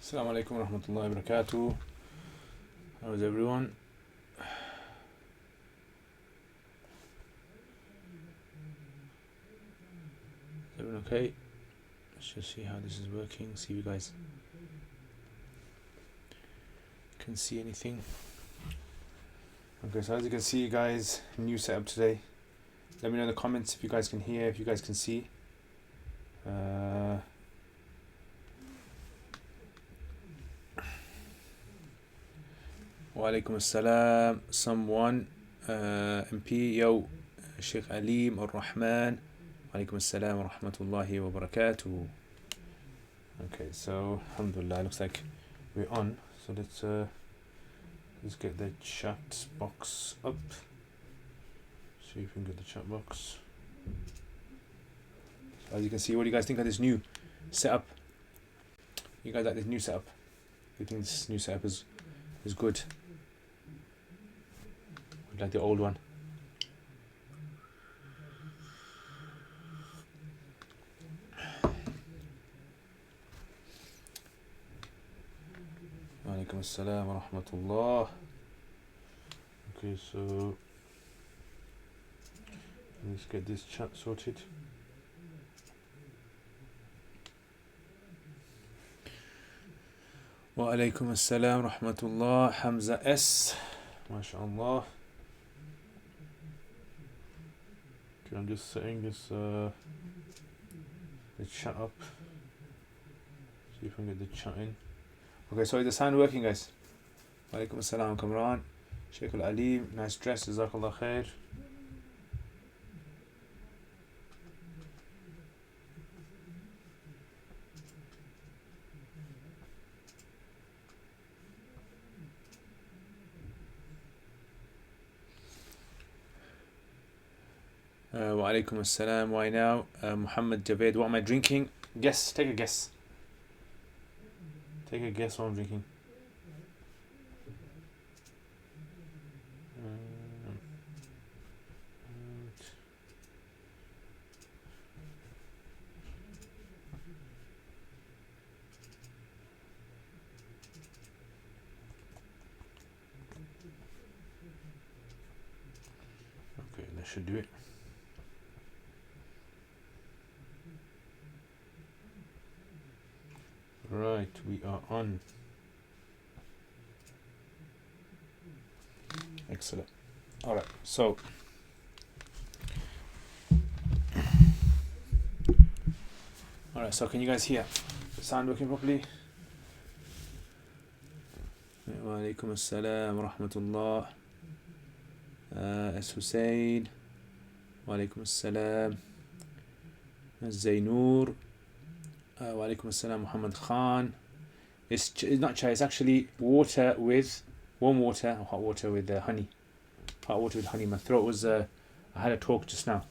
Assalamu alaikum wa rahmatullahi wa barakatuh. How is everyone? Is everyone okay? Let's just see how this is working, see if you guys can see anything. Okay, so as you can see guys, new setup today. Let me know in the comments if you guys can hear, if you guys can see. Wa alaikum assalam. Someone, MP, yo, Sheikh Alim Ar-Rahman. Wa alaikum assalam wa rahmatullahi wa barakatuh. Okay, so alhamdulillah, looks like we're on. So let's get the chat box up. See if we can get the chat box. So as you can see, what do you guys think of this new setup? You guys like this new setup? You think this new setup is good? Like the old one? Wa alaikum assalam wa rahmatullah. Okay, so let's get this chat sorted. Wa alaikum assalam wa rahmatullah. Hamza S. MashaAllah. Okay, I'm just setting this the chat up. See if I can get the chat in. Okay, so is the sound working, guys? Wa alaikum assalam, Kamran. Sheikh Al-Alim, nice dress, Jazakallah khair. Wa alaikum assalam. Why now? Muhammad Javed, what am I drinking? Guess, take a guess. Take a guess what I'm drinking. Okay, that should do it. Right, we are on. Excellent. Alright, so can you guys hear the sound working properly? Wa alaikum assalam wa rahmatullah. S. Hussein. Wa alaikum assalam. Zainur. Wa alaikum assalam, Muhammad Khan. It's not chai, it's actually water with warm water or hot water with honey. Hot water with honey. My throat was I had a talk just now.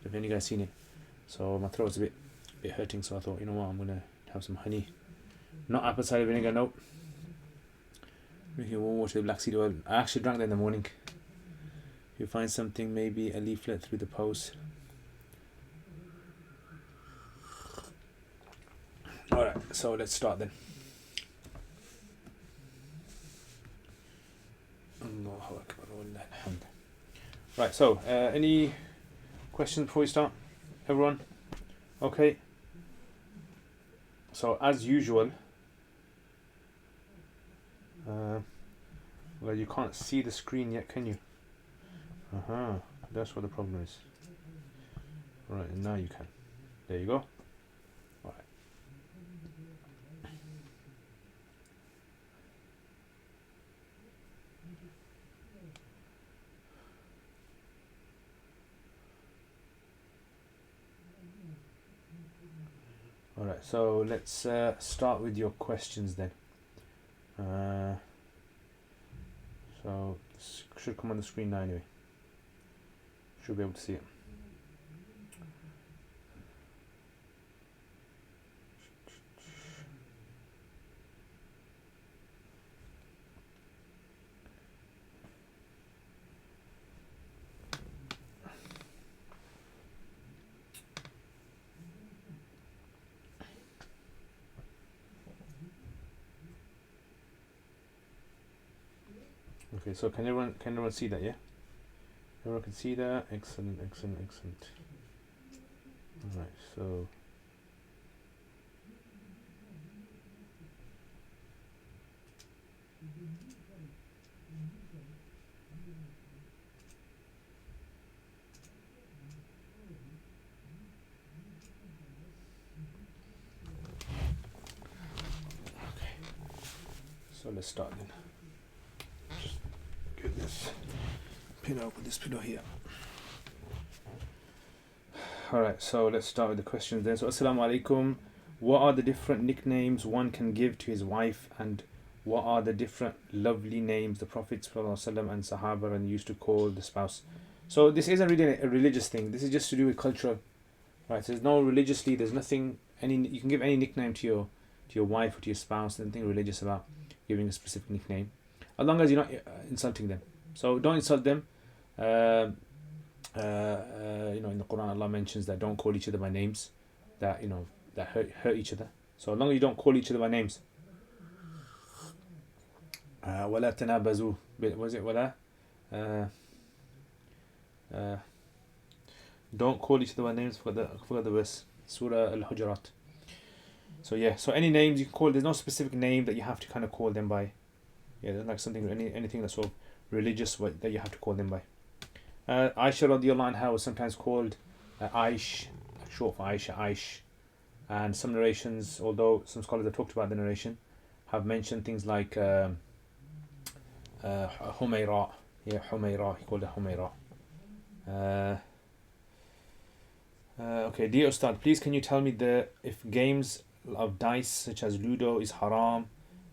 Have any guys seen it? So my throat's a bit hurting, so I thought, you know what, I'm gonna have some honey. Not apple cider vinegar, no. Making warm water with black seed oil. I actually drank that in the morning. If you find something, maybe a leaflet through the post. Alright, so let's start then. Allahu Akbar, wallah alhamd. Right, so any questions before we start? Everyone? Okay. So as usual, well, you can't see the screen yet, can you? That's what the problem is. Right, and now you can. There you go. Alright. Alright, so let's start with your questions then. So this should come on the screen now anyway. Should be able to see it. Okay, so can everyone see that? Yeah, everyone can see that. Excellent. All right, so. So let's start then. Just get this pillow, put this pillow here. Alright, so let's start with the questions then. So, Assalamu alaikum. What are the different nicknames one can give to his wife, and what are the different lovely names the Prophet ﷺ and Sahaba and used to call the spouse? So, this isn't really a religious thing, this is just to do with cultural. Right, so there's no religiously, there's nothing, you can give any nickname to your wife or to your spouse, there's nothing religious about giving a specific nickname, as long as you're not insulting them. So don't insult them. In the Quran Allah mentions that don't call each other by names that that hurt each other. So as long as you don't call each other by names. ولا تنابزوا was it ولا don't call each other by names. For the verse, Surah Al-Hujurat. So yeah, so any names you can call, there's no specific name that you have to kind of call them by. Yeah, there's like anything that's sort of religious that you have to call them by. Aisha radiallahu anha was sometimes called Aish, short for Aisha, Aish. And some narrations, although some scholars have talked about the narration, have mentioned things like Humayra. Yeah, Humayra, he called her Humayra. Okay, dear Ustad, please can you tell me if games of dice such as Ludo is haram?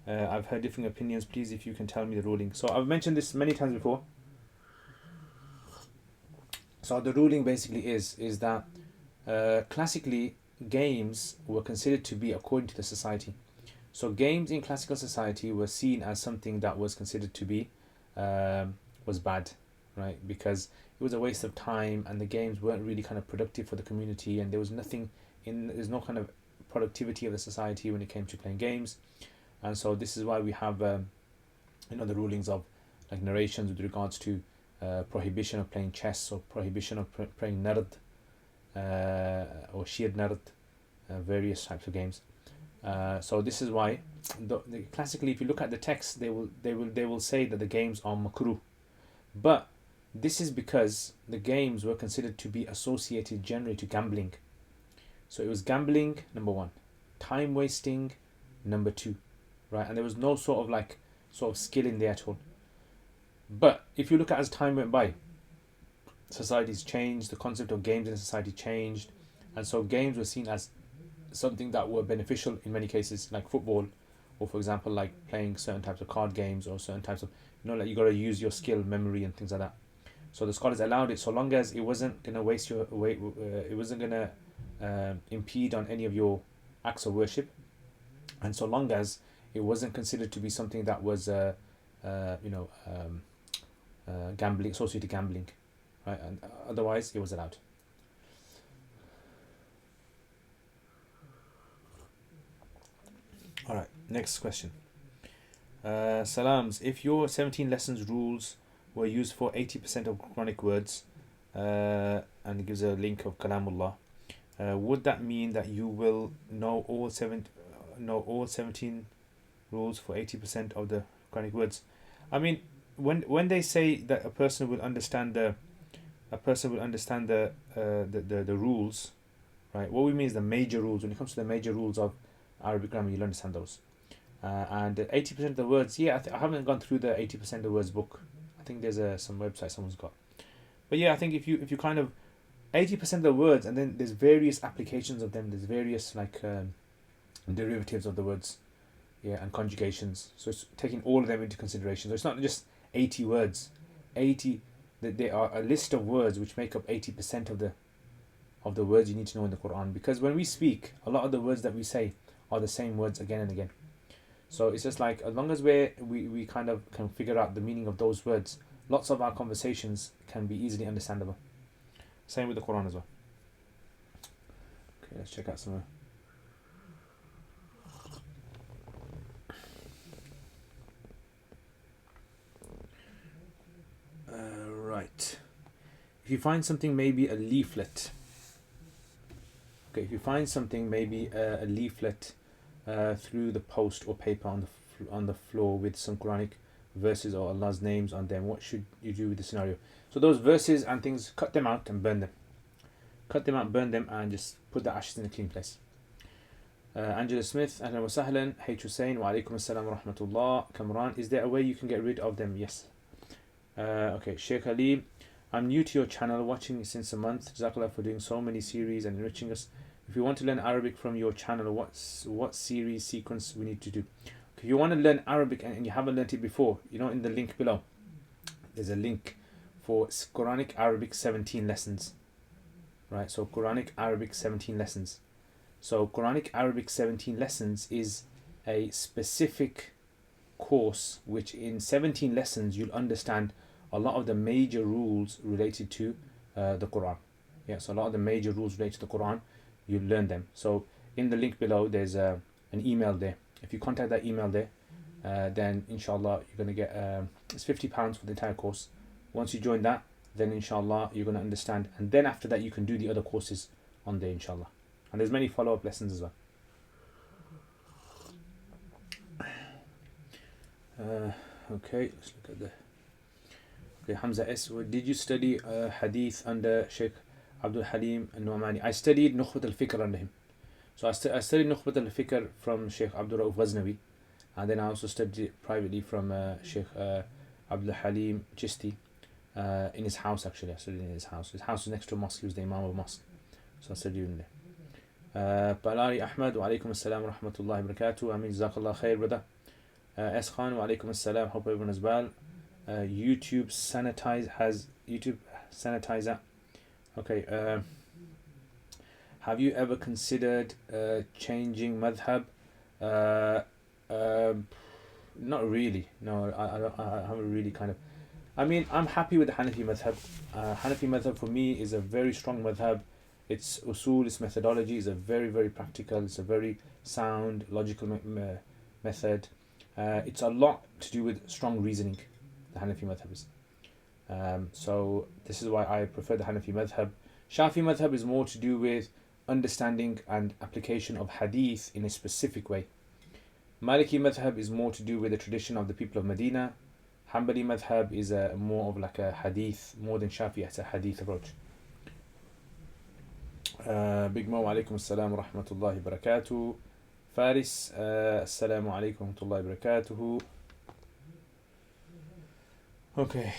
I've heard different opinions. Please, if you can tell me the ruling. So I've mentioned this many times before. So the ruling basically is that classically games were considered to be according to the society. So games in classical society were seen as something that was considered to be was bad, right? Because it was a waste of time, and the games weren't really kind of productive for the community, and there's no kind of productivity of the society when it came to playing games. And so this is why we have the rulings of like narrations with regards to prohibition of playing chess, or prohibition of playing nard or shir nard, various types of games. So this is why classically, if you look at the text, they will say that the games are makruh, but this is because the games were considered to be associated generally to gambling. So it was gambling, number one, time wasting, number two, right? And there was no sort of skill in there at all. But if you look at as time went by, society's changed, the concept of games in society changed, and so games were seen as something that were beneficial in many cases, like football, or for example like playing certain types of card games, or certain types of like you got to use your skill, memory and things like that. So the scholars allowed it so long as it wasn't going to waste your weight, it wasn't going to impede on any of your acts of worship, and so long as it wasn't considered to be something that was gambling, associated gambling, right? And otherwise it was allowed. All right, next question. Salams, if your 17 lessons rules were used for 80% of Quranic words, and it gives a link of Kalamullah, would that mean that you will know all 17 rules for 80% of the Quranic words? I mean, when they say that a person will understand the rules, right? What we mean is the major rules. When it comes to the major rules of Arabic grammar, you'll understand those. And 80% of the words, I haven't gone through the 80% of the words book. I think there's some website someone's got. But yeah, I think if you kind of 80% of the words, and then there's various applications of them. There's various derivatives of the words, and conjugations. So it's taking all of them into consideration. So it's not just 80 words. There are a list of words which make up 80% of the words you need to know in the Quran. Because when we speak, a lot of the words that we say are the same words again and again. So it's just like, as long as we kind of can figure out the meaning of those words, lots of our conversations can be easily understandable. Same with the Quran as well. Okay, let's check out some more. you find something, maybe a leaflet. Okay, if you find something, maybe a leaflet through the post or paper on the floor with some Quranic verses or Allah's names on them, what should you do with the scenario? So those verses and things, cut them out and burn them. Cut them out, burn them, and just put the ashes in a clean place. Angela Smith, Ahlan wa Sahlan. Hey Hussein, wa alaikum assalam wa rahmatullah. Kamran, is there a way you can get rid of them? Yes. Okay, Sheikh Ali, I'm new to your channel, watching since a month. Jazakallah for doing so many series and enriching us. If you want to learn Arabic from your channel, what series sequence we need to do? If you want to learn Arabic and you haven't learned it before, in the link below, there's a link for Quranic Arabic 17 lessons. Right, so Quranic Arabic 17 lessons. So Quranic Arabic 17 lessons is a specific course which in 17 lessons you'll understand a lot of the major rules related to the Quran. Yeah, so a lot of the major rules related to the Quran, you learn them. So in the link below, there's an email there. If you contact that email there, then inshallah you're going to get it's £50 for the entire course. Once you join that, then inshallah you're going to understand, and then after that you can do the other courses on there inshallah. And there's many follow-up lessons as well. Okay, let's look at the. Okay, Hamza S. Did you study Hadith under Sheikh Abdul Halim al-Nu'mani? I studied Nukhbat al-Fikr under him. So I studied Nukhbat al-Fikr from Sheikh Abdul Rauf Ghaznavi, and then I also studied it privately from Sheikh Abdul Halim Chisti in his house. Actually, I studied in his house. His house was next to a mosque. He was the Imam of a mosque, so I studied in there. Balari Ahmad, wa alaikum assalam wa rahmatullahi wa barakatuh. Amin, jazakallah khair, brother. S Khan, wa alaikum assalam. Hope everyone is well. YouTube sanitizer. Okay. Have you ever considered changing madhhab? Not really. No, I haven't really kind of. I mean, I'm happy with the Hanafi madhhab. Hanafi madhhab for me is a very strong madhhab. Its usul, its methodology is a very, very practical. It's a very sound, logical method. It's a lot to do with strong reasoning. The Hanafi madhhab is. So this is why I prefer the Hanafi madhhab. Shafi madhhab is more to do with understanding and application of hadith in a specific way. Maliki madhhab is more to do with the tradition of the people of Medina. Hanbali madhhab is more of like a hadith, more than Shafi. It's a hadith approach. Big Mo, alaikum assalam wa rahmatullahi wa barakatuh. Faris, assalamu alaikum wa rahmatullahi wa barakatuh. Okay.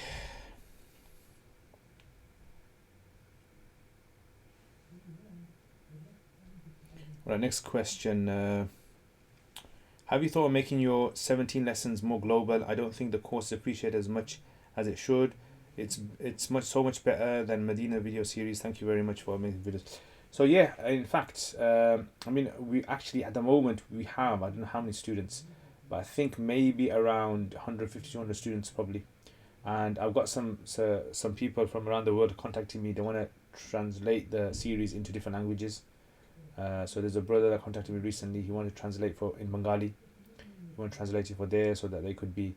Right, next question. Have you thought of making your 17 lessons more global? I don't think the course is appreciated as much as it should. It's so much better than Medina video series. Thank you very much for making videos. So yeah, in fact, I mean, we actually at the moment we have, I don't know how many students, but I think maybe around 150 to 200 students probably. And I've got some people from around the world contacting me. They want to translate the series into different languages. So there's a brother that contacted me recently. He wanted to translate in Bengali. He wanted to translate it for there so that they could be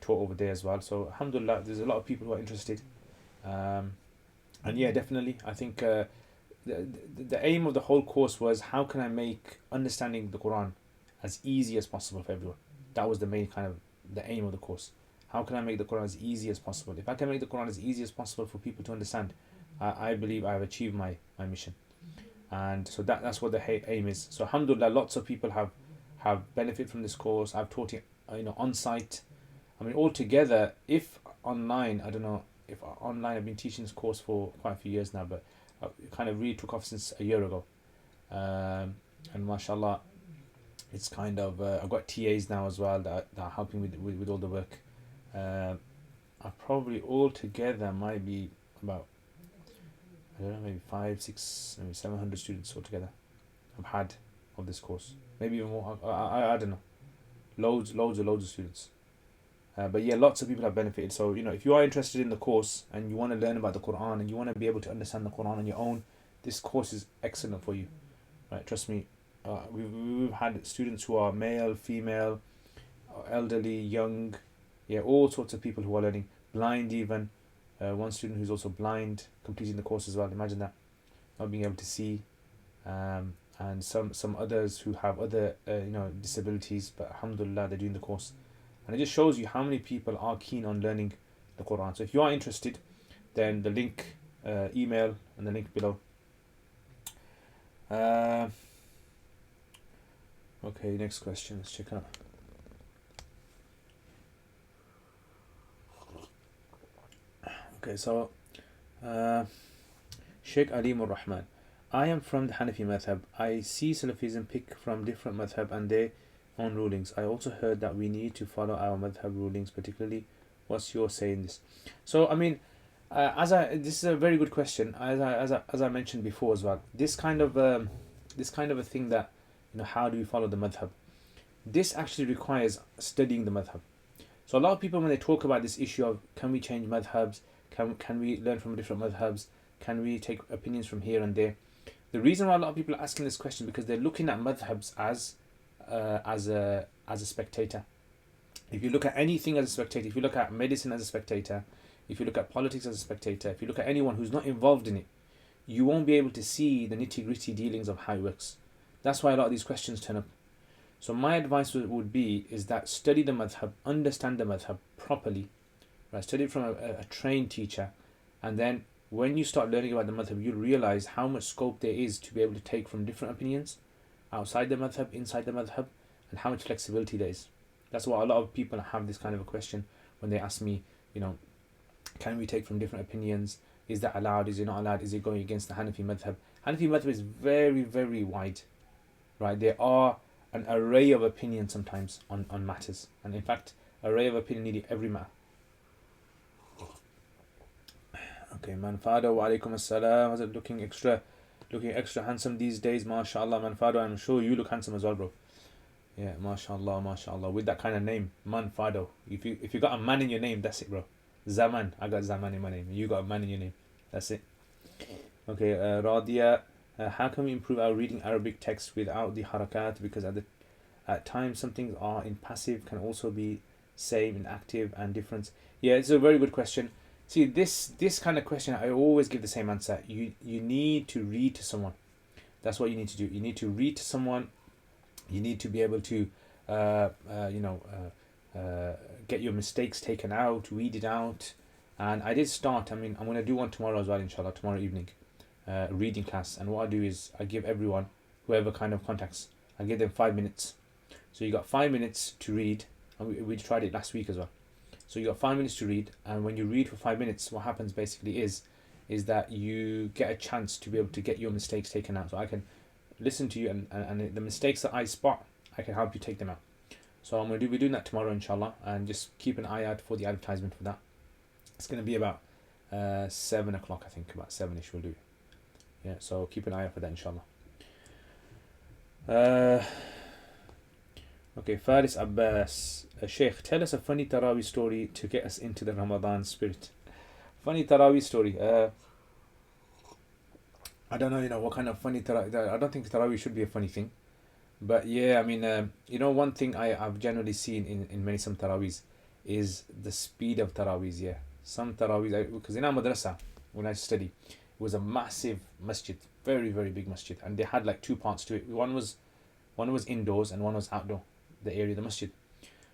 taught over there as well. So alhamdulillah, there's a lot of people who are interested. And yeah, definitely, I think the aim of the whole course was how can I make understanding the Quran as easy as possible for everyone. That was the main kind of the aim of the course. How can I make the Quran as easy as possible? If I can make the Quran as easy as possible for people to understand, I believe I have achieved my mission. And so that's what the aim is. So alhamdulillah, lots of people have benefited from this course. I've taught it on site. I mean, altogether, if online, I don't know if online, I've been teaching this course for quite a few years now, but it kind of really took off since a year ago. And mashallah, it's kind of I've got TAs now as well that are helping with all the work. I probably altogether might be about, I don't know, maybe 500, 600, maybe 700 students altogether I've had of this course. Maybe even more. I don't know. Loads of students. But yeah, lots of people have benefited. So if you are interested in the course and you want to learn about the Quran and you want to be able to understand the Quran on your own, this course is excellent for you. Right? Trust me. We've had students who are male, female, elderly, young, yeah, all sorts of people who are learning, blind even. one student who's also blind completing the course as well. Imagine that, not being able to see, and some others who have other disabilities, but alhamdulillah they're doing the course, and it just shows you how many people are keen on learning the Quran. So if you are interested, then the link, email, and the link below. Okay, next question. Let's check out. Okay, so Sheikh Alim Rahman. I am from the Hanafi Madhhab. I see Salafism pick from different Madhhab and their own rulings. I also heard that we need to follow our Madhhab rulings, particularly. What's your say in this? So, I mean, this is a very good question. As I mentioned before as well, this kind of a thing that, how do we follow the Madhhab? This actually requires studying the Madhhab. So a lot of people, when they talk about this issue of can we change Madhhabs, can we learn from different Madhhabs, can we take opinions from here and there? The reason why a lot of people are asking this question because they're looking at Madhhabs as a spectator. If you look at anything as a spectator, if you look at medicine as a spectator, if you look at politics as a spectator, if you look at anyone who's not involved in it, you won't be able to see the nitty-gritty dealings of how it works. That's why a lot of these questions turn up. So my advice would be is that study the Madhhab, understand the Madhhab properly, right? Study it from a trained teacher, and then when you start learning about the Madhhab, you'll realize how much scope there is to be able to take from different opinions outside the Madhhab, inside the Madhhab, and how much flexibility there is. That's why a lot of people have this kind of a question when they ask me, can we take from different opinions? Is that allowed? Is it not allowed? Is it going against the Hanafi Madhhab? Hanafi Madhhab is very, very wide, right? There are an array of opinions sometimes on matters, and in fact, array of opinion nearly every matter. Okay, Manfado, wa alaikum assalam. Was it looking extra handsome these days? MashaAllah, Manfado. I'm sure you look handsome as well, bro. Yeah, MashaAllah, MashaAllah. With that kind of name, Manfado. If you got a man in your name, that's it, bro. Zaman. I got Zaman in my name. You got a man in your name. That's it. Okay, Radia. How can we improve our reading Arabic text without the harakat? Because at times some things are in passive, can also be same in active and difference. Yeah, it's a very good question. See, this kind of question, I always give the same answer. You need to read to someone. That's what you need to do. You need to read to someone. You need to be able to, get your mistakes taken out, read it out. And I did start. I mean, I'm going to do one tomorrow as well, inshallah, tomorrow evening. Reading class, and what I do is I give everyone, whoever kind of contacts, I give them 5 minutes. So you got 5 minutes to read, and we tried it last week as well. So you got 5 minutes to read, and when you read for 5 minutes, what happens basically is that you get a chance to be able to get your mistakes taken out. So I can listen to you, and the mistakes that I spot, I can help you take them out. So we're doing that tomorrow, inshallah, and just keep an eye out for the advertisement for that. It's going to be about 7 o'clock, I think, about 7ish we'll do it. Yeah, so keep an eye out for that, inshallah. Okay, Faris Abbas. Sheikh, tell us a funny Taraweeh story to get us into the Ramadan spirit. Funny Taraweeh story. I don't know, what kind of funny Taraweeh. I don't think Taraweeh should be a funny thing. But yeah, I mean, one thing I've generally seen in some Taraweehs is the speed of Taraweehs, yeah. Some Taraweehs, because in our madrasa, when I study, it was a massive masjid, very, very big masjid, and they had like 2 parts to it. One was indoors and one was outdoor, the area of the masjid.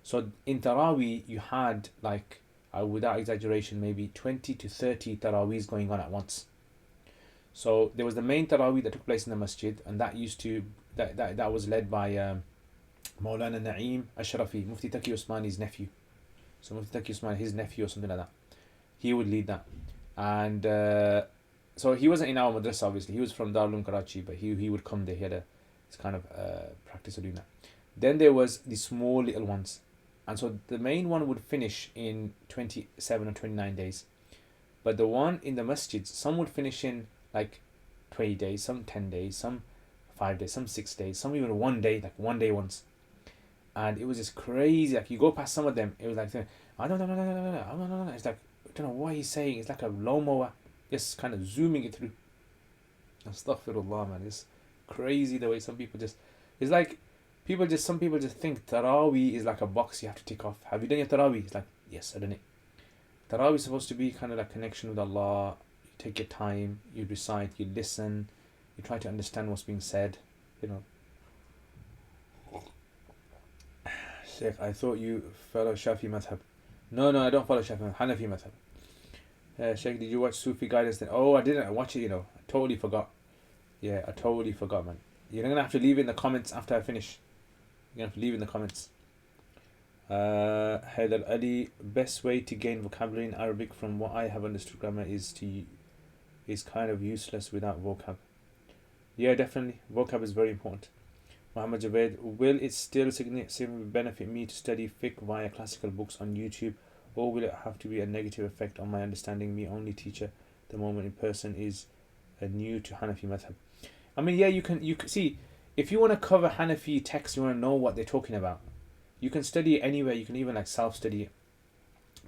So in Taraweeh, you had like, without exaggeration, maybe 20 to 30 Taraweehs going on at once. So there was the main Taraweeh that took place in the masjid, and that was led by Maulana Naeem Ashrafi, Mufti Taqi Usmani's nephew. So Mufti Taqi Usmani, his nephew or something like that, he would lead that. And so he wasn't in our madrasa, obviously. He was from Darul Karachi, but he would come there. He had this kind of practice of doing that. Then there was the small little ones. And so the main one would finish in 27 or 29 days. But the one in the masjids, some would finish in like 20 days, some 10 days, some 5 days, some 6 days, some even 1 day, like 1 day once. And it was just crazy. Like you go past some of them, it was like, I don't know. It's like, I don't know what he's saying. It's like a lawnmower, just kind of zooming it through. Astaghfirullah, man. It's crazy the way some people just, it's like some people just think Taraweeh is like a box you have to tick off. Have you done your Taraweeh? It's like, yes, I done it. Taraweeh is supposed to be kind of like connection with Allah. You take your time, you recite, you listen, you try to understand what's being said, you know. Sheikh, I thought you follow Shafi Madhhab. No, I don't follow Shafi Madhhab, Hanafi Madhhab. Sheikh, did you watch Sufi Guidance then? Oh, I didn't watch it, you know. I totally forgot. Yeah, I totally forgot, man. You're going to have to leave it in the comments after I finish. You're going to have to leave it in the comments. Haidar Ali, best way to gain vocabulary in Arabic from what I have understood grammar is kind of useless without vocab. Yeah, definitely. Vocab is very important. Muhammad Javed, will it still significantly benefit me to study fiqh via classical books on YouTube, or will it have to be a negative effect on my understanding? Me only teacher the moment in person is new to Hanafi Madhhab. I mean, yeah, you can see, if you want to cover Hanafi texts, you want to know what they're talking about, you can study it anywhere. You can even like self-study it.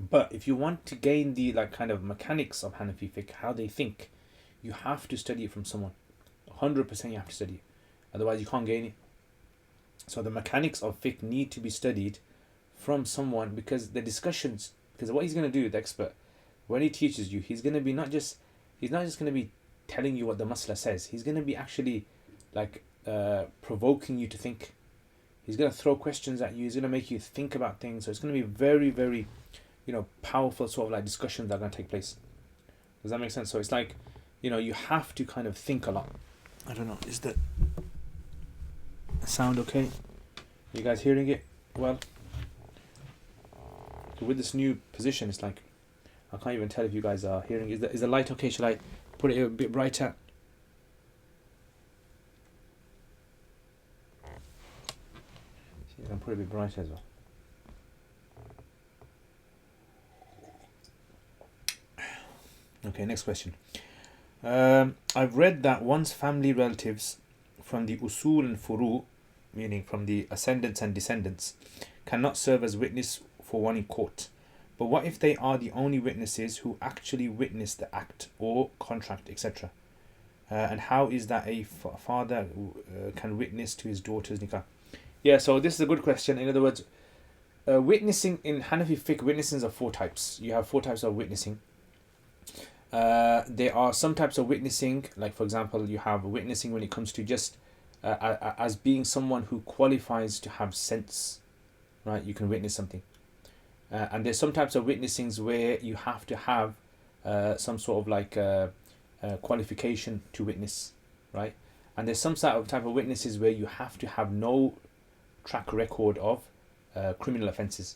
But if you want to gain the like kind of mechanics of Hanafi fiqh, how they think, you have to study it from someone. 100% you have to study it. Otherwise you can't gain it. So the mechanics of fiqh need to be studied from someone, because the discussions, because what he's going to do, the expert, when he teaches you, he's going to be he's not just going to be telling you what the masla says. He's going to be actually like provoking you to think. He's going to throw questions at you. He's going to make you think about things. So it's going to be very, very, powerful sort of like discussions that are going to take place. Does that make sense? So it's like, you have to kind of think a lot. I don't know. Is the sound okay? You guys hearing it well? So with this new position, it's like, I can't even tell if you guys are hearing. Is the light okay? Should I put it a bit brighter? I'll put it a bit brighter as well. Okay, next question. I've read that one's family relatives from the usul and furu, meaning from the ascendants and descendants, cannot serve as witness for one in court. But what if they are the only witnesses who actually witness the act or contract, etc.? And how is that a father can witness to his daughter's nikah? Yeah, so this is a good question. In other words, witnessing in Hanafi fiqh, witnessing are 4 types. You have 4 types of witnessing. There are some types of witnessing, like for example, you have witnessing when it comes to just as being someone who qualifies to have sense, right? You can witness something. And there's some types of witnessings where you have to have some sort of like qualification to witness, right? And there's some type of witnesses where you have to have no track record of criminal offences.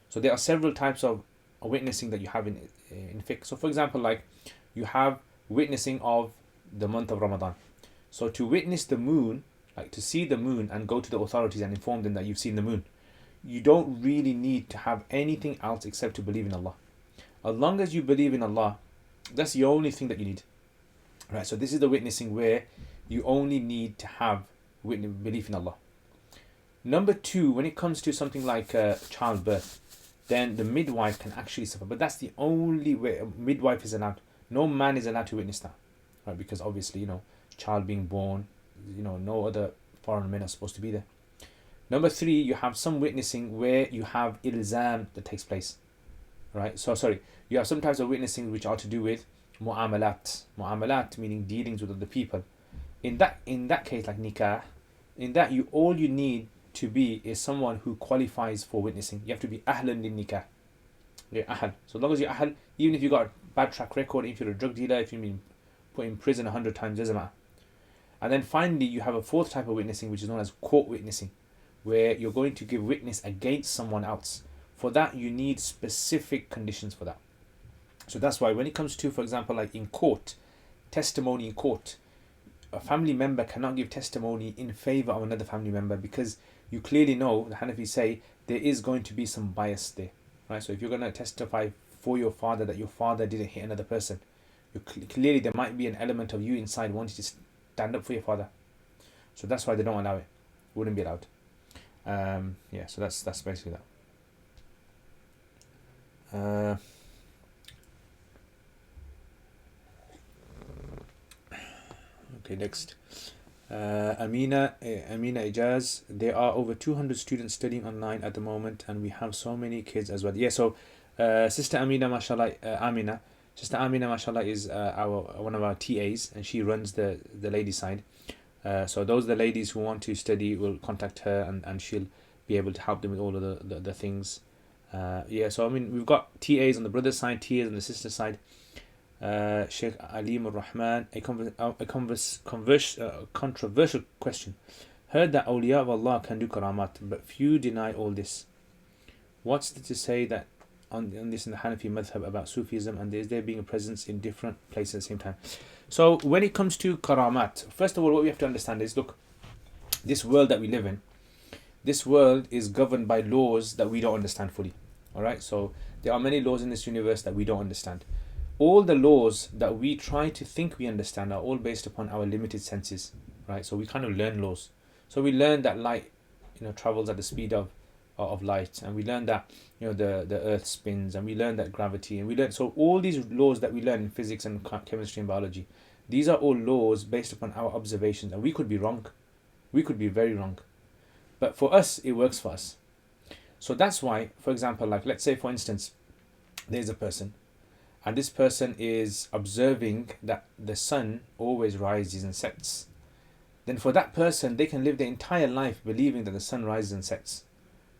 So there are several types of witnessing that you have in fiqh. So for example, like you have witnessing of the month of Ramadan. So to witness the moon, like to see the moon and go to the authorities and inform them that you've seen the moon, you don't really need to have anything else except to believe in Allah. As long as you believe in Allah, that's the only thing that you need, right? So this is the witnessing where you only need to have belief in Allah. Number 2, when it comes to something like childbirth, then the midwife can actually suffer. But that's the only way a midwife is allowed. No man is allowed to witness that, right? Because obviously, child being born, no other foreign men are supposed to be there. Number 3, you have some witnessing where you have ilzam that takes place, right? So sorry, you have some types of witnessing which are to do with mu'amalat, meaning dealings with other people. In that case, like nikah, in that all you need to be is someone who qualifies for witnessing. You have to be ahlan lin nikah. Yeah, ahl. So as long as you're ahl, even if you got a bad track record, if you're a drug dealer, if you've been put in prison 100 times, doesn't matter. And then finally, you have a 4th type of witnessing, which is known as court witnessing, where you're going to give witness against someone else. For that, you need specific conditions for that. So that's why when it comes to, for example, like in court, testimony in court, a family member cannot give testimony in favor of another family member, because you clearly know, the Hanafis say, there is going to be some bias there, right? So if you're going to testify for your father that your father didn't hit another person, clearly there might be an element of you inside wanting to stand up for your father. So that's why they don't allow it. Wouldn't be allowed. Yeah, so that's basically that. Okay, next. Amina Ijaz, there are over 200 students studying online at the moment, and we have so many kids as well. Yeah, so Sister Amina, mashallah, Amina. Sister Amina, mashallah, is one of our TAs, and she runs the lady side. So those are the ladies who want to study will contact her, and she'll be able to help them with all of the things. Yeah, so I mean, we've got TAs on the brother side, TAs on the sister side. Sheikh Alim Ar-Rahman, a controversial question. Heard that awliya of Allah can do karamat, but few deny all this. What's to say that on this in the Hanafi Madhhab about Sufism, and is there being a presence in different places at the same time? So when it comes to karamat, first of all, what we have to understand is, look, this world that we live in, this world is governed by laws that we don't understand fully. Alright, so there are many laws in this universe that we don't understand. All the laws that we try to think we understand are all based upon our limited senses. Right, so we kind of learn laws. So we learn that light, travels at the speed of light, and we learn that the earth spins, and we learn that gravity, and we learn, so all these laws that we learn in physics and chemistry and biology, these are all laws based upon our observations, and we could be wrong, we could be very wrong, but for us it works for us. So that's why, for example, like let's say for instance there's a person, and this person is observing that the sun always rises and sets, then for that person they can live their entire life believing that the sun rises and sets,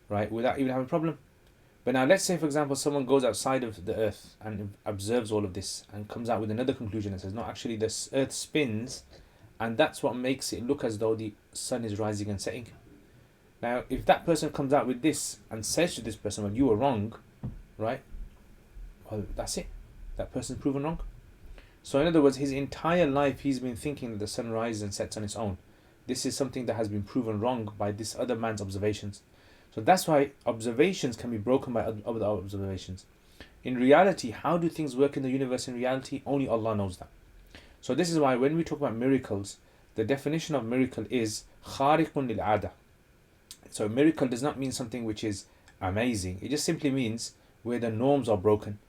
right, without even having a problem. But now let's say for example someone goes outside of the earth and observes all of this and comes out with another conclusion and says, no, actually the earth spins, and that's what makes it look as though the sun is rising and setting. Now if that person comes out with this and says to this person, well, you were wrong, right, well, that's it, that person's proven wrong. So in other words, his entire life he's been thinking that the sun rises and sets on its own. This is something that has been proven wrong by this other man's observations. So that's why observations can be broken by other observations. In reality, how do things work in the universe in reality? Only Allah knows that. So this is why when we talk about miracles, the definition of miracle is khariqun lil ada. So a miracle does not mean something which is amazing. It just simply means where the norms are broken.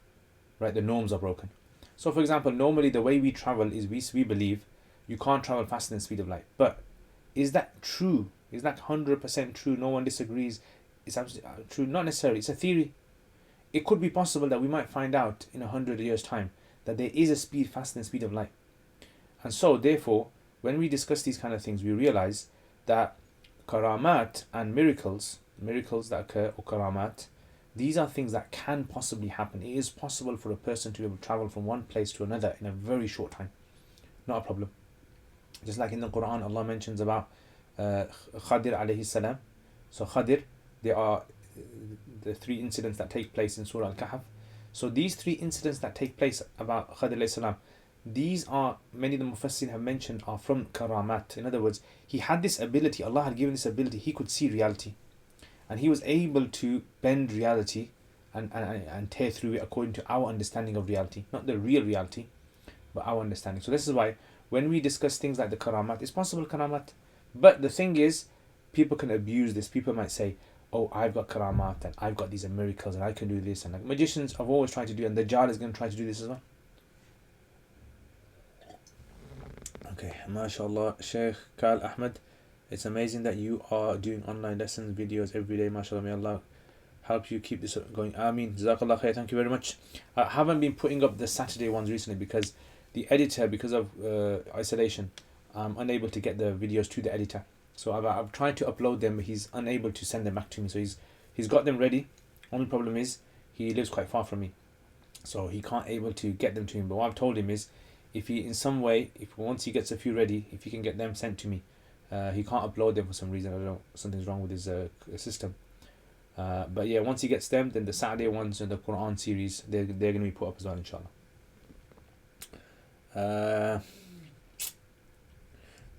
Right, the norms are broken. So for example, normally the way we travel is we believe you can't travel faster than the speed of light. But is that true? Is that 100% true? No one disagrees. It's absolutely true. Not necessarily. It's a theory. It could be possible that we might find out in 100 years' time that there is a speed faster than the speed of light. And so therefore, when we discuss these kind of things, we realize that karamat and miracles that occur, or karamat, these are things that can possibly happen. It is possible for a person to be able to travel from one place to another in a very short time. Not a problem. Just like in the Quran, Allah mentions about Khadir alayhi salam. So Khadir, there are the three incidents that take place in Surah Al-Kahf. So these three incidents that take place about Khadir alayhi salam, these are, many of the Mufassir have mentioned, are from Karamat. In other words, he had this ability, Allah had given this ability, he could see reality. And he was able to bend reality and tear through it according to our understanding of reality. Not the real reality, but our understanding. So this is why when we discuss things like the karamat, it's possible karamat. But the thing is, people can abuse this. People might say, oh, I've got karamat and I've got these miracles and I can do this. And like magicians have always tried to do, and the Dajjal is going to try to do this as well. Okay, mashallah, Sheikh Kal Ahmed. It's amazing that you are doing online lessons, videos every day. MashaAllah, may Allah help you keep this going. Ameen. Jazakallah khair. Thank you very much. I haven't been putting up the Saturday ones recently because the editor, because of isolation, I'm unable to get the videos to the editor. So I've tried to upload them, but he's unable to send them back to me. So he's got them ready. Only problem is he lives quite far from me, so he can't able to get them to him. But what I've told him is, if he in some way, if once he gets a few ready, if he can get them sent to me. He can't upload them for some reason. I don't know, something's wrong with his system. But yeah, once he gets them, then the Saturday ones and the Quran series, they're going to be put up as well, inshallah.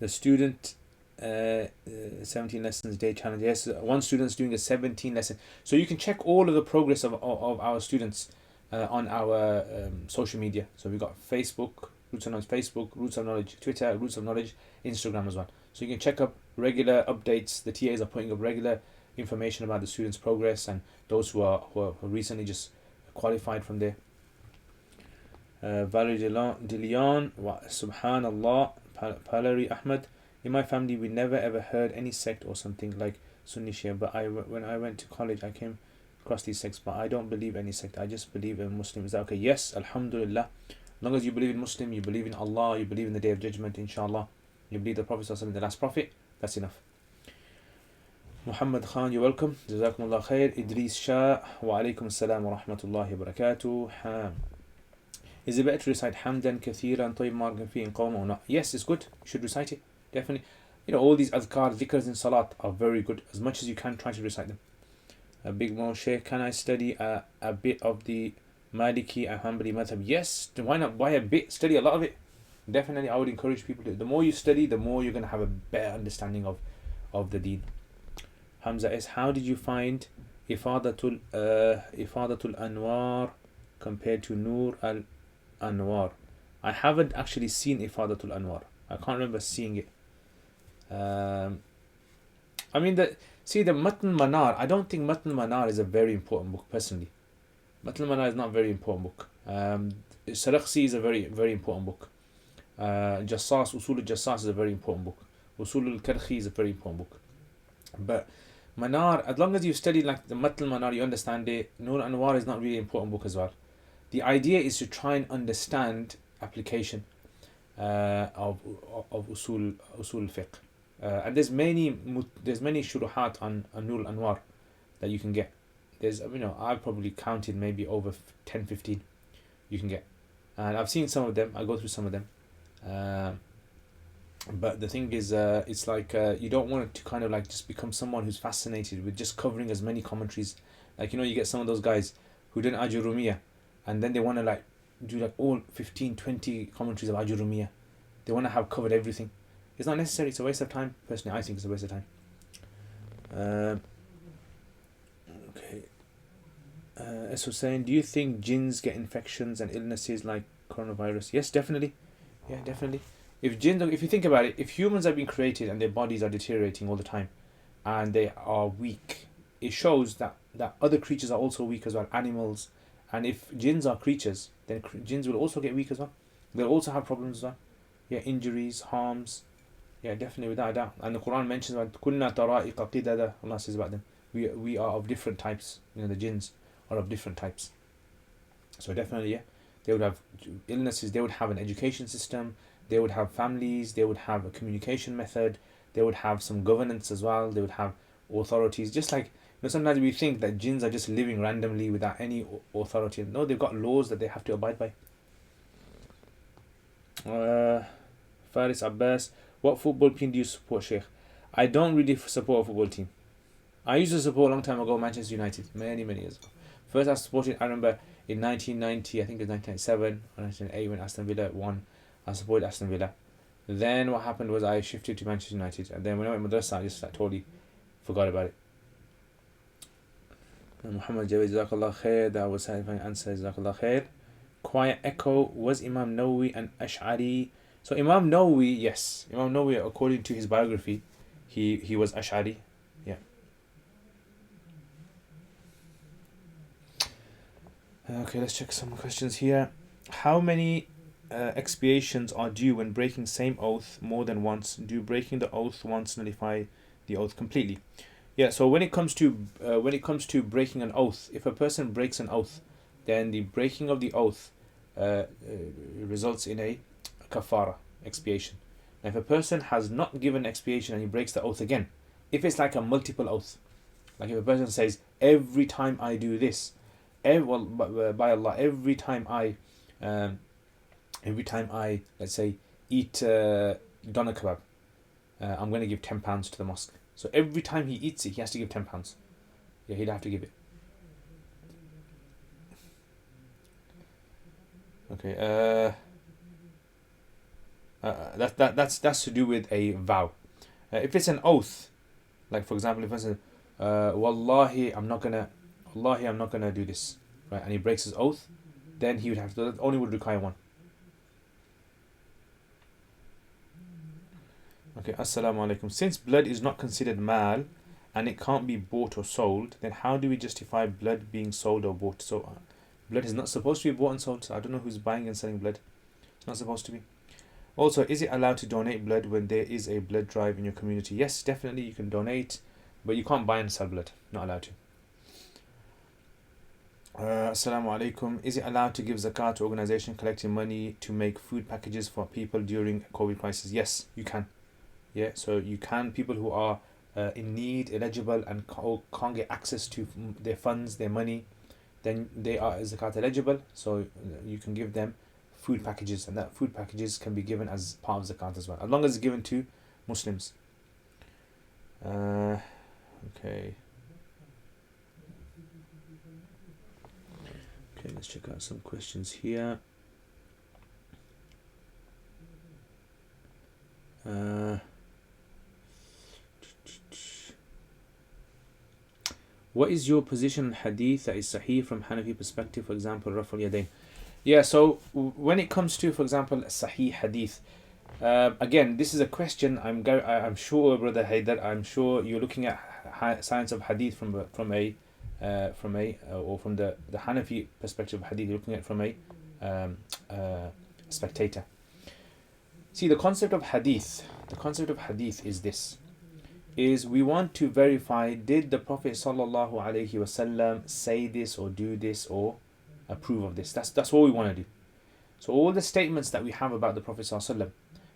The student 17 lessons day challenge. Yes, one student's doing a 17 lesson. So you can check all of the progress of our students on our social media. So we've got Facebook, Roots of Knowledge, Facebook, Roots of Knowledge, Twitter, Roots of Knowledge, Instagram as well. So you can check up regular updates. The TAs are putting up regular information about the students' progress and those who are recently just qualified from there. Valerie Dilian, Subhanallah, Palari Ahmed. In my family, we never ever heard any sect or something like Sunni Shia, but when I went to college, I came across these sects, but I don't believe any sect. I just believe in Muslim. Is that okay? Yes, alhamdulillah. As long as you believe in Muslim, you believe in Allah, you believe in the Day of Judgment, inshallah, you believe the Prophet ﷺ, the last Prophet, that's enough. Muhammad Khan, you're welcome. Jazakumullah khair. Idris Shah, wa alaikum assalam wa rahmatullahi wa barakatuh. Is it better to recite Hamdan Kathiran Tayyib Margan Fi in Qawm or not? Yes, it's good. You should recite it. Definitely. You know, all these adhkar, dhikrs in Salat are very good. As much as you can, try to recite them. Big Mo Sheikh, can I study a bit of the Maliki and Hanbali Madhhab? Yes, why not? Why a bit? Study a lot of it. Definitely, I would encourage people to. The more you study, the more you're going to have a better understanding of the deen. Hamza S, how did you find Ifadatul Anwar compared to Nur al Anwar? I haven't actually seen Ifadatul Anwar. I can't remember seeing it. I mean, the Matn Manar, I don't think Matn Manar is a very important book, personally. Matn Manar is not a very important book. Sarakhsi is a very, very important book. Jassas, Usul al-Jassas is a very important book. Usul al-Karkhi is a very important book. But Manar, as long as you study like the Matn Manar, you understand it. Nur Anwar is not really an important book as well. The idea is to try and understand application of Usul al-Fiqh. And there's many shuruhat on Nur Anwar that you can get. There's, I've probably counted maybe over 10, 15 you can get. And I've seen some of them. I go through some of them. But the thing is, it's like you don't want it to kind of like just become someone who's fascinated with just covering as many commentaries. Like, you get some of those guys who did Ajurumiyah and then they want to like do like all 15, 20 commentaries of Ajurumiyah. They want to have covered everything. It's not necessary. It's a waste of time. Personally, I think it's a waste of time. Okay. So saying, do you think jinns get infections and illnesses like coronavirus? Yes, definitely. Yeah, definitely. If you think about it, if humans have been created and their bodies are deteriorating all the time, and they are weak, it shows that other creatures are also weak as well, animals. And if jinns are creatures, then jinns will also get weak as well. They'll also have problems as well. Yeah, injuries, harms. Yeah, definitely, without a doubt. And the Quran mentions about Kunna Tara'iqa Qidada. Allah says about them, we are of different types. The jinns are of different types. So definitely, yeah, they would have illnesses. They would have an education system. They would have families. They would have a communication method. They would have some governance as well. They would have authorities. Just like, sometimes we think that jinns are just living randomly without any authority. No, they've got laws that they have to abide by. Faris Abbas, what football team do you support, Sheikh? I don't really support a football team. I used to support a long time ago Manchester United, many years ago. First I supported, I remember in 1990, I think it was 1997 or 1998 when Aston Villa won, I supported Aston Villa. Then what happened was I shifted to Manchester United, and then when I went to Madrasa, I just totally forgot about it. Muhammad Javed, Jazakallah khair, that was satisfying answer, Jazakallah khair. Quiet echo, was Imam Nawawi an Ash'ari? So Imam Nawawi, yes. Imam Nawawi, according to his biography, he was Ash'ari. Yeah. Okay, let's check some questions here. How many expiations are due when breaking same oath more than once? Do breaking the oath once nullify the oath completely? Yeah, so when it comes to breaking an oath, if a person breaks an oath, then the breaking of the oath results in a kafara, expiation. Now, if a person has not given expiation and he breaks the oath again, if it's like a multiple oath, like if a person says, every time I do this, by Allah, every time I let's say eat doner kebab, I'm going to give £10 to the mosque. So every time he eats it, he has to give £10. Yeah, he'd have to give it. Okay. That's to do with a vow. If it's an oath, like for example, if I say, Wallahi, I'm not gonna do this, right? And he breaks his oath, then he would have to. That only would require one. Okay, assalamu alaikum. Since blood is not considered mal, and it can't be bought or sold, then how do we justify blood being sold or bought? So, blood is not supposed to be bought and sold. So I don't know who's buying and selling blood. It's not supposed to be. Also, is it allowed to donate blood when there is a blood drive in your community? Yes, definitely you can donate, but you can't buy and sell blood. Not allowed to. Assalamu alaikum. Is it allowed to give zakat to organization collecting money to make food packages for people during COVID crisis? Yes, you can. Yeah, so you can. People who are in need, eligible, and can't get access to their funds, their money, then they are zakat eligible. So you can give them food packages, and that food packages can be given as part of zakat as well, as long as it's given to Muslims. Okay. Okay, let's check out some questions here. What is your position on hadith that is sahih from Hanafi perspective, for example, Rafal Yadain? Yeah, so when it comes to, for example, sahih hadith, again, this is a question I'm sure, Brother Haydar, I'm sure you're looking at science of hadith from the Hanafi perspective of hadith. You're looking at it from a spectator. See, the concept of hadith is this: is we want to verify, did the Prophet sallallahu alaihi wasallam say this or do this or approve of this? That's all we want to do. So all the statements that we have about the Prophet sallallahu alaihi wasallam,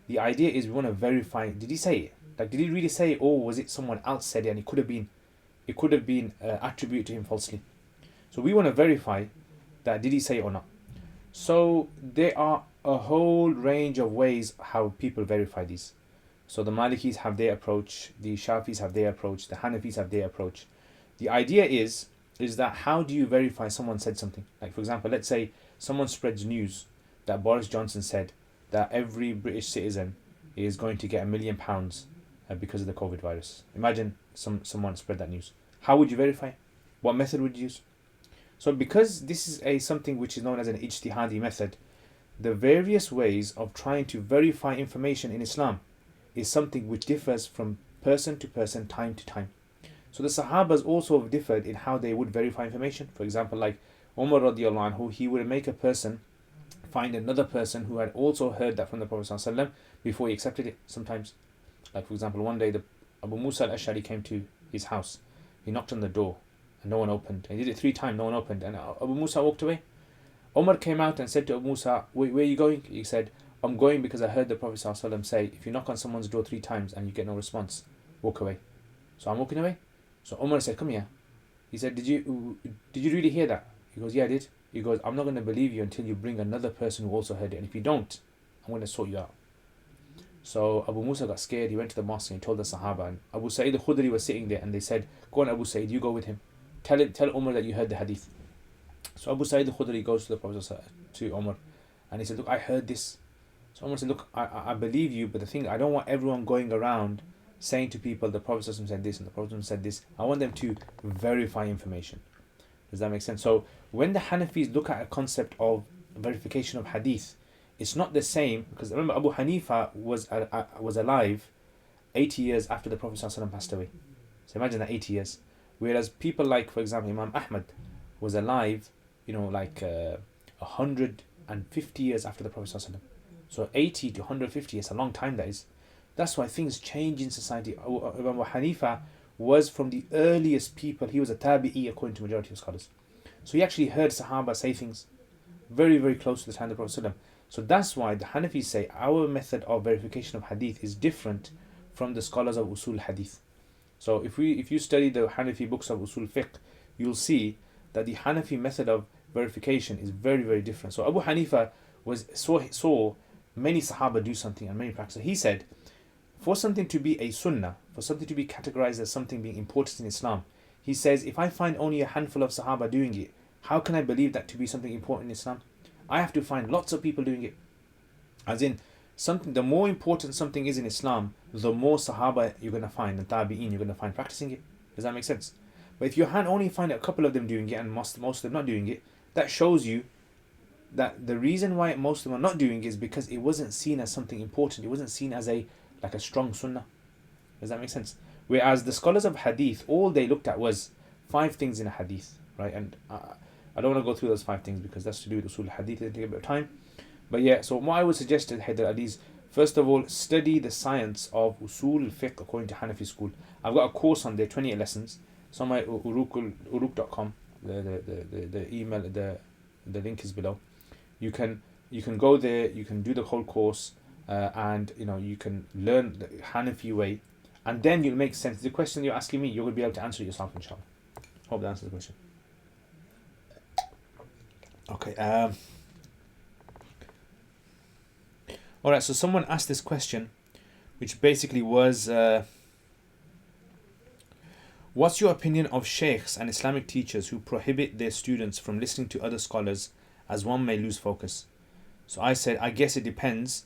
the idea is we want to verify, did he say it? Like, did he really say it, or was it someone else said it and it could have been attributed to him falsely? So we want to verify that did he say it or not. So there are a whole range of ways how people verify these. So the Malikis have their approach, the Shafis have their approach, the Hanafis have their approach. The idea is that how do you verify someone said something? Like, for example, let's say someone spreads news that Boris Johnson said that every British citizen is going to get £1 million because of the COVID virus. Imagine someone spread that news. How would you verify? What method would you use? So because this is something which is known as an ijtihadi method, the various ways of trying to verify information in Islam is something which differs from person to person, time to time. So the Sahabas also differed in how they would verify information. For example, like Umar radiallahu anhu, he would make a person find another person who had also heard that from the Prophet ﷺ before he accepted it sometimes. Like, for example, one day Abu Musa al-Ash'ari came to his house. He knocked on the door and no one opened. He did it 3 times, no one opened. And Abu Musa walked away. Umar came out and said to Abu Musa, where are you going? He said, I'm going because I heard the Prophet ﷺ say, if you knock on someone's door 3 times and you get no response, walk away. So I'm walking away. So Umar said, come here. He said, did you really hear that? He goes, yeah, I did. He goes, I'm not going to believe you until you bring another person who also heard it. And if you don't, I'm going to sort you out. So Abu Musa got scared. He went to the mosque and he told the Sahaba. And Abu Sa'id al-Khudri was sitting there and they said, go on, Abu Sa'id, you go with him. Tell Umar that you heard the hadith. So Abu Sa'id al-Khudri goes to the Prophet, to Umar, and he said, look, I heard this. So Umar said, look, I believe you, but the thing, I don't want everyone going around saying to people, the Prophet said this and the Prophet said this. I want them to verify information. Does that make sense? So when the Hanafis look at a concept of verification of hadith, it's not the same, because remember Abu Hanifa was alive 80 years after the Prophet ﷺ passed away. So imagine that, 80 years. Whereas people like, for example, Imam Ahmad was alive, 150 years after the Prophet ﷺ. So 80 to 150 is a long time, that is. That's why things change in society. Abu Hanifa was from the earliest people. He was a tabi'i according to majority of scholars. So he actually heard Sahaba say things very, very close to the time of the Prophet ﷺ. So that's why the Hanafis say our method of verification of hadith is different from the scholars of usul hadith. So if you study the Hanafi books of usul fiqh, you'll see that the Hanafi method of verification is very, very different. So Abu Hanifa saw many Sahaba do something and many practices. He said, for something to be a sunnah, for something to be categorized as something being important in Islam, he says, if I find only a handful of Sahaba doing it, how can I believe that to be something important in Islam? I have to find lots of people doing it. As in, the more important something is in Islam, the more Sahaba you're going to find, and Tabi'een you're going to find practicing it. Does that make sense? But if you only find a couple of them doing it and most of them not doing it, that shows you that the reason why most of them are not doing it is because it wasn't seen as something important. It wasn't seen as a strong sunnah. Does that make sense? Whereas the scholars of hadith, all they looked at was 5 things in a hadith, right? And I don't want to go through those 5 things because that's to do with usul hadith. It'll take a bit of time. But yeah, so what I would suggest to Haydar Ali is, first of all, study the science of usul fiqh according to Hanafi school. I've got a course on there, 28 lessons. It's on my uruk.com. the email, the link is below. You can go there, you can do the whole course, and you can learn the Hanafi way, and then you'll make sense. The question you're asking me, you'll be able to answer it yourself, inshallah. Hope that answers the question. Okay. All right. So someone asked this question, which basically was, what's your opinion of sheikhs and Islamic teachers who prohibit their students from listening to other scholars, as one may lose focus? So I said, I guess it depends.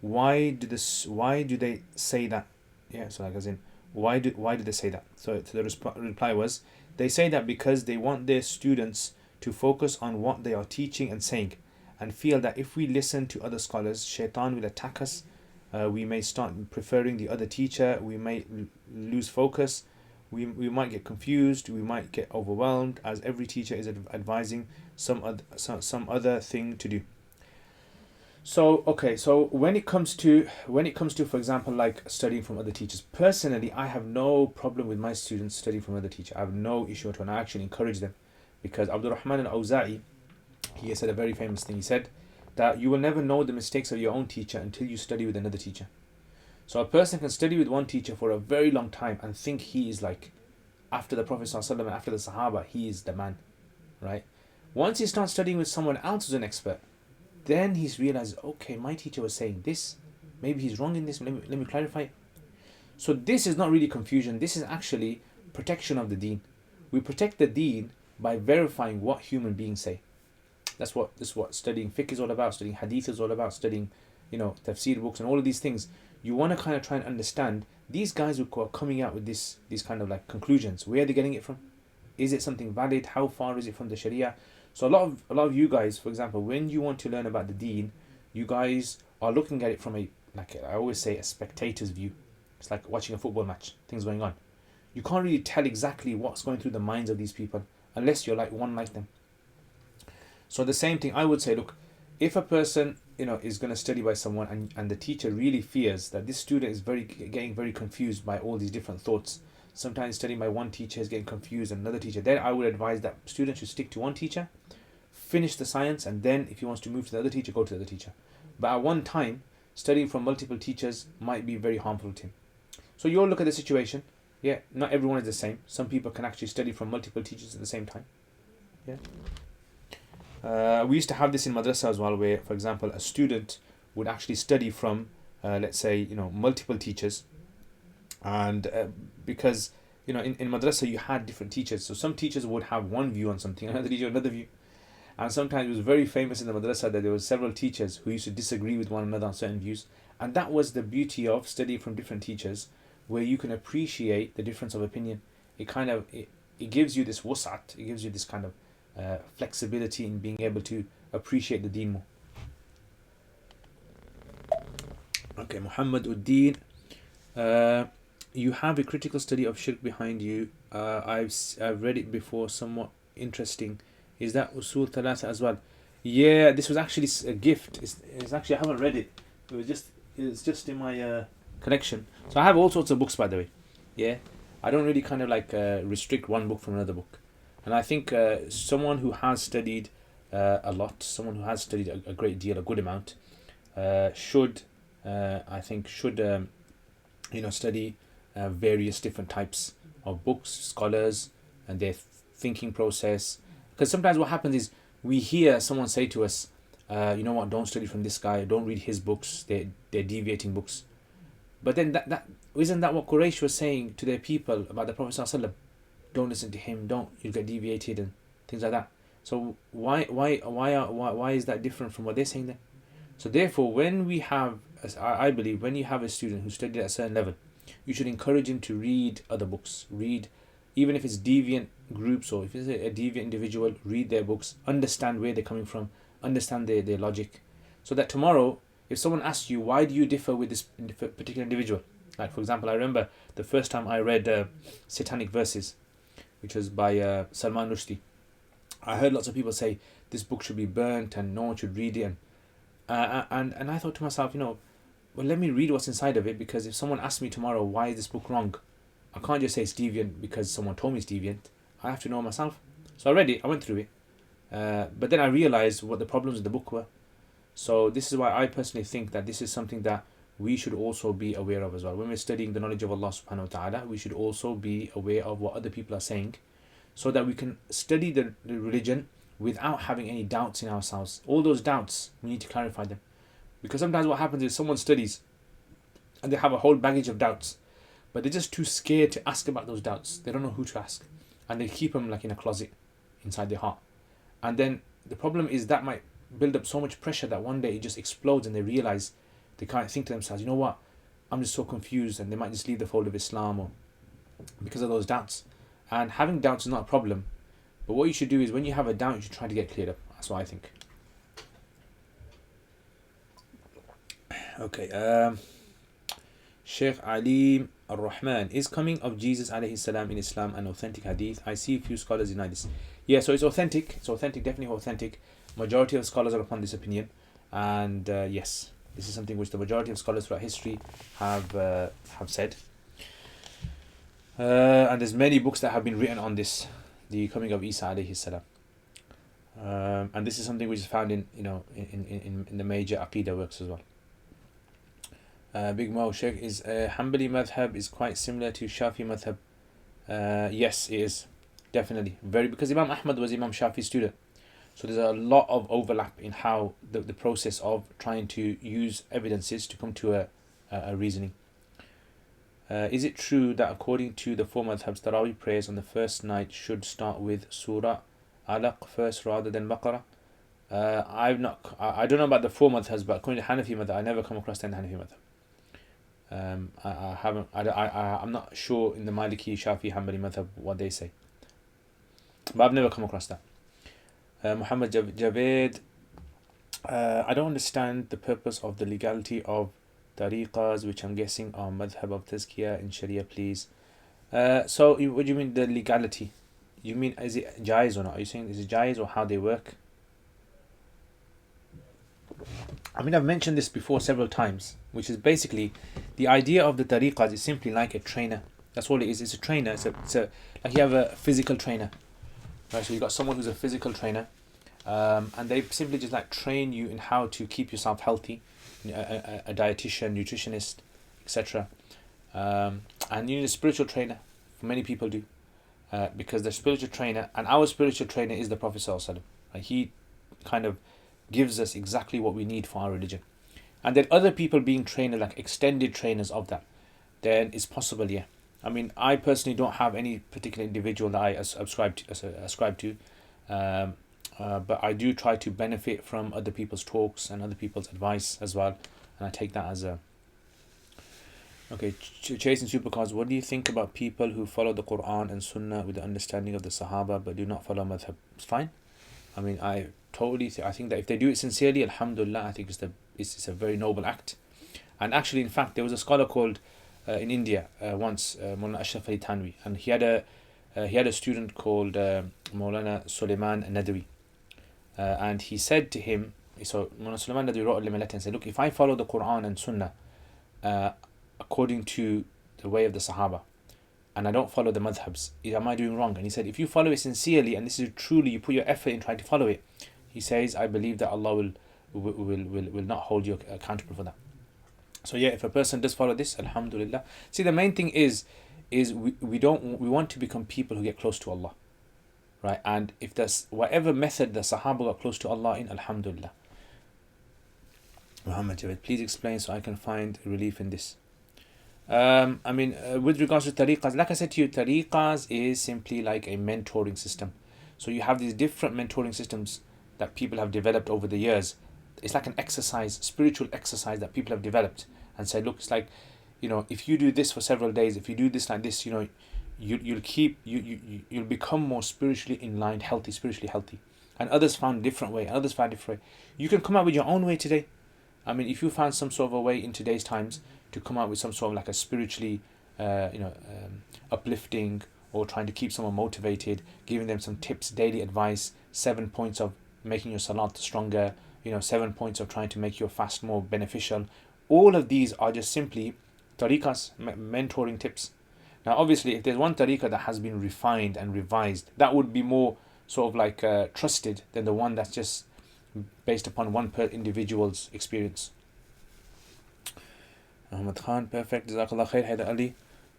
Why do they say that? Yeah. So like as in, why do they say that? So the reply was, they say that because they want their students to focus on what they are teaching and saying, and feel that if we listen to other scholars, shaitan will attack us. We may start preferring the other teacher. We may lose focus. We might get confused. We might get overwhelmed, as every teacher is advising some other thing to do. So okay, so when it comes to for example, like studying from other teachers, personally I have no problem with my students studying from other teachers. I have no issue at all, and I actually encourage them, because Abdul Rahman al-Awza'i, he said a very famous thing. He said that you will never know the mistakes of your own teacher until you study with another teacher. So a person can study with one teacher for a very long time and think he is like, after the Prophet ﷺ and after the Sahaba, he is the man, right? Once he starts studying with someone else who's an expert, then he's realized, okay, my teacher was saying this, maybe he's wrong in this, let me clarify. So this is not really confusion, this is actually protection of the deen. We protect the deen by verifying what human beings say. This is what studying fiqh is all about, studying hadith is all about, studying tafsir books and all of these things. You want to kind of try and understand these guys who are coming out with these kind of like conclusions. Where are they getting it from? Is it something valid? How far is it from the Sharia? So a lot of you guys, for example, when you want to learn about the deen, you guys are looking at it from I always say, a spectator's view. It's like watching a football match, things going on. You can't really tell exactly what's going through the minds of these people unless you're like them. So the same thing, I would say, look, if a person is going to study by someone and the teacher really fears that this student is getting very confused by all these different thoughts, sometimes studying by one teacher is getting confused and another teacher, then I would advise that students should stick to one teacher, finish the science, and then if he wants to move to the other teacher, go to the other teacher. But at one time, studying from multiple teachers might be very harmful to him. So you'll look at the situation. Yeah, not everyone is the same. Some people can actually study from multiple teachers at the same time. Yeah. We used to have this in madrasa as well, where, for example, a student would actually study from, let's say, multiple teachers, and because in madrasa you had different teachers, so some teachers would have one view on something, another teacher another view, and sometimes it was very famous in the madrasa that there were several teachers who used to disagree with one another on certain views, and that was the beauty of studying from different teachers, where you can appreciate the difference of opinion. It gives you this wus'at, it gives you this kind of flexibility in being able to appreciate the deen more. Okay, Muhammad Uddin, you have a critical study of shirk behind you. I've read it before, somewhat interesting. Is that Usul Thalatha as well? Yeah, this was actually a gift. It's actually, I haven't read it. It's just in my collection. So I have all sorts of books, by the way. Yeah, I don't really kind of restrict one book from another book. And I think someone who has studied a lot, someone who has studied a great deal, a good amount, should study various different types of books, scholars, and their thinking process. Because sometimes what happens is we hear someone say to us, you know what, don't study from this guy, don't read his books, they're deviating books. But then that isn't that what Quraysh was saying to their people about the Prophet ﷺ? Don't listen to him, you'll get deviated and things like that. So why is that different from what they're saying then? So therefore, when we have, I believe, when you have a student who studied at a certain level, you should encourage him to read other books. Read, even if it's deviant groups or if it's a deviant individual, read their books, understand where they're coming from, understand their logic. So that tomorrow, if someone asks you, why do you differ with this particular individual? Like, for example, I remember the first time I read Satanic Verses, which was by Salman Rushdie. I heard lots of people say this book should be burnt and no one should read it. And I thought to myself, well, let me read what's inside of it, because if someone asks me tomorrow, why is this book wrong? I can't just say it's deviant because someone told me it's deviant. I have to know myself. So I read it, I went through it, but then I realized what the problems of the book were. So this is why I personally think that this is something that we should also be aware of as well. When we're studying the knowledge of Allah subhanahu wa ta'ala, we should also be aware of what other people are saying, so that we can study the religion without having any doubts in ourselves. All those doubts, we need to clarify them. Because sometimes what happens is someone studies and they have a whole baggage of doubts, but they're just too scared to ask about those doubts. They don't know who to ask, and they keep them like in a closet inside their heart. And then the problem is that might build up so much pressure that one day it just explodes and they realize they can't think to themselves, you know what, I'm just so confused, and they might just leave the fold of Islam or because of those doubts. And having doubts is not a problem, but what you should do is when you have a doubt, you should try to get cleared up. That's what I think. Okay, Sheikh Alim Ar-Rahman, is coming of Jesus alayhi salam in Islam an authentic hadith? I see a few scholars deny this. Yeah, so it's authentic. It's authentic, definitely authentic. Majority of scholars are upon this opinion, and yes, this is something which the majority of scholars throughout history have said. And there's many books that have been written on this, the coming of Isa alayhi salam. And this is something which is found in the major Aqidah works as well. Big Mo, Sheikh, is Hanbali madhhab is quite similar to Shafi madhhab? Yes, it is, definitely, very, because Imam Ahmad was Imam Shafi's student, so there's a lot of overlap in how the process of trying to use evidences to come to a reasoning. Is it true that according to the four madhhabs, Taraweeh prayers on the first night should start with Surah Alaq first rather than Baqarah? I don't know about the four madhhabs, but according to Hanafi madhhab, I never come across any Hanafi madhhab. I'm not sure in the Maliki, Shafi, Hanbali madhhab what they say, but I've never come across that. Muhammad Javed, I don't understand the purpose of the legality of Tariqas, which I'm guessing are madhhab of Tazkiyah in Sharia, please. So what do you mean the legality? You mean is it jaiz or not? Are you saying is it jaiz or how they work? I mean, I've mentioned this before several times, which is basically the idea of the tariqas is simply like a trainer. That's all it is. It's a trainer. It's a like you have a physical trainer, right? So you've got someone who's a physical trainer, and they simply just like train you in how to keep yourself healthy, a dietitian, nutritionist, etc. And you need a spiritual trainer. Many people do, because the spiritual trainer, and our spiritual trainer is the Prophet Sallallahu Alaihi Wasallam. Like he kind of gives us exactly what we need for our religion. And then other people being trained, like extended trainers of that, then it's possible, yeah. I mean, I personally don't have any particular individual that I ascribe to, but I do try to benefit from other people's talks and other people's advice as well, and I take that as a... Okay, Chasing Supercars, what do you think about people who follow the Quran and Sunnah with the understanding of the Sahaba but do not follow Madhhab? It's fine. I mean, I think that if they do it sincerely, alhamdulillah, I think it's a very noble act. And actually, in fact, there was a scholar called in India once, Maulana Ashraf Ali Tanwi, and he had a student called Maulana Sulaiman Nadawi, and he said to him, so Maulana Sulaiman Nadawi wrote him a letter and said, look, if I follow the Quran and Sunnah according to the way of the Sahaba, and I don't follow the madhabs, am I doing wrong? And he said, if you follow it sincerely, and this is truly, you put your effort in trying to follow it, he says, I believe that Allah will not hold you accountable for that. So yeah, if a person does follow this, alhamdulillah. See, the main thing is we want to become people who get close to Allah, right? And if there's whatever method the Sahaba got close to Allah in, alhamdulillah. Muhammad Javed, please explain so I can find relief in this. With regards to tariqas, like I said to you, tariqas is simply like a mentoring system. So you have these different mentoring systems that people have developed over the years. It's like an exercise, spiritual exercise that people have developed and said, look, it's like, if you do this for several days, if you do this like this, you'll become more spiritually in line, spiritually healthy. And others found a different way, You can come out with your own way today. I mean, if you found some sort of a way in today's times to come out with some sort of like a spiritually, uplifting, or trying to keep someone motivated, giving them some tips, daily advice, 7 points of making your salat stronger, 7 points of trying to make your fast more beneficial. All of these are just simply tariqas, mentoring tips. Now, obviously, if there's one tariqah that has been refined and revised, that would be more sort of like trusted than the one that's just based upon one per individual's experience. Ahmad Khan, perfect. Jazakallah khair. Haidar Ali.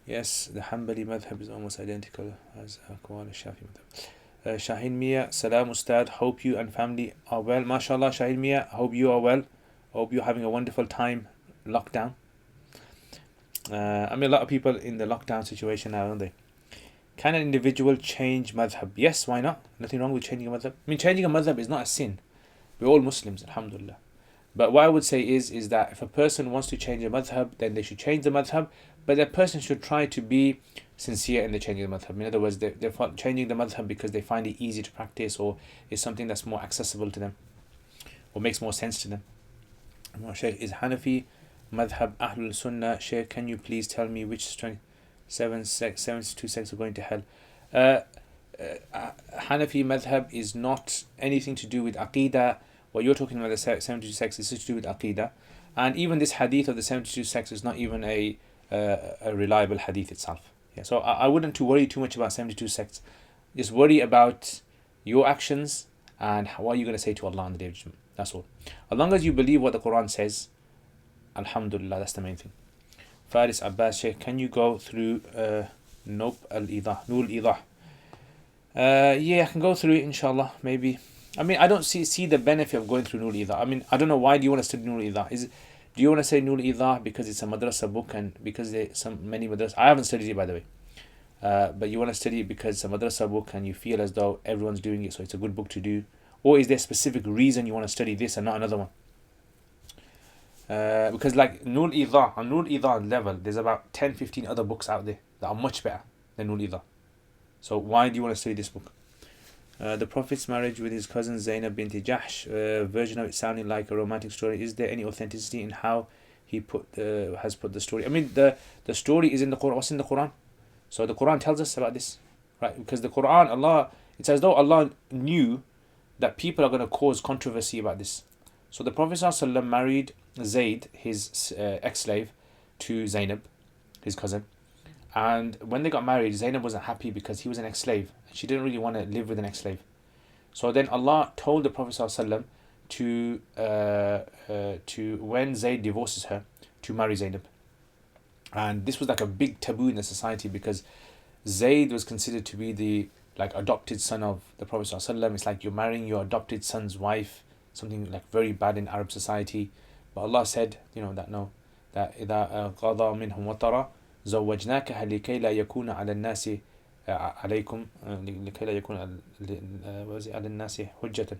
Yes, the Hanbali madhab is almost identical as Aqwal al-Shafi madhab. Shaheen Mia, Salam Ustad. Hope you and family are well. MashaAllah, Shaheen Mia. Hope you are well. Hope you're having a wonderful time lockdown. I mean, a lot of people in the lockdown situation now, aren't they? Can an individual change madhab? Yes, why not? Nothing wrong with changing a madhab. I mean, changing a madhab is not a sin. We're all Muslims, alhamdulillah. But what I would say is that if a person wants to change a madhab, then they should change the madhab, but that person should try to be sincere in the changing the madhab. In other words, they're changing the madhab because they find it easy to practice, or is something that's more accessible to them, or makes more sense to them. Shaykh, is Hanafi madhab Ahlul Sunnah? Shaykh, can you please tell me which 72 sects are going to hell? Hanafi madhab is not anything to do with Aqidah. What you're talking about, the 72 sects, is to do with Aqidah. And even this hadith of the 72 sects is not even a reliable hadith itself. Yeah, so I wouldn't to worry too much about 72 sects. Just worry about your actions and what you're going to say to Allah on the Day of Judgment. That's all. As long as you believe what the Quran says, alhamdulillah, that's the main thing. Faris Abbas, Shaykh, can you go through Nur al-Idah? Yeah, I can go through it, inshallah, maybe. I mean, I don't see the benefit of going through Nur al-Idah. I mean, I don't know, why do you want to study Nur al-Idah? Do you want to say Nur al-Idah because it's a madrasa book and because there's many madrasa? I haven't studied it, by the way. But you want to study it because it's a madrasa book and you feel as though everyone's doing it, so it's a good book to do? Or is there a specific reason you want to study this and not another one? Because like Nur al-Idah, on Nur al-Idah level, there's about 10-15 other books out there that are much better than Nur al-Idah. So why do you want to study this book? The Prophet's marriage with his cousin Zainab bint Jahsh, version of it sounding like a romantic story. Is there any authenticity in how he has put the story? I mean, the story is in the Quran. What's in the Quran? So the Quran tells us about this, right? Because the Quran, it's as though Allah knew that people are going to cause controversy about this. So the Prophet ﷺ married Zayd, his ex-slave, to Zainab, his cousin. And when they got married, Zainab wasn't happy because he was an ex-slave. She didn't really want to live with an ex-slave. So then Allah told the Prophet ﷺ to when Zayd divorces her, to marry Zainab. And this was like a big taboo in the society because Zayd was considered to be the adopted son of the Prophet ﷺ. It's like you're marrying your adopted son's wife, something like very bad in Arab society. But Allah said, that إِذَا قَضَى مِنْهُمْ وَطَرًا زوجناكها لكي لا يكون على الناس عليكم لكي لا يكون على الناس حجة.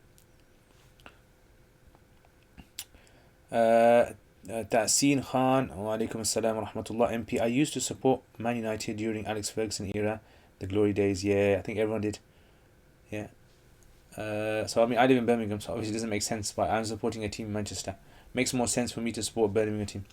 Ta'seen Khan, wa alaikum assalam wa rahmatullah. MP, I used to support Man United during Alex Ferguson era, the glory days. Yeah, I think everyone did. Yeah. So I mean, I live in Birmingham, so obviously it doesn't make sense, but I'm supporting a team in Manchester. Makes more sense for me to support Birmingham team.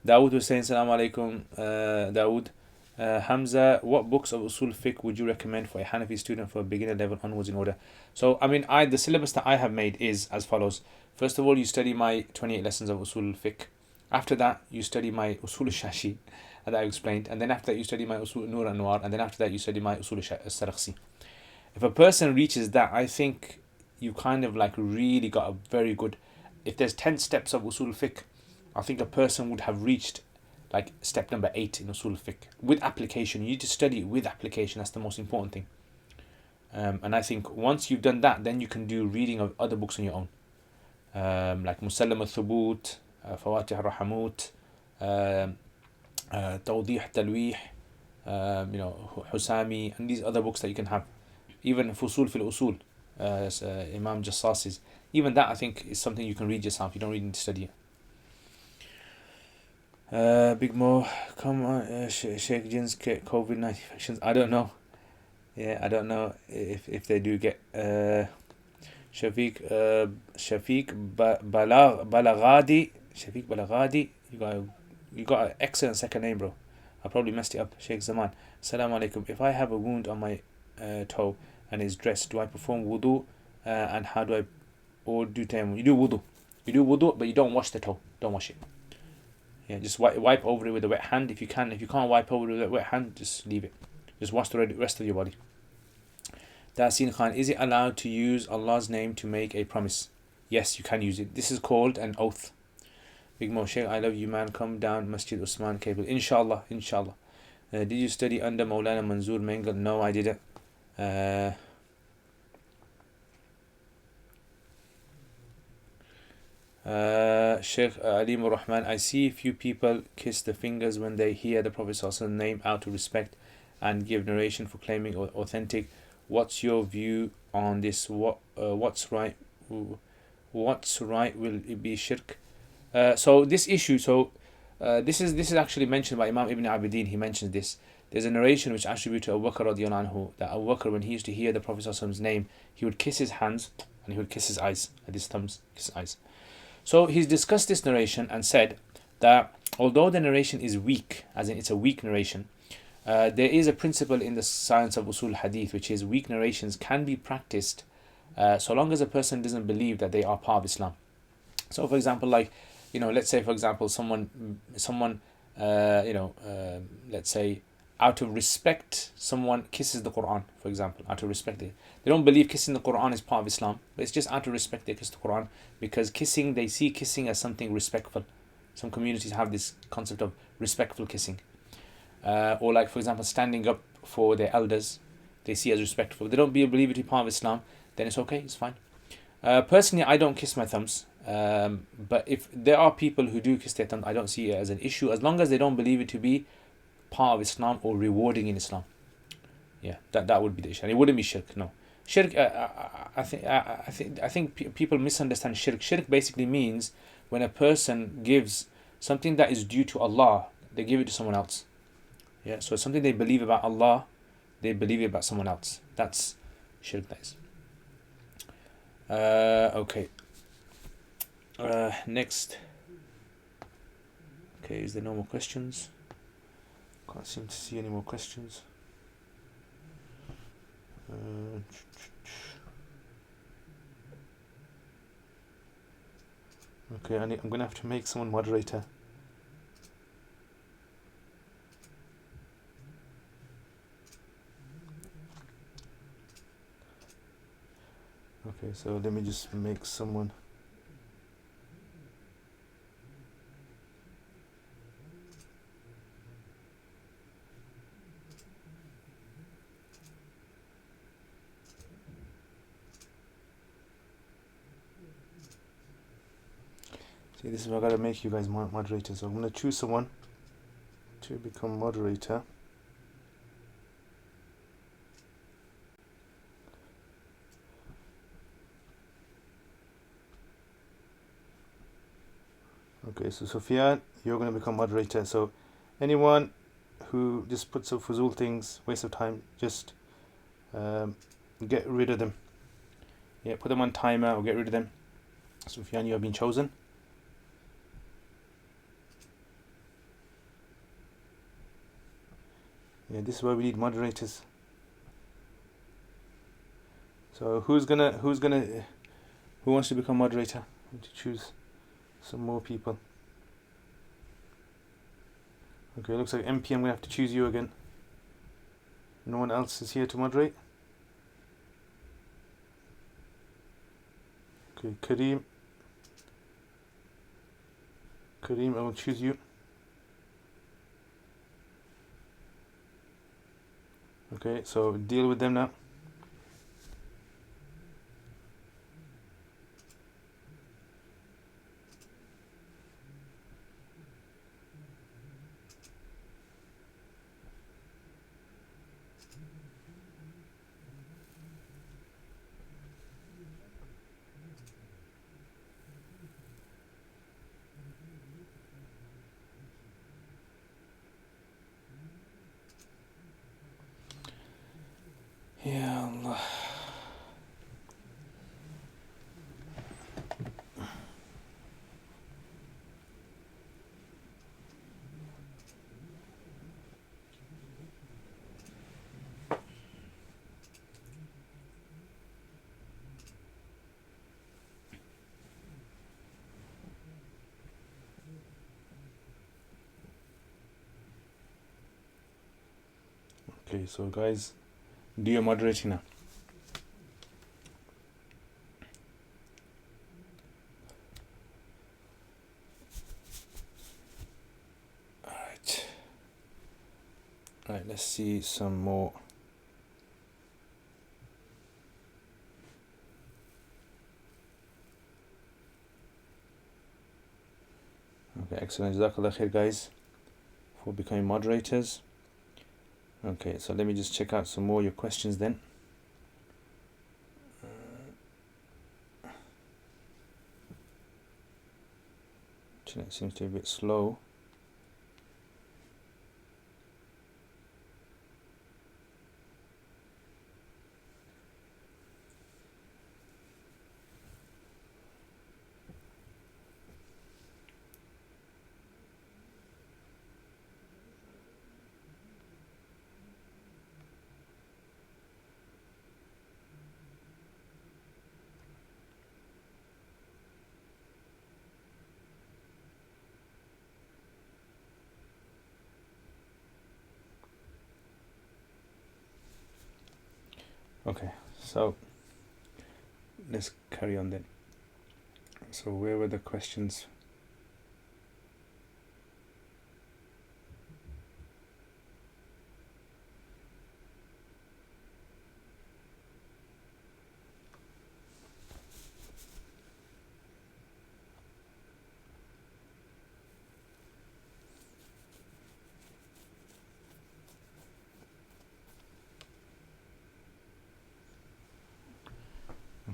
Dawood was saying, Salaam alaikum, Dawood. Hamza, what books of Usul Fiqh would you recommend for a Hanafi student for a beginner level onwards in order? So, I mean, the syllabus that I have made is as follows. First of all, you study my 28 lessons of Usul Fiqh. After that, you study my Usul Shashi, that I explained. And then after that, you study my Usul Nur Anwar. And then after that, you study my Usul Sarakhsi. If a person reaches that, I think you kind of really got a very good... If there's 10 steps of Usul Fiqh, I think a person would have reached step number 8 in Usul Fiqh. With application, you need to study it with application. That's the most important thing. And I think once you've done that, then you can do reading of other books on your own. Like Musallam al-Thubut, Fawatih al-Rahamut, Tawdih al-Talwih, Husami, and these other books that you can have. Even Fusul fil Usul, Imam Jassas's. Even that, I think, is something you can read yourself. You don't really need to study it. Big Mo, come on, Sheikh Jin's get COVID-19 infections. I don't know. Yeah, I don't know if they do get Shafiq Balaghadi. Shafiq Balaghadi. You got an excellent second name, bro. I probably messed it up. Sheikh Zaman. Assalamu alaikum. If I have a wound on my toe and is dressed, do I perform wudu? And how do I do tayammum? You do wudu. You do wudu, but you don't wash the toe. Don't wash it. Yeah, just wipe over it with a wet hand if you can. If you can't wipe over it with a wet hand, just leave it. Just wash the rest of your body. Tasin Khan, is it allowed to use Allah's name to make a promise? Yes, you can use it. This is called an oath. Big Mo Sheikh, I love you, man. Come down Masjid Usman Cable. Inshallah, inshallah. Did you study under Maulana Manzoor Mengal? No, I didn't. Sheikh Alim Rahman, I see few people kiss the fingers when they hear the Prophet's name out of respect and give narration for claiming authentic. What's your view on this? What's right? What's right? Will it be shirk? So this issue. This is actually mentioned by Imam Ibn Abidin. He mentions this. There's a narration which attributed to Abu Bakr radiallahu anhu, that Abu Bakr, when he used to hear the Prophet's name, he would kiss his hands and he would kiss his eyes, and his thumbs, kiss his eyes. So he's discussed this narration and said that although the narration is weak, as in it's a weak narration, there is a principle in the science of Usul Hadith, which is weak narrations can be practiced so long as a person doesn't believe that they are part of Islam. So for example, like, let's say for example someone let's say out of respect someone kisses the Quran, for example, out of respect. They don't believe kissing the Quran is part of Islam, but it's just out of respect they kiss the Quran, because they see kissing as something respectful. Some communities have this concept of respectful kissing. Or like for example standing up for their elders, they see as respectful. They don't believe it to be part of Islam, then it's okay, it's fine. Personally, I don't kiss my thumbs, but if there are people who do kiss their thumbs, I don't see it as an issue, as long as they don't believe it to be part of Islam or rewarding in Islam. Yeah, that would be the issue, and it wouldn't be shirk. No, shirk. I think people misunderstand shirk. Shirk basically means when a person gives something that is due to Allah, they give it to someone else. Yeah, so something they believe about Allah, they believe it about someone else. That's shirk. That is. Okay. Next. Okay, is there no more questions? Can't seem to see any more questions. Okay, I'm going to have to make someone moderator. Okay, so let me just make someone. See, this is what I gotta make you guys moderators. So I'm gonna choose someone to become moderator. Okay, so Sophia, you're gonna become moderator. So anyone who just puts up fuzul things, waste of time, just get rid of them. Yeah, put them on timer or get rid of them. Sufyan, you have been chosen. Yeah, this is why we need moderators. So who wants to become moderator? I need to choose some more people. Okay, looks like MP, I'm gonna have to choose you again. No one else is here to moderate. Okay, Kareem, I will choose you. Okay, so deal with them now. Ya Allah. Okay, so guys, do your moderating now. see some more. Okay, excellent. Jazakallah khair, guys, for becoming moderators. Okay, so let me just check out some more of your questions then. It seems to be a bit slow. Okay, so let's carry on then. So where were the questions?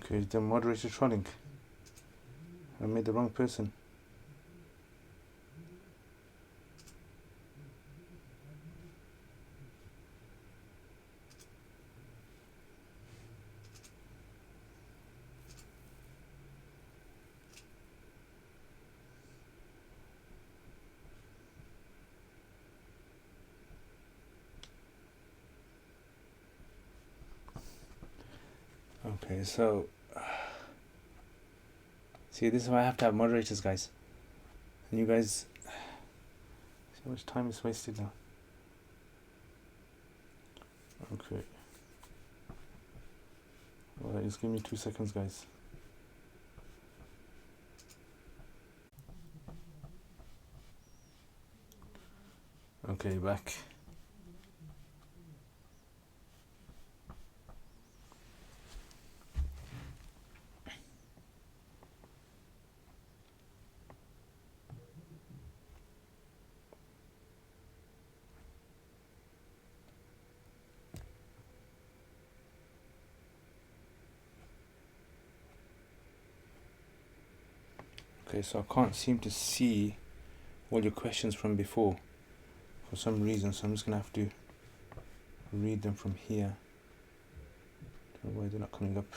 Okay, the moderator trolling. I made the wrong person. Okay, so see, this is why I have to have moderators, guys. And you guys, see how much time is wasted now. Okay. Alright, just give me 2 seconds, guys. Okay, back. Okay, so I can't seem to see all your questions from before for some reason, so I'm just gonna have to read them from here. Don't know why they're not coming up.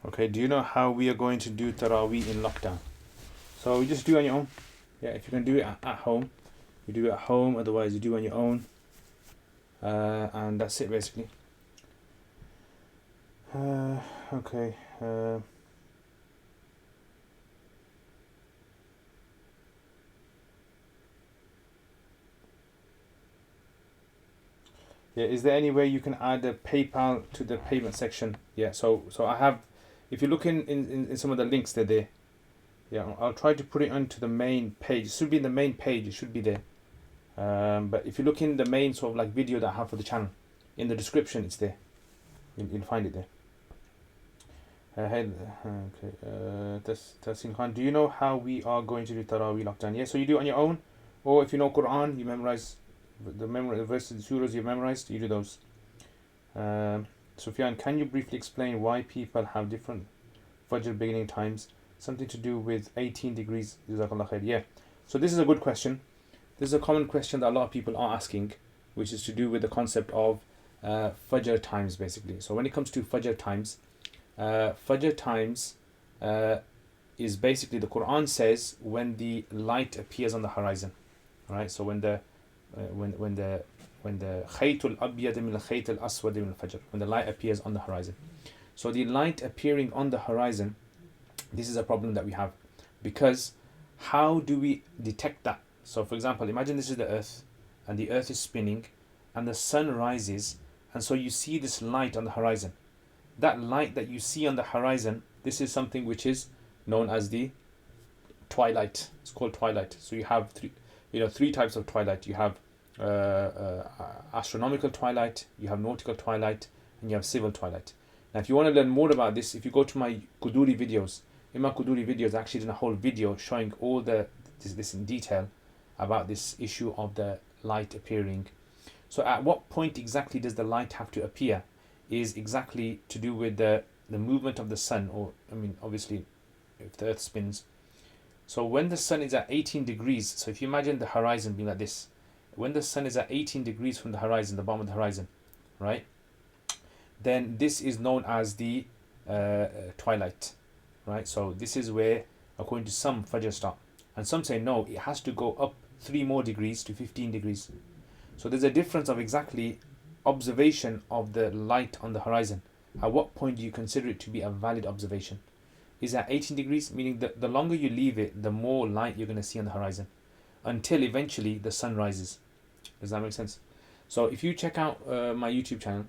Okay, do you know how we are going to do Taraweeh in lockdown? So you just do it on your own. Yeah, if you can do it at home, you do it at home. Otherwise, you do it on your own. And that's it, basically. Okay. Yeah, is there any way you can add a PayPal to the payment section? Yeah, so I have, if you look in some of the links, they're there. Yeah, I'll try to put it onto the main page. It should be in the main page, it should be there. But if you look in the main sort of like video that I have for the channel, in the description it's there. You'll find it there. Tassin Khan, do you know how we are going to do Taraweeh lockdown? Yeah, so you do it on your own, or if you know Quran, you memorize the verses, the surahs you've memorized, you do those. Sufyan, can you briefly explain why people have different Fajr beginning times? Something to do with 18 degrees. Jazakallah khair. Yeah, so this is a good question. This is a common question that a lot of people are asking, which is to do with the concept of Fajr times, basically. So when it comes to Fajr times, is basically, the Quran says when the light appears on the horizon. Right, so when when the khaytul abyad min al-khayt al-aswad min al-fajr, when the light appears on the horizon. So the light appearing on the horizon, this is a problem that we have, because how do we detect that? So for example, imagine this is the earth and the earth is spinning and the sun rises, and so you see this light on the horizon. That light that you see on the horizon, this is something which is known as the twilight. It's called twilight. So you have three types of twilight. You have astronomical twilight, you have nautical twilight, and you have civil twilight. Now if you want to learn more about this, if you go to my Quduri videos, in my Quduri videos I actually did a whole video showing all this in detail about this issue of the light appearing. So at what point exactly does the light have to appear is exactly to do with the movement of the sun, or obviously if the earth spins. So when the sun is at 18 degrees, so if you imagine the horizon being like this, when the sun is at 18 degrees from the horizon, the bottom of the horizon, right, then this is known as the twilight, right? So this is where, according to some, Fajr start, and some say no, it has to go up 3 more degrees to 15 degrees. So there's a difference of exactly observation of the light on the horizon. At what point do you consider it to be a valid observation? Is at 18 degrees, meaning that the longer you leave it, the more light you're going to see on the horizon, until eventually the sun rises. Does that make sense? So if you check out my YouTube channel,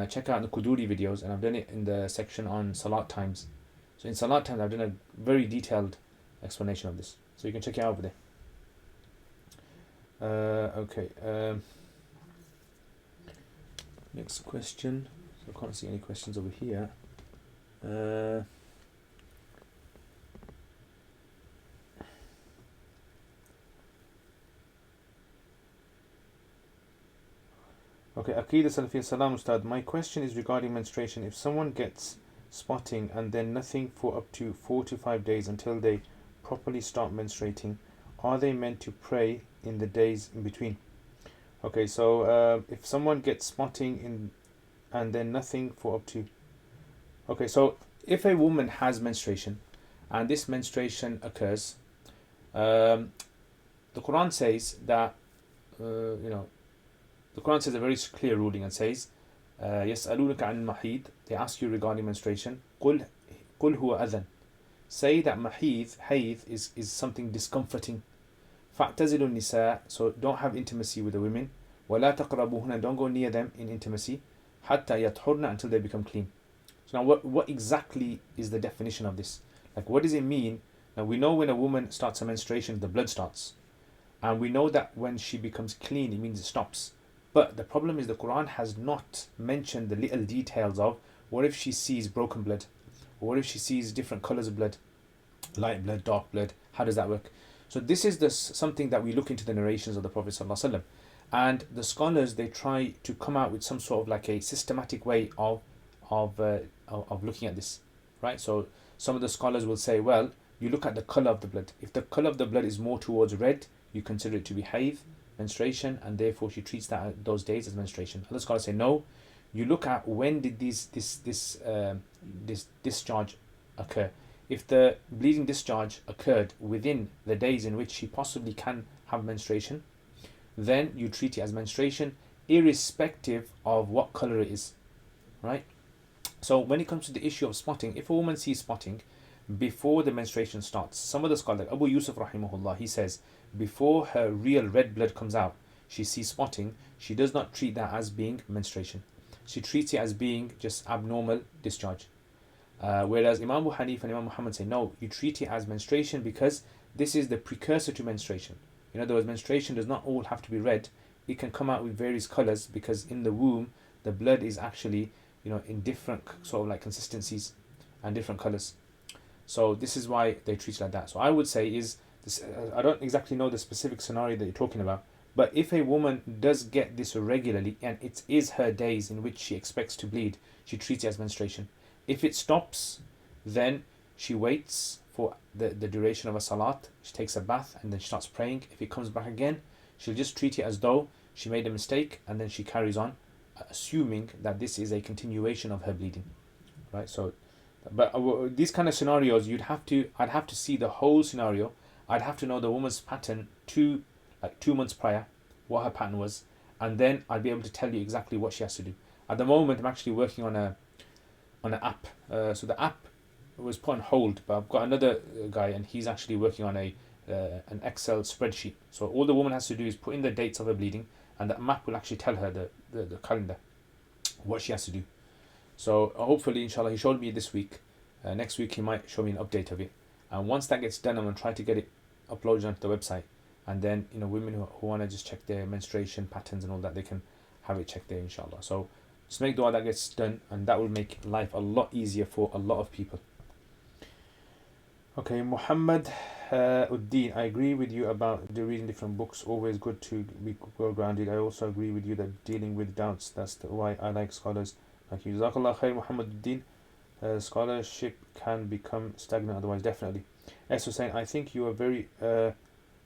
check out the Quduri videos, and I've done it in the section on Salat times. So in Salat times I've done a very detailed explanation of this, so you can check it out over there. Okay. Next question. So I can't see any questions over here. Okay, Aqidah Salafiyya Salam Ustad. My question is regarding menstruation. If someone gets spotting and then nothing for up to 4 to 5 days until they properly start menstruating, are they meant to pray in the days in between? Okay, so if someone gets spotting and then nothing for up to... Okay, so if a woman has menstruation and this menstruation occurs, the Quran says that, the Quran says a very clear ruling and says, يَسْأَلُونَكَ عَنِ الْمَحِيضِ, they ask you regarding menstruation, قُلْ هُوَ أَذًى, say that hayd is something discomforting. فَاعْتَزِلُوا النِّسَاء, so don't have intimacy with the women. وَلَا تَقْرَبُوهُنَّ, don't go near them in intimacy. حَتَّى يَطْهُرْنَ, until they become clean. So now what exactly is the definition of this? Like, what does it mean? Now we know when a woman starts a menstruation, the blood starts. And we know that when she becomes clean, it means it stops. But the problem is the Quran has not mentioned the little details of what if she sees broken blood? Or what if she sees different colours of blood? Light blood, dark blood, how does that work? So this is something that we look into the narrations of the Prophet ﷺ. And the scholars, they try to come out with some sort of like a systematic way of looking at this, right? So some of the scholars will say, well, you look at the colour of the blood. If the colour of the blood is more towards red, you consider it to be hayd, menstruation, and therefore she treats that those days as menstruation. Other scholars say no, you look at when did this discharge occur. If the bleeding discharge occurred within the days in which she possibly can have menstruation, then you treat it as menstruation irrespective of what colour it is, right? So when it comes to the issue of spotting, if a woman sees spotting before the menstruation starts, some of the scholars, like Abu Yusuf rahimahullah, he says before her real red blood comes out, she sees spotting, she does not treat that as being menstruation. She treats it as being just abnormal discharge. Whereas Imam Abu Hanif and Imam Muhammad say no, you treat it as menstruation because this is the precursor to menstruation. In other words, menstruation does not all have to be red. It can come out with various colours because in the womb the blood is actually in different sort of like consistencies and different colours. So this is why they treat it like that. So I would say is this, I don't exactly know the specific scenario that you're talking about, but if a woman does get this regularly and it is her days in which she expects to bleed, she treats it as menstruation. If it stops, then she waits for the duration of a salat, she takes a bath and then she starts praying. If it comes back again, she'll just treat it as though she made a mistake, and then she carries on, assuming that this is a continuation of her bleeding, right? So but these kind of scenarios, I'd have to see the whole scenario. I'd have to know the woman's pattern 2 months prior, what her pattern was, and then I'll be able to tell you exactly what she has to do. At the moment, I'm actually working on an app. So the app was put on hold, but I've got another guy, and he's actually working on an Excel spreadsheet. So all the woman has to do is put in the dates of her bleeding, and that map will actually tell her the calendar, what she has to do. So hopefully, inshallah, he showed me this week. Next week he might show me an update of it. And once that gets done, I'm going to try to get it uploaded onto the website. And then, women who want to just check their menstruation patterns and all that, they can have it checked there, inshallah. So just make dua that gets done, and that will make life a lot easier for a lot of people. Okay, Muhammad Uddin, I agree with you about the reading different books. Always good to be well grounded. I also agree with you that dealing with doubts, that's why I like scholars like you. Jazakallah khair, Muhammad Uddin. Scholarship can become stagnant otherwise, definitely. As was saying, I think you are very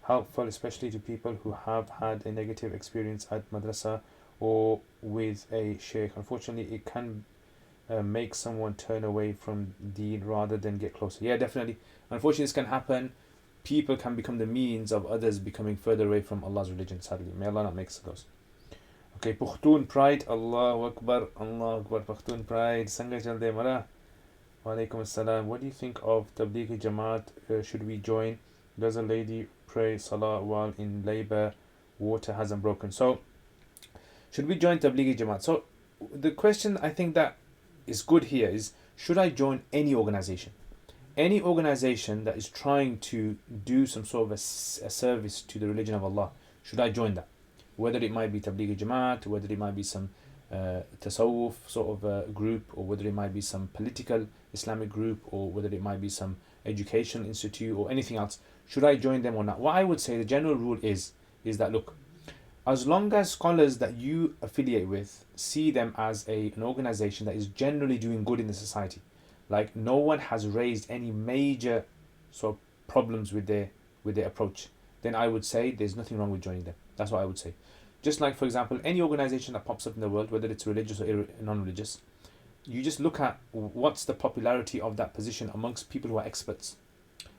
helpful, especially to people who have had a negative experience at madrasa or with a sheikh. Unfortunately, it can make someone turn away from deen rather than get closer. Yeah, definitely. Unfortunately, this can happen. People can become the means of others becoming further away from Allah's religion, sadly. May Allah not make us those. Okay, Pushtun pride. Allahu Akbar. Allahu Akbar. Pushtun pride. Sanga jalde mara. Wa alaikum assalam. What do you think of Tablighi Jamaat? Should we join? Does a lady pray salah while in labor? Water hasn't broken. So, should we join Tablighi Jamaat? So, the question I think that is good here is, should I join any organization? Any organization that is trying to do some sort of a service to the religion of Allah, should I join that? Whether it might be Tablighi Jamaat, whether it might be some tasawwuf sort of a group, or whether it might be some political Islamic group, or whether it might be some educational institute or anything else, should I join them or not? What I would say, the general rule is that, look, as long as scholars that you affiliate with see them as an organization that is generally doing good in the society, like no one has raised any major sort of problems with their approach, then I would say there's nothing wrong with joining them. That's what I would say. Just like, for example, any organization that pops up in the world, whether it's religious or non-religious, you just look at what's the popularity of that position amongst people who are experts.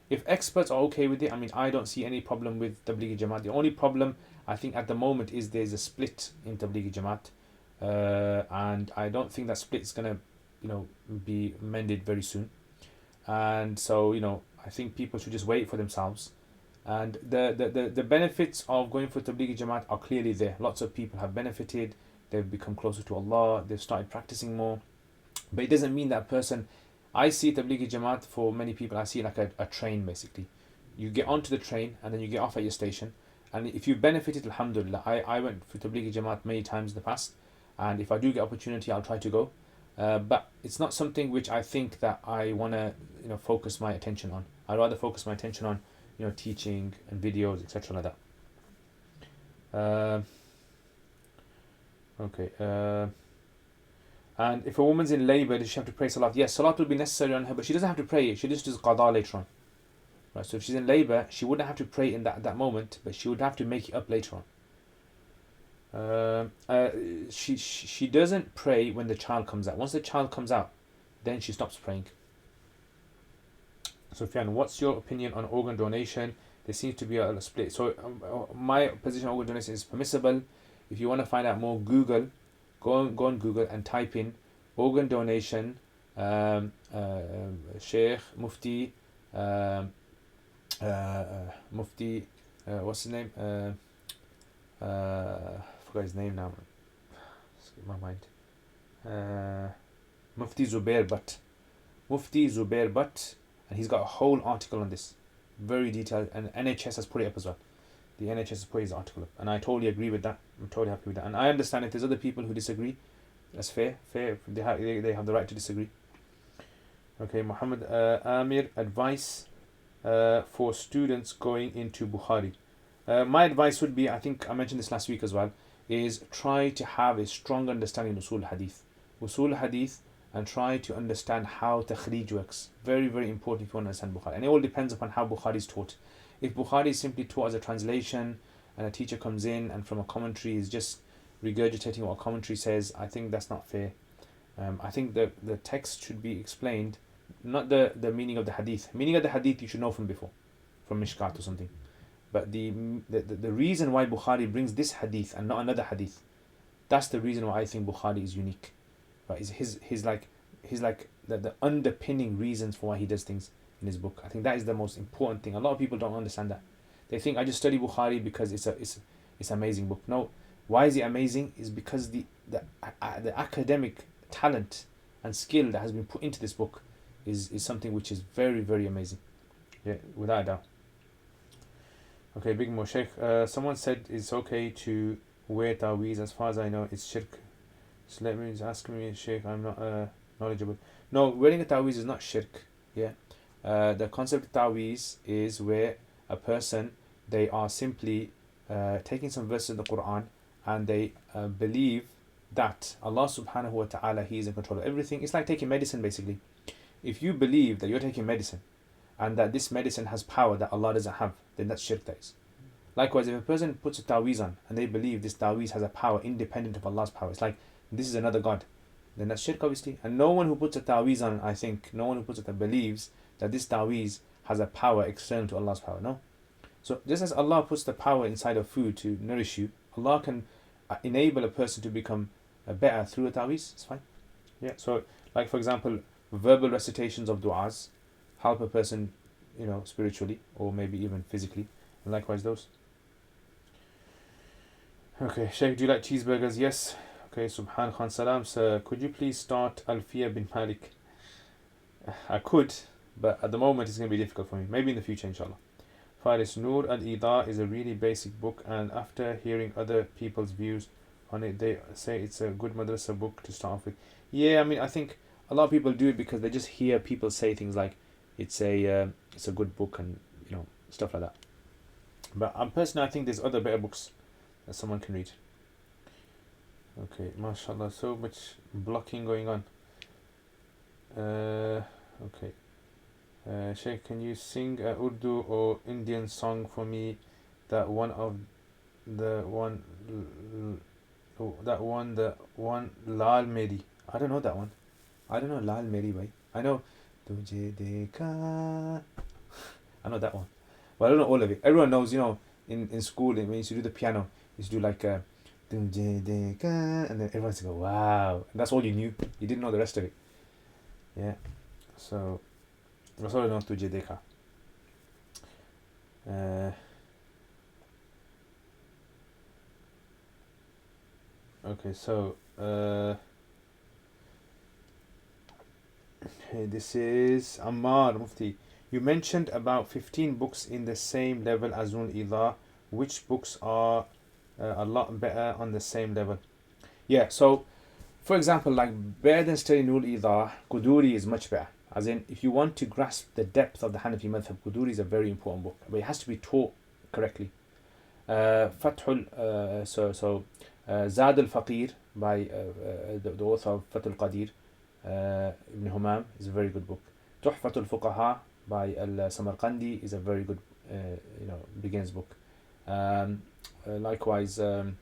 If experts are okay with it, I mean, I don't see any problem with Tablighi Jamaat. The only problem I think at the moment is there's a split in Tablighi Jamaat, and I don't think that split is gonna, be mended very soon. And so, I think people should just wait for themselves. And the benefits of going for Tablighi Jamaat are clearly there. Lots of people have benefited. They've become closer to Allah. They've started practicing more. But it doesn't mean that person. I see Tablighi Jamaat, for many people, I see like a train basically. You get onto the train and then you get off at your station. And if you've benefited, alhamdulillah. I went for Tablighi Jamaat many times in the past. And if I do get opportunity, I'll try to go. But it's not something which I think that I want to focus my attention on. I'd rather focus my attention on teaching and videos, etc. like that. Okay. And if a woman's in labor, does she have to pray salat? Yes, salat will be necessary on her, but she doesn't have to pray it. She just does qada later on. Right. So if she's in labor, she wouldn't have to pray in that moment, but she would have to make it up later on. She doesn't pray when the child comes out. Once the child comes out, then she stops praying. Sufyan, what's your opinion on organ donation? There seems to be a split. So my position on organ donation is permissible. If you want to find out more, Google. Go on Google and type in organ donation, Sheikh Mufti, what's his name? Forgot his name now. Skip my mind. Mufti Zubair Butt, and he's got a whole article on this, very detailed, and NHS has put it up as well. The NHS has put his article up, and I totally agree with that. I'm totally happy with that, and I understand if there's other people who disagree. That's fair. They have the right to disagree. Okay, Muhammad Amir, advice for students going into Bukhari. My advice would be, I think I mentioned this last week as well, is try to have a strong understanding of Usul Hadith, and try to understand how Takhrij works. Very, very important if you want to understand Bukhari. And it all depends upon how Bukhari is taught. If Bukhari is simply taught as a translation, and a teacher comes in and from a commentary is just regurgitating what a commentary says, I think that's not fair. I think the text should be explained, not the meaning of the hadith. Meaning of the hadith you should know from before, from Mishkat or something. But the reason why Bukhari brings this hadith and not another hadith, That's the reason why I think Bukhari is unique. Right? His like the underpinning reasons for why he does things in his book. I think that is the most important thing. A lot of people don't understand that. They think I just study Bukhari because it's an amazing book. No, why is it amazing? Is because the academic talent and skill that has been put into this book is something which is very, very amazing. Yeah, without a doubt. Okay, Big Mo Sheikh. Someone said it's okay to wear taweez. As far as I know, it's shirk. So let me just ask me, Sheikh. I'm not knowledgeable. No, wearing a taweez is not shirk. Yeah. The concept of taweez is where a person, they are simply taking some verses in the Quran, and they believe that Allah subhanahu wa ta'ala, He is in control of everything. It's like taking medicine basically. If you believe that you're taking medicine and that this medicine has power that Allah doesn't have, then that's shirk, that is. Likewise, if a person puts a taweez on and they believe this taweez has a power independent of Allah's power, it's like this is another God, then that's shirk obviously. And no one who puts a taweez on, I think, no one who puts it believes that this taweez has a power external to Allah's power. No. So just as Allah puts the power inside of food to nourish you, Allah can enable a person to become better through a taweez. It's fine. Yeah. So like for example, verbal recitations of du'as help a person, spiritually or maybe even physically. And likewise those. Okay, Sheikh, do you like cheeseburgers? Yes. Okay, Subhan Khan Salam, sir, could you please start Alfiya bin Malik? I could, but at the moment it's going to be difficult for me. Maybe in the future, inshallah. Faris, Nur al-Ida is a really basic book, and after hearing other people's views on it, they say it's a good madrasa book to start off with. Yeah, I mean, I think a lot of people do it because they just hear people say things like it's a good book and stuff like that. But personally, I think there's other better books that someone can read. Okay, mashallah, so much blocking going on. Okay. Sheikh, can you sing a Urdu or Indian song for me? The one Lal Meri. I don't know that one. I don't know Lal Meri, bhai. I know Tujhe Dekha. I know that one. But I don't know all of it. Everyone knows, in school, when you used to do the piano, you used to do like Tujhe Dekha, and then everyone used to go, wow. And that's all you knew. You didn't know the rest of it. Yeah. So that's all I know, Tujhe Dekha. Okay, so this is Ammar Mufti. You mentioned about 15 books in the same level as Nul Ida. Which books are a lot better on the same level? Yeah, so for example, like better than studying Nul Ida, Quduri is much better. As in, if you want to grasp the depth of the Hanafi Madhhab, Quduri is a very important book, but it has to be taught correctly. Fathul, Zad al-Faqir by the author of Fath al-Qadir, Ibn Humam, is a very good book. Tuhfat al-Fuqaha by al-Samarqandi is a very good, beginner's book. Likewise, Tanwir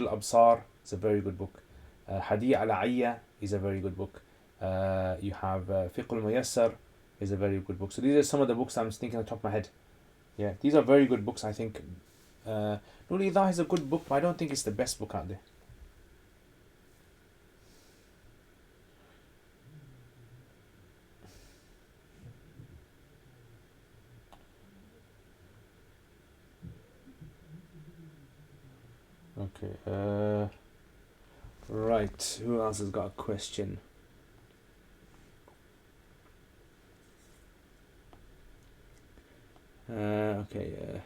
al-Absar is a very good book. Hadi al-Ayya is a very good book. You have Fiqh al-Muyassar is a very good book. So these are some of the books I'm thinking on the top of my head. Yeah, these are very good books, I think. Nul Ida is a good book, but I don't think it's the best book out there. Okay. Right. Who else has got a question? Okay.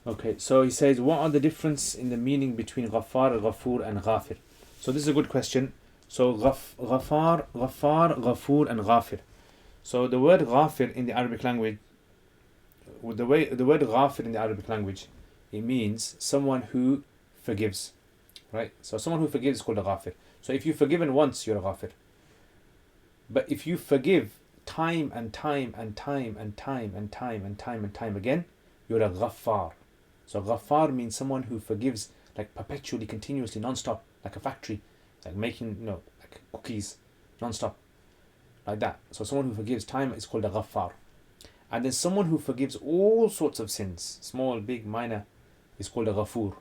Okay, so he says, what are the difference in the meaning between Ghaffar, Ghafoor and Ghafir? So this is a good question. So Ghaffar, Ghafoor and Ghafir. So the word Ghafir in the Arabic language, the word Ghafir in the Arabic language, it means someone who forgives, right? So someone who forgives is called a Ghafir. So if you've forgiven once, you're a Ghafir. But if you forgive time and time and time and time and time and time and time again, you're a Ghaffar. So Ghaffar means someone who forgives like perpetually, continuously, non-stop, like a factory, like making, like cookies, non-stop, like that. So someone who forgives time is called a Ghaffar. And then someone who forgives all sorts of sins, small, big, minor, is called a ghafoor.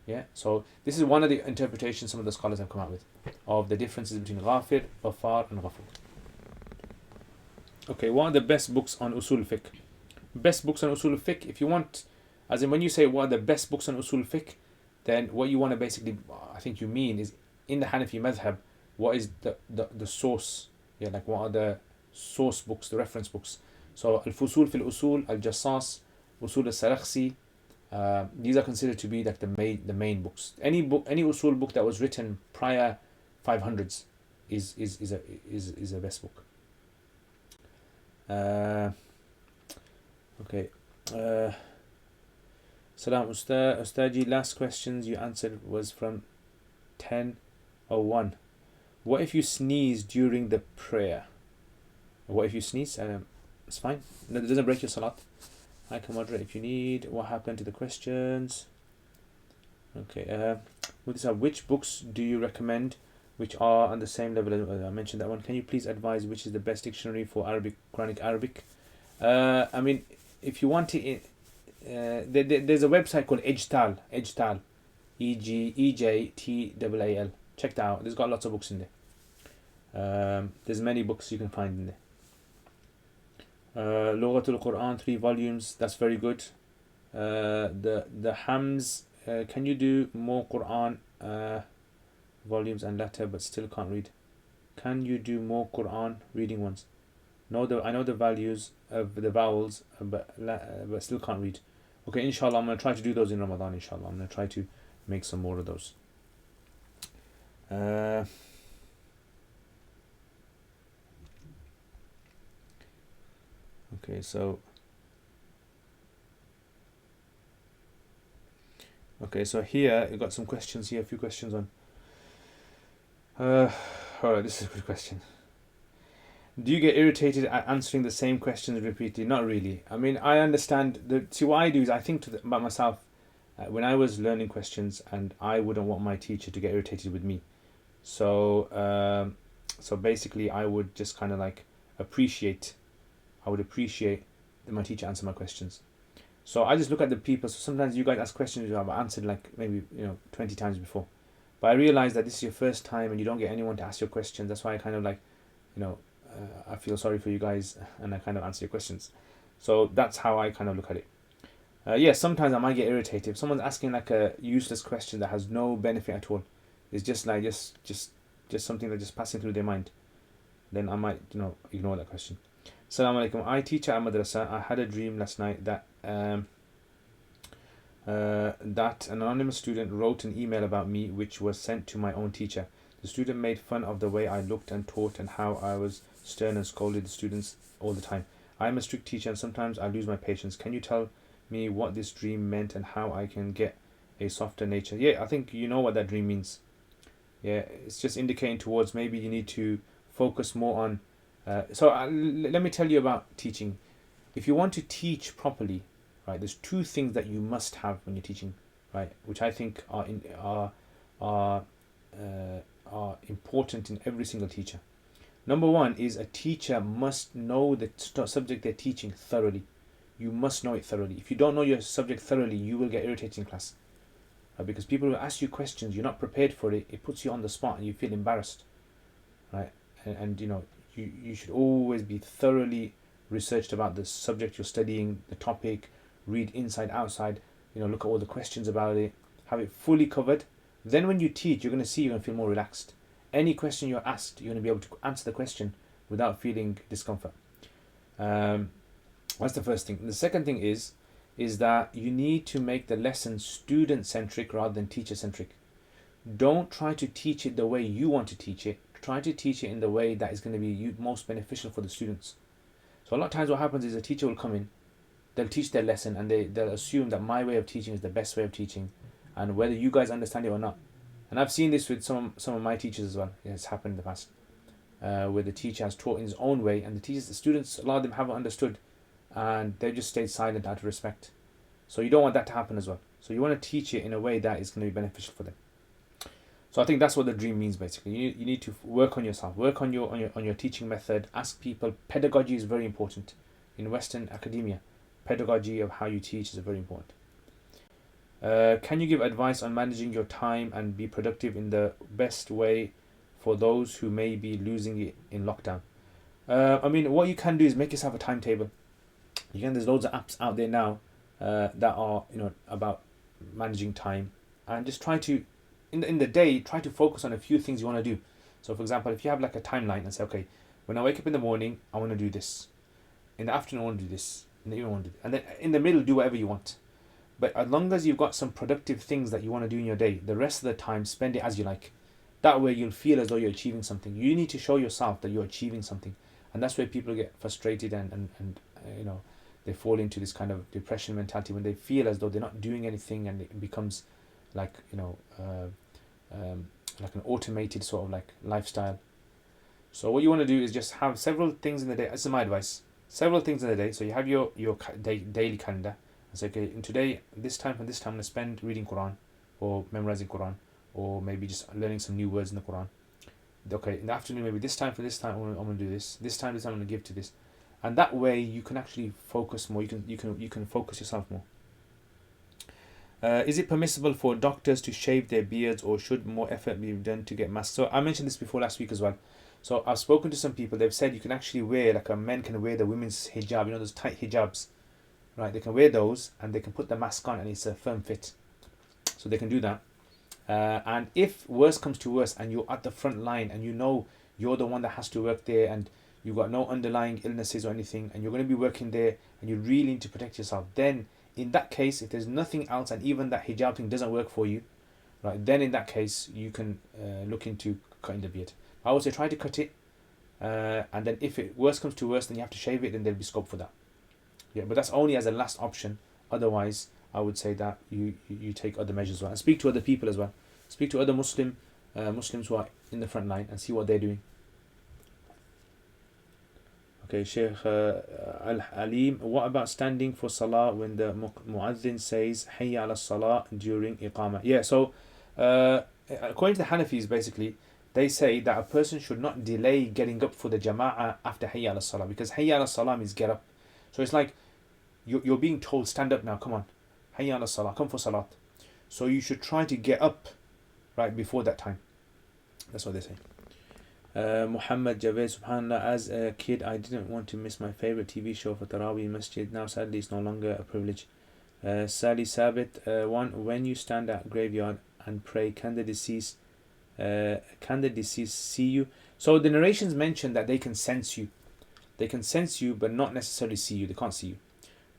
Yeah, so this is one of the interpretations some of the scholars have come out with of the differences between ghafir, ghaffar, and ghafoor. Okay, what are the best books on usul fiqh? Best books on usul fiqh, if you want, as in when you say what are the best books on usul fiqh, then what you want to basically, I think you mean, is in the Hanafi madhhab, what is the source? Yeah, like what are the source books, the reference books? So al-fusul fil usul, al-jassas, usul al-sarakhsi, these are considered to be like the main books. Any usul book that was written prior 500s is a best book. Okay. Salam Ustaji, last questions you answered was from 10:01. What if you sneeze during the prayer? What if you sneeze? It's fine. No, it doesn't break your salat. I can moderate if you need. What happened to the questions? Okay. Which books do you recommend which are on the same level as I mentioned that one? Can you please advise which is the best dictionary for Arabic, Quranic Arabic? I mean, if you want to, there's a website called Ejtal, EJTAAL. Check that out. There's got lots of books in there. There's many books you can find in there. Lughatul Quran, 3 volumes. That's very good. The Hams. Can you do more Quran volumes and letter, but still can't read? Can you do more Quran reading ones? I know the values of the vowels, but still can't read. Okay, inshallah, I'm going to try to do those in Ramadan, inshallah. I'm going to try to make some more of those. Okay, so here you got some questions here, a few questions on. Alright, this is a good question. Do you get irritated at answering the same questions repeatedly? Not really. I mean, I understand. See, what I do is I think about myself when I was learning questions, and I wouldn't want my teacher to get irritated with me. So basically, I would just kind of like appreciate that my teacher answer my questions. So I just look at the people. So sometimes you guys ask questions I've answered like maybe 20 times before, but I realize that this is your first time and you don't get anyone to ask your questions. That's why I kind of like, I feel sorry for you guys and I kind of answer your questions. So that's how I kind of look at it. Sometimes I might get irritated if someone's asking like a useless question that has no benefit at all. It's just like just something that's just passing through their mind. Then I might ignore that question. Assalamu alaikum. I teach at madrasa. I had a dream last night that that an anonymous student wrote an email about me which was sent to my own teacher. The student made fun of the way I looked and taught and how I was stern and scolded the students all the time. I am a strict teacher and sometimes I lose my patience. Can you tell me what this dream meant and how I can get a softer nature? Yeah, I think you know what that dream means. Yeah, it's just indicating towards maybe you need to focus more on. Let me tell you about teaching. If you want to teach properly, right, there's 2 things that you must have when you're teaching, right, which I think are important in every single teacher. Number 1 is a teacher must know the subject they're teaching thoroughly. You must know it thoroughly. If you don't know your subject thoroughly, you will get irritated in class. Because people will ask you questions, you're not prepared for it, it puts you on the spot and you feel embarrassed. Right? And you should always be thoroughly researched about the subject you're studying, the topic, read inside, outside, look at all the questions about it, have it fully covered. Then when you teach, you're going to feel more relaxed. Any question you're asked, you're going to be able to answer the question without feeling discomfort. That's the first thing. The second thing is that you need to make the lesson student-centric rather than teacher-centric. Don't try to teach it the way you want to teach it. Try to teach it in the way that is going to be most beneficial for the students. So a lot of times what happens is a teacher will come in, they'll teach their lesson and they'll assume that my way of teaching is the best way of teaching, and whether you guys understand it or not. And I've seen this with some of my teachers as well. It's happened in the past, where the teacher has taught in his own way and the students, a lot of them haven't understood and they've just stayed silent out of respect. So you don't want that to happen as well. So you want to teach it in a way that is going to be beneficial for them. So I think that's what the dream means basically. You need to work on yourself, work on your teaching method, ask people. Pedagogy is very important. in Western academia. Pedagogy of how you teach is very important. Can you give advice on managing your time and be productive in the best way for those who may be losing it in lockdown? I mean, what you can do is make yourself a timetable. There's loads of apps out there now that are about managing time, and just try to in the day try to focus on a few things you want to do. So for example, if you have like a timeline and say, okay, when I wake up in the morning I want to do this, in the afternoon I want to do this, in the evening I want to do this, and then in the middle do whatever you want. But as long as you've got some productive things that you want to do in your day, the rest of the time spend it as you like. That way you'll feel as though you're achieving something. You need to show yourself that you're achieving something, and that's where people get frustrated and they fall into this kind of depression mentality when they feel as though they're not doing anything, and it becomes like like an automated sort of like lifestyle. So what you want to do is just have several things in the day. This is my advice. Several things in the day. So you have your daily calendar. And say, okay, in today, this time from this time, I'm going to spend reading Quran or memorizing Quran, or maybe just learning some new words in the Quran. Okay, in the afternoon, maybe this time for this time, I'm going to do this. This time, I'm going to give to this. And that way you can actually focus more. You can focus yourself more. Is it permissible for doctors to shave their beards, or should more effort be done to get masks? So I mentioned this before last week as well. So I've spoken to some people. They've said you can actually wear, like a men can wear the women's hijab. Those tight hijabs, right? They can wear those and they can put the mask on, and it's a firm fit. So they can do that. And if worse comes to worse, and you're at the front line, and you're the one that has to work there, and you've got no underlying illnesses or anything, and you're going to be working there, and you really need to protect yourself, then in that case, if there's nothing else, and even that hijab thing doesn't work for you, right, then in that case you can look into cutting the beard. I would say try to cut it, and then if it worse comes to worse, then you have to shave it, then there'll be scope for that. Yeah, but that's only as a last option. Otherwise, I would say that you take other measures as well, and speak to other people as well. Speak to other Muslims who are in the front line, and see what they're doing. Okay, Sheikh Al-Alim, what about standing for Salah when the Mu'adhin says Hayya ala Salah during Iqamah? Yeah, so according to the Hanafis, basically, they say that a person should not delay getting up for the Jama'ah after Hayya ala Salah, because Hayya ala Salah means get up. So it's like you're being told, stand up now, come on, Hayya ala Salah, come for Salat. So you should try to get up right before that time. That's what they say. Muhammad Javed, subhanallah, as a kid I didn't want to miss my favorite TV show for Taraweeh Masjid. Now sadly it's no longer a privilege. Sally Sabit, when you stand at graveyard and pray, can the deceased see you? So the narrations mention that they can sense you. They can sense you but not necessarily see you. They can't see you.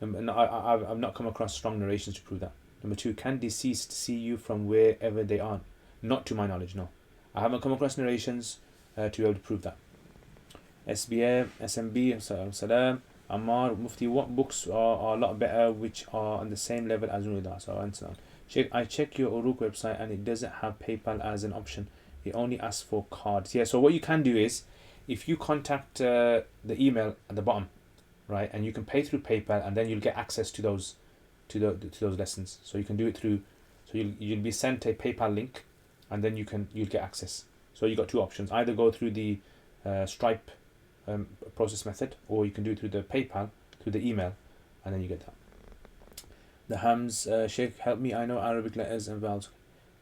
I've not come across strong narrations to prove that. Number 2, can deceased see you from wherever they are? Not to my knowledge, no. I haven't come across narrations to be able to prove that. SBM, SMB, Salam, Ammar, Mufti, what books are a lot better which are on the same level as Nurida? So I check your Uruk website and it doesn't have PayPal as an option. It only asks for cards. Yeah, so what you can do is, if you contact the email at the bottom, right, and you can pay through PayPal, and then you'll get access to those lessons. So you can do it through, so you'll be sent a PayPal link, and then you'll get access. So you got two options: either go through the Stripe process method, or you can do it through the PayPal, through the email, and then you get that. The Hams, Sheikh, help me, I know Arabic letters and vowels.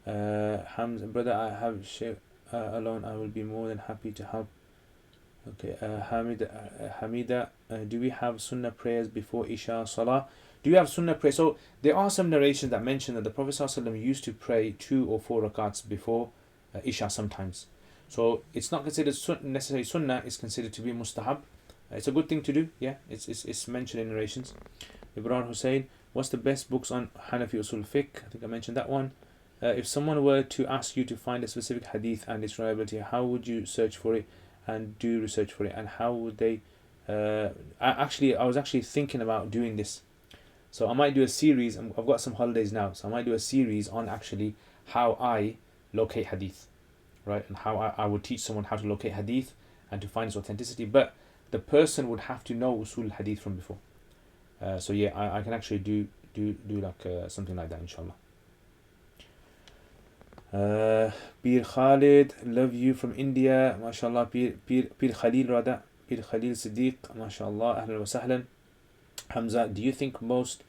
Hams, brother, I have Sheikh alone, I will be more than happy to help. Okay, Hamida, do we have Sunnah prayers before Isha Salah? Do you have Sunnah prayer? So there are some narrations that mention that the Prophet ﷺ used to pray 2 or 4 rakats before Isha sometimes. So it's not considered necessarily Sunnah, it's considered to be mustahab. It's a good thing to do, yeah, it's mentioned in narrations. Ibrahim Hussein, what's the best books on Hanafi Usul Fiqh? I think I mentioned that one. If someone were to ask you to find a specific hadith and its reliability, how would you search for it and do research for it, and how would they I was actually thinking about doing this. So I might do a series. I've got some holidays now, so I might do a series on actually how I locate hadith, right, and how I would teach someone how to locate hadith and to find its authenticity. But the person would have to know usul hadith from before. So yeah, I can actually do like something like that, inshallah. Bir Khalid, love you from India, mashallah. Bir Khalil rather, Bir Khalil Siddiq, mashallah, ahlan wa sahlan. Hamza, do you think most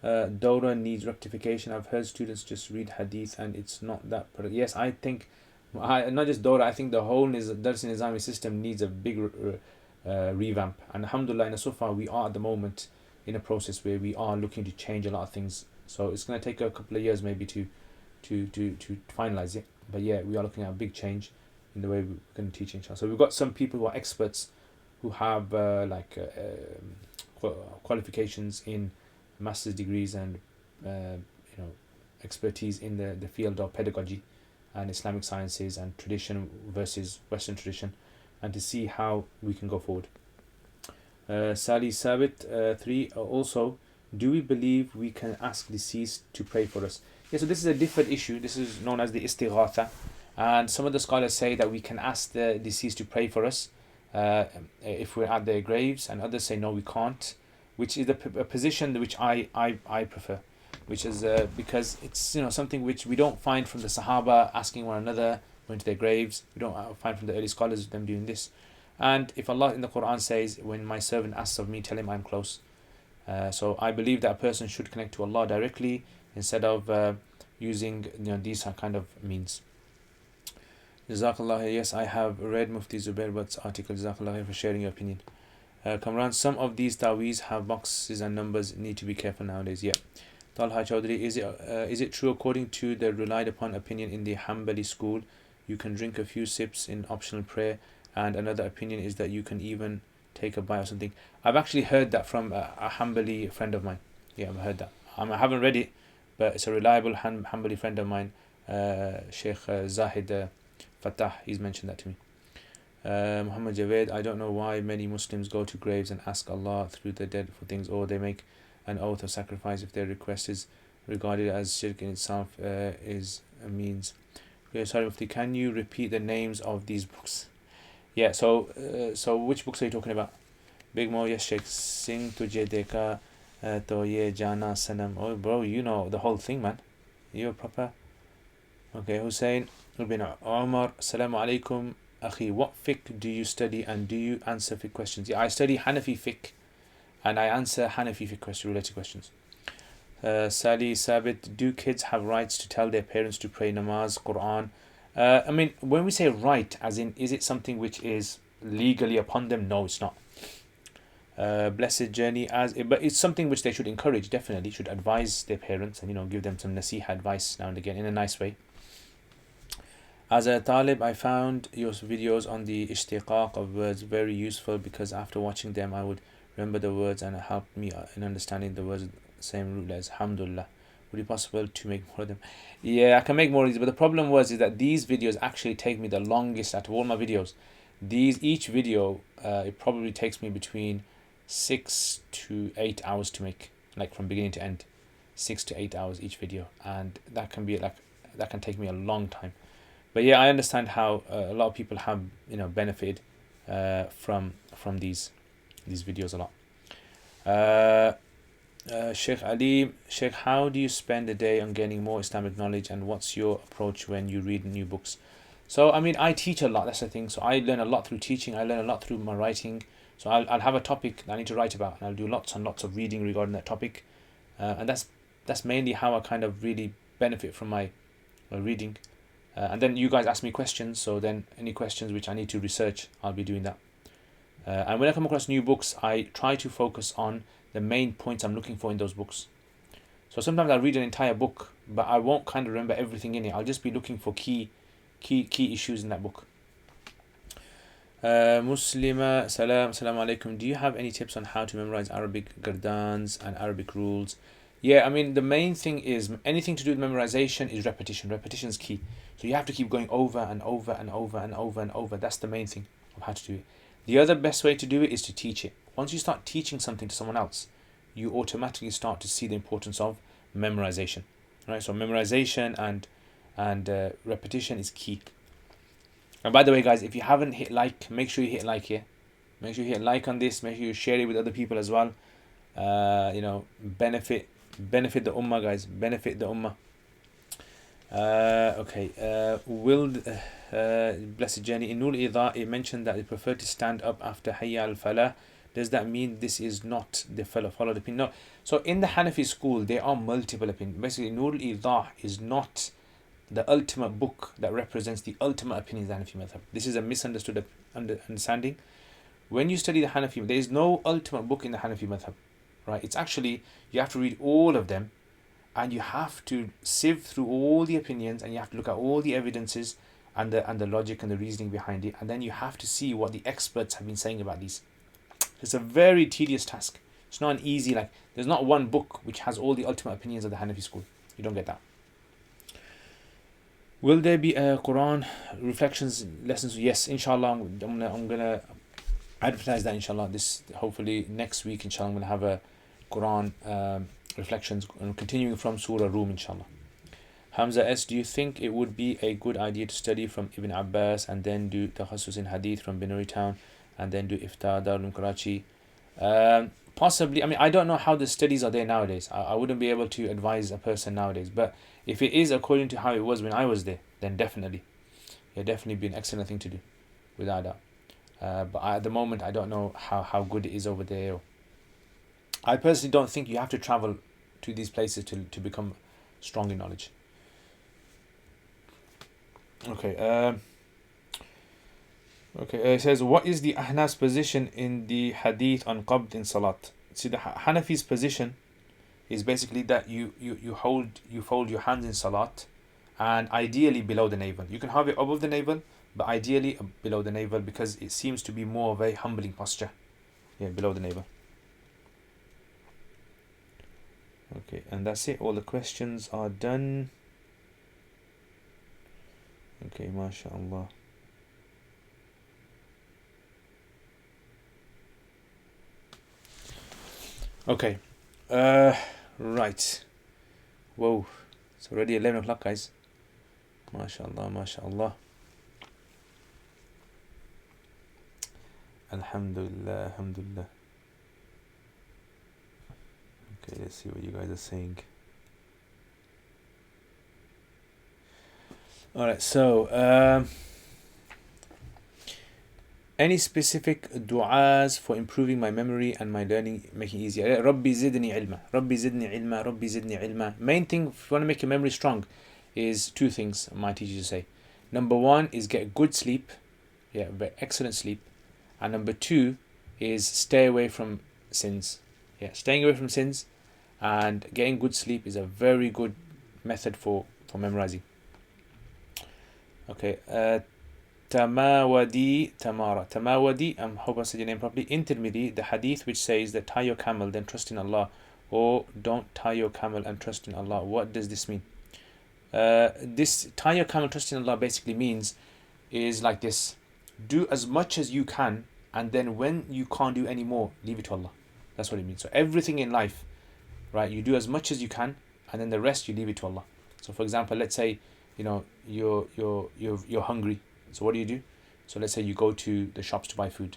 Dawra needs rectification? I've heard students just read Hadith and it's not that. Yes, I think, not just Dawra, I think the whole Dars Nizami system needs a big revamp. And alhamdulillah, so far we are at the moment in a process where we are looking to change a lot of things. So it's going to take a couple of years maybe to finalize it. But yeah, we are looking at a big change in the way we're going to teach, inshallah. So we've got some people who are experts who have qualifications in master's degrees and expertise in the field of pedagogy and Islamic sciences and tradition versus Western tradition, and to see how we can go forward. Sally Sabit 3 also, do we believe we can ask deceased to pray for us? Yeah, so this is a different issue. This is known as the istighatha, and some of the scholars say that we can ask the deceased to pray for us if we're at their graves, and others say no, we can't, which is a position which I prefer, which is because it's something which we don't find from the Sahaba asking one another going to their graves. We don't find from the early scholars them doing this. And if Allah in the Quran says, when my servant asks of me, tell him I'm close. So I believe that a person should connect to Allah directly instead of using these kind of means. Jazakallah. Yes, I have read Mufti Zubair Butt's article. Jazakallah for sharing your opinion. Kamran, some of these taweez have boxes and numbers. Need to be careful nowadays. Yeah. Talha Chaudhry, is it true according to the relied upon opinion in the Hanbali school, you can drink a few sips in optional prayer, and another opinion is that you can even take a bite or something? I've actually heard that from a Hanbali friend of mine. Yeah, I've heard that. I haven't read it, but it's a reliable Hanbali friend of mine, Sheikh Zahid Fatah. He's mentioned that to me. Muhammad Javed, I don't know why many Muslims go to graves and ask Allah through the dead for things, or they make an oath of sacrifice if their request is regarded as shirk in itself is a means. Okay, sorry, Mufti, can you repeat the names of these books? Yeah, so which books are you talking about? Big Mo, yes, Sheikh. Singh Tujhe Dekha To Ye Jana Sanam. Oh, bro, you know the whole thing, man. You're proper. Okay, Hussein Ibn Omar, Assalamu alaikum. Akhi, what fiqh do you study and do you answer fiqh questions? Yeah, I study Hanafi fiqh and I answer Hanafi fiqh related questions. Sally Sabit, do kids have rights to tell their parents to pray namaz, Quran? I mean, when we say right, as in, is it something which is legally upon them? No, it's not. Blessed journey, but it's something which they should encourage, definitely should advise their parents and give them some nasiha advice now and again in a nice way. As a talib, I found your videos on the ishtiqaq of words very useful because after watching them I would remember the words and it helped me in understanding the words same root as alhamdulillah. Would it be possible to make more of them? Yeah, I can make more of these, but the problem is that these videos actually take me the longest out of all my videos. Each video it probably takes me between 6 to 8 hours to make, like from beginning to end. 6 to 8 hours each video, and that can take me a long time. But yeah, I understand how a lot of people have benefited from these videos a lot. Sheikh Ali, Sheikh, how do you spend the day on gaining more Islamic knowledge, and what's your approach when you read new books? So I mean, I teach a lot, that's the thing. So I learn a lot through teaching, I learn a lot through my writing. So I'll have a topic that I need to write about, and I'll do lots and lots of reading regarding that topic, and that's mainly how I kind of really benefit from my reading. And then you guys ask me questions, so then any questions which I need to research, I'll be doing that. And when I come across new books, I try to focus on the main points I'm looking for in those books. So sometimes I'll read an entire book, but I won't kind of remember everything in it. I'll just be looking for key issues in that book. Muslima, Assalamu alaikum. Do you have any tips on how to memorize Arabic gardans and Arabic rules? Yeah, I mean, the main thing is anything to do with memorization is repetition. Repetition is key. So you have to keep going over and over and over and over and over. That's the main thing of how to do it. The other best way to do it is to teach it. Once you start teaching something to someone else, you automatically start to see the importance of memorization. Right? So memorization and repetition is key. And by the way, guys, if you haven't hit like, make sure you hit like here. Make sure you hit like on this. Make sure you share it with other people as well. Benefit the ummah, guys. Benefit the ummah. Okay. Blessed journey in Nur Idha, it mentioned that they prefer to stand up after Hayya al Falah. does that mean this is not the followed opinion? No. So in the Hanafi school, there are multiple opinions. Basically, Nur al-Idah is not the ultimate book that represents the ultimate opinions of the Hanafi madhab. This is a misunderstood understanding. When you study the Hanafi, there is no ultimate book in the Hanafi madhab, right? It's actually, you have to read all of them, and you have to sieve through all the opinions, and you have to look at all the evidences and the logic and the reasoning behind it, and then you have to see what the experts have been saying about these. It's a very tedious task. It's not an easy, like, there's not one book which has all the ultimate opinions of the Hanafi school. You don't get that. Will there be a Quran reflections lessons? Yes, inshallah. I'm gonna advertise that, inshallah. This, hopefully next week, inshallah, I'm gonna have a Quran reflections and continuing from Surah Rum, inshallah. Hamza S, do you think it would be a good idea to study from Ibn Abbas and then do Takhassus in Hadith from Binuri Town and then do Iftar Darul Karachi? Possibly. I mean, I don't know how the studies are there nowadays. I wouldn't be able to advise a person nowadays. But if it is according to how it was when I was there, then definitely. It'd definitely be an excellent thing to do, without doubt. But at the moment, I don't know how good it is over there. I personally don't think you have to travel to these places to become strong in knowledge. Okay. It says, what is the Ahnaf's position in the hadith on qabd in salat? See, the Hanafi's position is basically that you fold your hands in salat, and ideally below the navel. You can have it above the navel, but ideally below the navel, because it seems to be more of a humbling posture. Yeah, below the navel. Okay, and that's it. All the questions are done. Okay, mashallah. Okay, right. Whoa, it's already 11 o'clock, guys. Mashallah, mashallah. Alhamdulillah, alhamdulillah. Okay, let's see what you guys are saying. Alright, so any specific du'as for improving my memory and my learning, making it easier? Rabbi zidni ilma, Rabbi zidni ilma, Rabbi zidni ilma. Main thing, if you want to make your memory strong, is two things my teachers say. Number one is get good sleep, excellent sleep. And number two is stay away from sins. Staying away from sins and getting good sleep is a very good method for memorizing. Okay, Tamawadi, I hope I said your name properly. In Tirmidhi, the hadith which says that tie your camel, then trust in Allah, or don't tie your camel and trust in Allah. What does this mean? This tie your camel, trust in Allah basically means is like this: do as much as you can, and then when you can't do any more, leave it to Allah. That's what it means. So everything in life, right? You do as much as you can, and then the rest you leave it to Allah. So for example, let's say you're hungry. So what do? So let's say you go to the shops to buy food.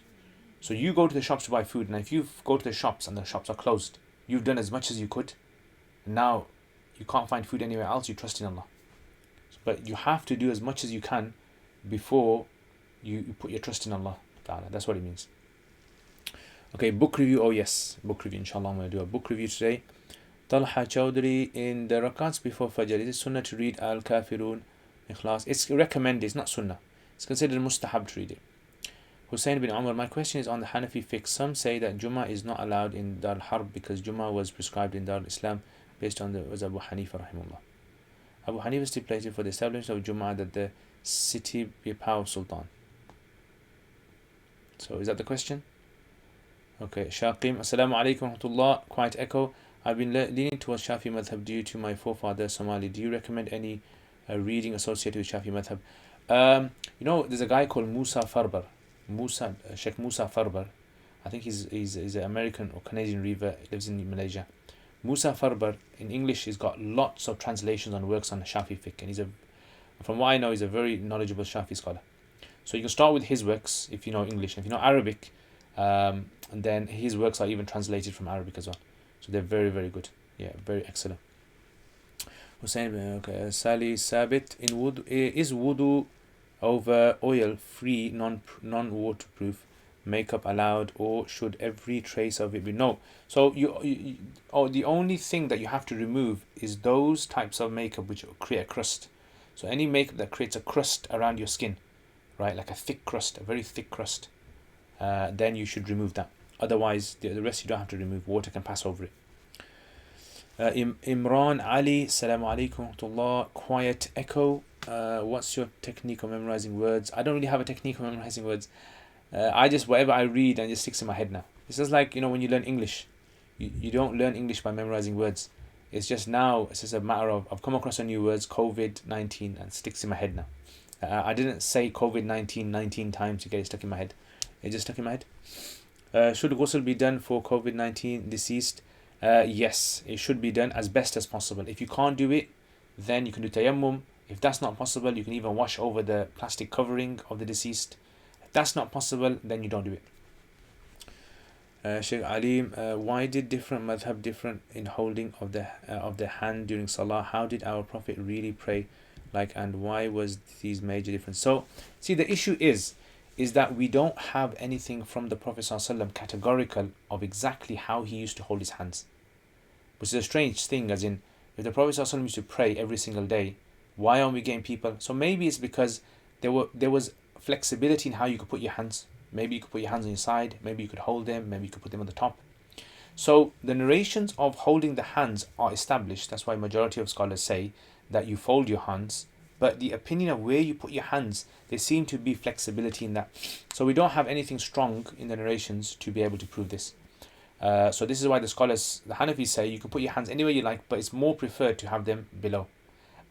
So you go to the shops to buy food, and if you go to the shops and the shops are closed, you've done as much as you could, and now you can't find food anywhere else, you trust in Allah. But you have to do as much as you can before you put your trust in Allah. That's what it means. Okay, book review. Oh yes, book review. Inshallah, I'm going to do a book review today. Talha Chowdhury, in the rakats before Fajr, is it sunnah to read Al-Kafirun, Ikhlas? It's recommended, it's not sunnah. It's considered mustahab to read it. Hussein bin Umar, my question is on the Hanafi fiqh. Some say that Jummah is not allowed in Dar al-Harb because Jummah was prescribed in Dar al-Islam based on the was Abu Hanifa rahimahullah. Abu Hanifa stipulated for the establishment of Jummah that the city be a power of Sultan. So is that the question? Okay, Shaqim, Assalamu alaikum wa rahmatullah. Quiet echo. I've been leaning towards Shafi madhab due to my forefather Somali. Do you recommend any reading associated with Shafi madhab? There's a guy called Sheikh Musa Farbar. I think he's an American or Canadian reader, lives in Malaysia. Musa Farbar in English, he's got lots of translations on works on Shafi fiqh, and from what I know, he's a very knowledgeable Shafi scholar. So you can start with his works if you know English. If you know Arabic, and then his works are even translated from Arabic as well. So they're very, very good. Yeah, very excellent. Hussein, okay. Sally Sabit, is wudu over oil free, non-waterproof, makeup allowed, or should every trace of it be? No. So the only thing that you have to remove is those types of makeup which create a crust. So any makeup that creates a crust around your skin, right, like a thick crust, a very thick crust, then you should remove that. Otherwise, the rest you don't have to remove. Water can pass over it. Imran Ali, Assalamu alaikum warahmatullah. Quiet echo. What's your technique of memorizing words? I don't really have a technique of memorizing words. I just, whatever I read, and it just sticks in my head now. It's just like, when you learn English, you don't learn English by memorizing words. It's just now, it's just a matter of, I've come across a new words, COVID-19, and it sticks in my head now. I didn't say COVID-19 19 times to get it stuck in my head. It just stuck in my head. Should ghusl be done for COVID-19 deceased? Yes, it should be done as best as possible. If you can't do it, then you can do tayammum. If that's not possible, you can even wash over the plastic covering of the deceased. If that's not possible, then you don't do it. Sheikh Alim, why did different madhhab different in holding of the hand during salah? How did our Prophet really pray? And why was these major difference? So, see, the issue is that we don't have anything from the Prophet ﷺ categorical of exactly how he used to hold his hands. Which is a strange thing, as in, if the Prophet ﷺ used to pray every single day, why aren't we getting people? So maybe it's because there was flexibility in how you could put your hands. Maybe you could put your hands on your side, maybe you could hold them, maybe you could put them on the top. So the narrations of holding the hands are established. That's why majority of scholars say that you fold your hands. But the opinion of where you put your hands, there seem to be flexibility in that. So we don't have anything strong in the narrations to be able to prove this. So this is why the scholars, the Hanafis, say you can put your hands anywhere you like, but it's more preferred to have them below.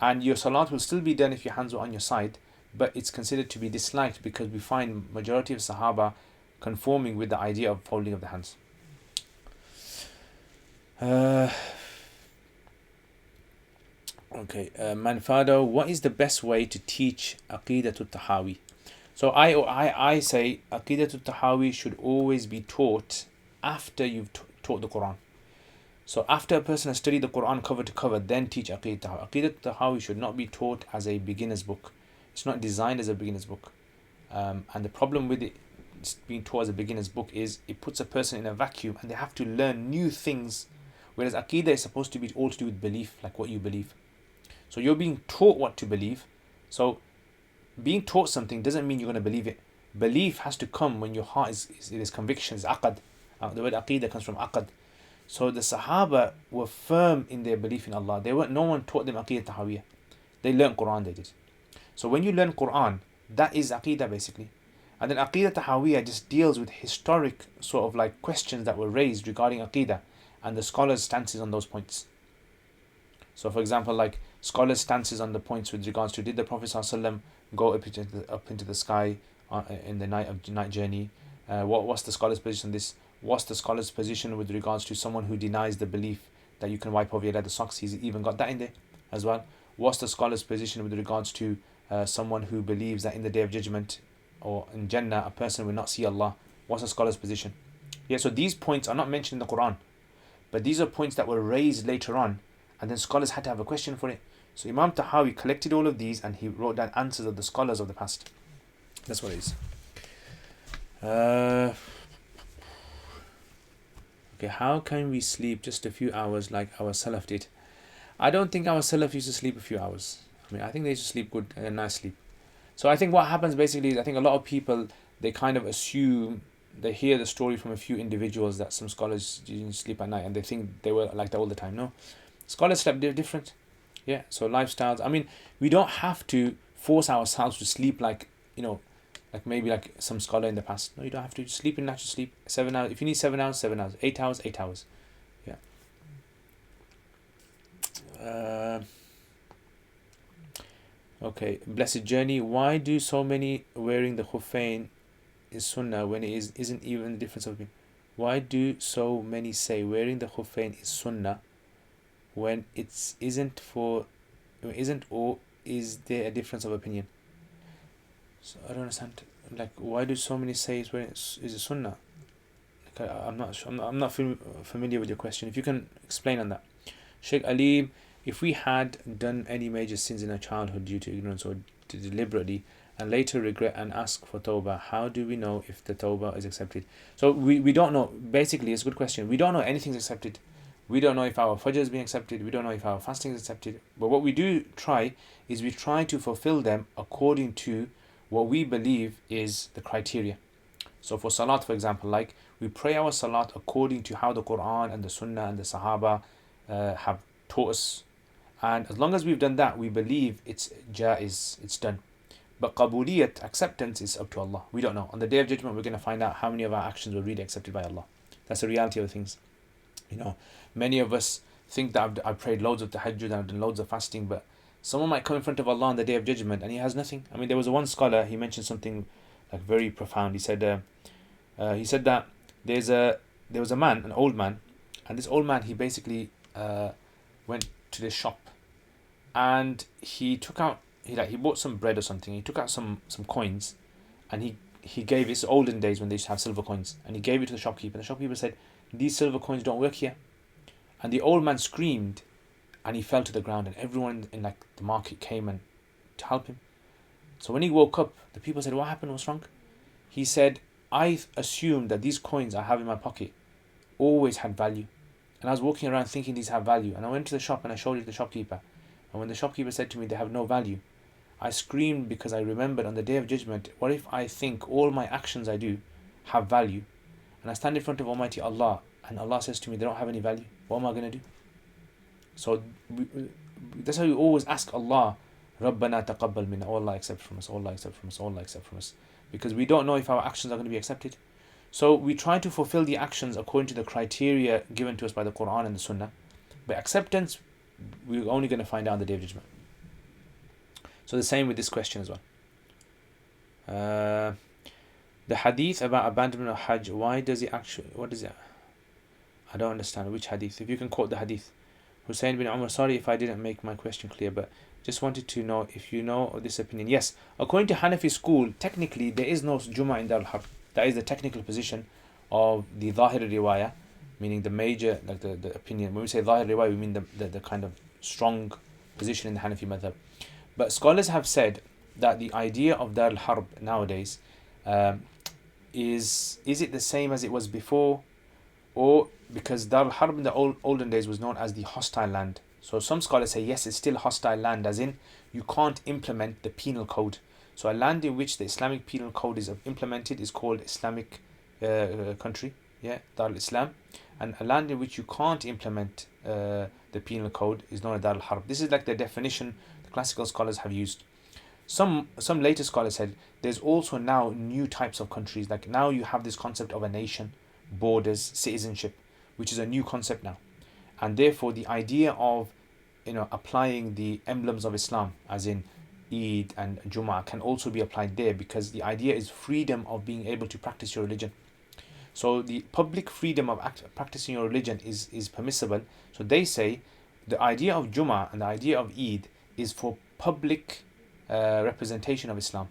And your salat will still be done if your hands are on your side, but it's considered to be disliked because we find majority of Sahaba conforming with the idea of folding of the hands. Okay, Manfado, what is the best way to teach Aqidatul Tahawi? So I say Aqidatul Tahawi should always be taught after you've taught the Quran. So after a person has studied the Quran cover to cover, then teach Aqidatul Tahawi. Aqidatul Tahawi should not be taught as a beginner's book. It's not designed as a beginner's book. And the problem with it being taught as a beginner's book is it puts a person in a vacuum and they have to learn new things. Whereas Aqidah is supposed to be all to do with belief, like what you believe. So you're being taught what to believe. So being taught something doesn't mean you're going to believe it. Belief has to come when your heart is conviction, is aqad. The word aqidah comes from aqad. So the Sahaba were firm in their belief in Allah. No one taught them aqidah tahawiyah. They learned Quran, they did. So when you learn Quran, that is aqidah basically. And then aqidah tahawiyah just deals with historic sort of like questions that were raised regarding aqidah and the scholars' stances on those points. So for example, like scholars' stances on the points with regards to, did the Prophet ﷺ go up into the sky in the night journey? What's the scholars' position on this? What's the scholars' position with regards to someone who denies the belief that you can wipe over your leather socks? He's even got that in there as well. What's the scholars' position with regards to someone who believes that in the Day of Judgment or in Jannah a person will not see Allah? What's the scholars' position? Yeah, so these points are not mentioned in the Quran, but these are points that were raised later on, and then scholars had to have a question for it. So Imam Tahawi collected all of these and he wrote down answers of the scholars of the past. That's what it is. Okay, how can we sleep just a few hours like our Salaf did? I don't think our Salaf used to sleep a few hours. I think they used to sleep good and nice sleep. So I think what happens basically is I think a lot of people, they kind of assume, they hear the story from a few individuals that some scholars didn't sleep at night and they think they were like that all the time. No. Scholars slept different. Yeah, so lifestyles. We don't have to force ourselves to sleep like maybe like some scholar in the past. No, you don't have to. Just sleep in natural sleep. 7 hours. If you need 7 hours, 7 hours. 8 hours, 8 hours. Yeah. Okay, Blessed Journey. Why do so many wearing the khuffain is sunnah when it isn't even the difference of opinion? Why do so many say wearing the khuffain is sunnah when it isn't, or is there a difference of opinion? So I don't understand. Like, why do so many say it's wearing is a sunnah? Like, I'm not sure. I'm not familiar with your question. If you can explain on that, Sheikh Ali. If we had done any major sins in our childhood due to ignorance or deliberately, and later regret and ask for tawbah. How do we know if the tawbah is accepted? So we don't know. Basically, it's a good question. We don't know anything's accepted. We don't know if our fajr is being accepted. We don't know if our fasting is accepted. But what we do try is we try to fulfill them according to what we believe is the criteria. So for salat, for example, like we pray our salat according to how the Quran and the Sunnah and the Sahaba have taught us. And as long as we've done that, we believe it's jaiz, it's done. But qabuliyat, acceptance, is up to Allah. We don't know. On the Day of Judgment, we're going to find out how many of our actions were really accepted by Allah. That's the reality of things. You know, many of us think that I've prayed loads of tahajjud and I've done loads of fasting, but someone might come in front of Allah on the Day of Judgment and he has nothing. I mean, there was one scholar, he mentioned something like very profound. He said that there was a man, an old man, and this old man, he basically went to this shop and he took out, he bought some bread or something. He took out some coins, and he gave, it's olden days when they used to have silver coins, and he gave it to the shopkeeper. And the shopkeeper said, "These silver coins don't work here." And the old man screamed, and he fell to the ground, and everyone in like the market came and to help him. So when he woke up, the people said, "What happened? What's wrong?" He said, "I assumed that these coins I have in my pocket always had value, and I was walking around thinking these have value. And I went to the shop and I showed it to the shopkeeper. And when the shopkeeper said to me they have no value, I screamed because I remembered on the Day of Judgment, what if I think all my actions I do have value, and I stand in front of Almighty Allah, and Allah says to me they don't have any value? What am I going to do?" So that's how you always ask Allah, "Rabbana taqabbal minna," oh Allah, accept from us, oh Allah, accept from us, oh Allah, accept from us. Because we don't know if our actions are going to be accepted. So we try to fulfill the actions according to the criteria given to us by the Quran and the Sunnah. But acceptance, we're only going to find out on the Day of Judgment. So the same with this question as well. The hadith about abandonment of Hajj, why does it actually, what is it? I don't understand which hadith. If you can quote the hadith. Hussein bin Umar, sorry if I didn't make my question clear, but just wanted to know if you know of this opinion. Yes, according to Hanafi school, technically there is no Jummah in Dar al-Harb. That is the technical position of the Zahir riwayah, meaning the major, like the opinion. When we say Zahir riwayah, we mean the kind of strong position in the Hanafi madhab. But scholars have said that the idea of Dar al-Harb nowadays is it the same as it was before, or because Dar al-Harb in the olden days was known as the hostile land. So some scholars say yes, it's still hostile land, as in you can't implement the penal code. So a land in which the Islamic penal code is implemented is called Islamic country, Dar al-Islam. And a land in which you can't implement the penal code is known as Dar al-Harb. This is like the definition the classical scholars have used. Some later scholars said there's also now new types of countries. Like now you have this concept of a nation, borders, citizenship, which is a new concept now. And therefore the idea of applying the emblems of Islam, as in Eid and Jummah, can also be applied there, because the idea is freedom of being able to practice your religion. So the public freedom of practicing your religion is permissible. So they say the idea of Jummah and the idea of Eid is for public representation of Islam.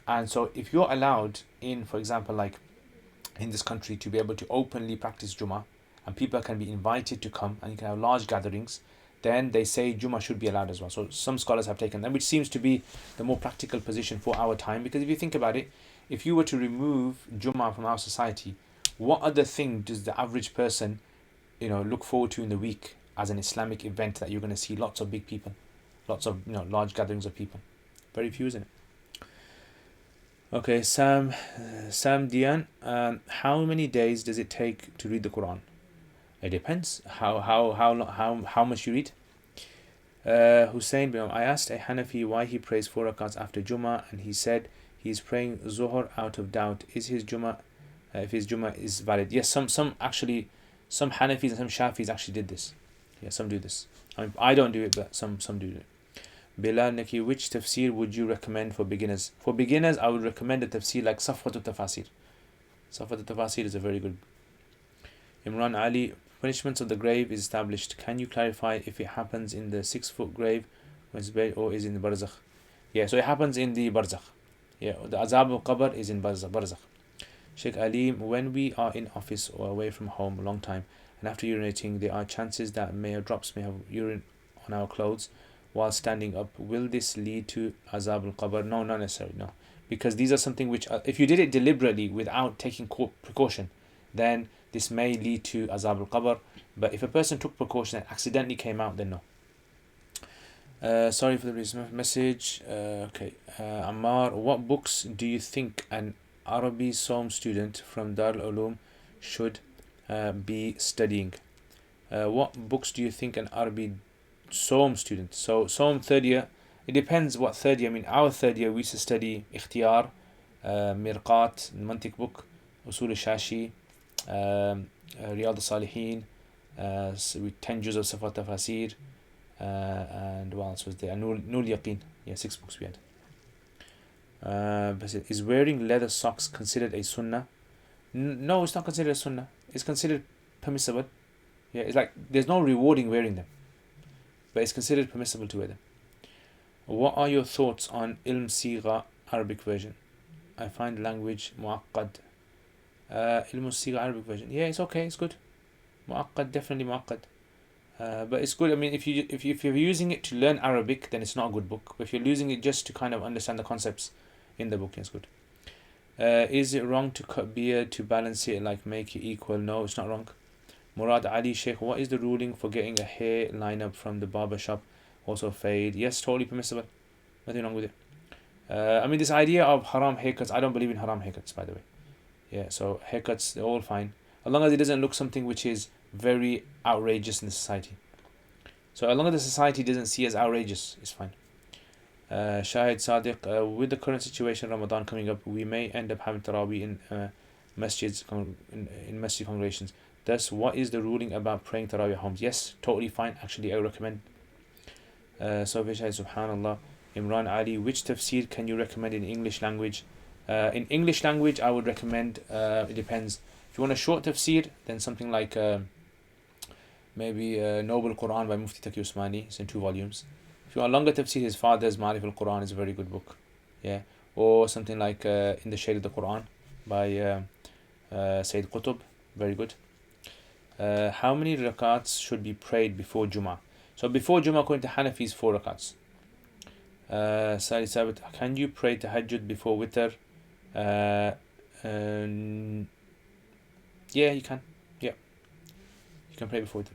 And so if you're allowed in, for example, like in this country, to be able to openly practice Jummah, and people can be invited to come and you can have large gatherings, then they say Jummah should be allowed as well. So some scholars have taken that, which seems to be the more practical position for our time. Because if you think about it, if you were to remove Jummah from our society, what other thing does the average person look forward to in the week as an Islamic event that you're going to see lots of big people, lots of large gatherings of people? Very few, isn't it? Okay, Sam Dian, how many days does it take to read the Quran? It depends how much you read. Hussein bin, I asked a Hanafi why he prays 4 rakats after Jummah, and he said he is praying Zuhr out of doubt. Is his Jummah, if his Jummah is valid? Yes, some Hanafis and some Shafis actually did this. Yeah, some do this. I mean, I don't do it, but some do it. Bilal Neki, which tafsir would you recommend for beginners? For beginners, I would recommend a tafsir like Safwatul Tafasir. Safwatul Tafasir is a very good. Imran Ali, punishments of the grave is established. Can you clarify if it happens in the 6-foot grave or is in the barzakh? Yeah, so it happens in the barzakh. Yeah, the azab of qabr is in barzakh. Sheikh Alim, when we are in office or away from home a long time, and after urinating, there are chances that drops may have urine on our clothes. while standing up. Will this lead to azab al-qabr? No, not necessarily, no. Because these are something which, if you did it deliberately without taking precaution, then this may lead to azab al-qabr. But if a person took precaution and accidentally came out, then no. Sorry for the recent message. Okay. Ammar, what books do you think an Arabic Som student from Dar al-Ulum should be studying? What books do you think an Arabic Som student? So Som third year, it depends what third year. I mean, our third year we used to study Ikhtiyar, Mirqat, Mantiq book, Usul al-Shashi, Riyad al-Salihin, 10 juz of Safat Tafasir, and what else was there? Nul Yaqeen. Yeah, 6 books we had. But is wearing leather socks considered a sunnah? No, it's not considered a sunnah. It's considered permissible. Yeah, it's like there's no rewarding wearing them, but it's considered permissible to wear them. What are your thoughts on Ilm Sigha Arabic version? I find language mu'aqqad. Ilm Sigha Arabic version. Yeah, it's okay. It's good. Mu'aqqad, definitely mu'aqqad. But it's good. I mean, if you're using it to learn Arabic, then it's not a good book. But if you're using it just to kind of understand the concepts in the book, it's good. Is it wrong to cut beard to balance it, like make it equal? No, it's not wrong. Murad Ali Sheikh, what is the ruling for getting a hair lineup from the barber shop? Also fade? Yes, totally permissible. Nothing wrong with it. I mean, this idea of haram haircuts, I don't believe in haram haircuts, by the way. Yeah, so haircuts, they're all fine, as long as it doesn't look something which is very outrageous in the society. So as long as the society doesn't see as outrageous, it's fine. Shahid Sadiq, with the current situation, Ramadan coming up, we may end up having Taraweeh in masjids, in masjid congregations. Thus, what is the ruling about praying Taraweeh at homes? Yes, totally fine. Actually, I recommend. So Shahid, subhanallah. Imran Ali, which tafsir can you recommend in English language? In English language, I would recommend, it depends. If you want a short tafsir, then something like maybe Noble Quran by Mufti Taqi Usmani. It's in 2 volumes. If you want a longer tafsir, his father's Ma'arif al-Quran is a very good book. Yeah. Or something like In the Shade of the Quran by Sayyid Qutb. Very good. How many rakats should be prayed before Jummah? So before Jummah, according to Hanafis, 4 rakats. Sali Sabit, can you pray tahajjud before witr? Yeah, you can. Yeah, you can pray before witr.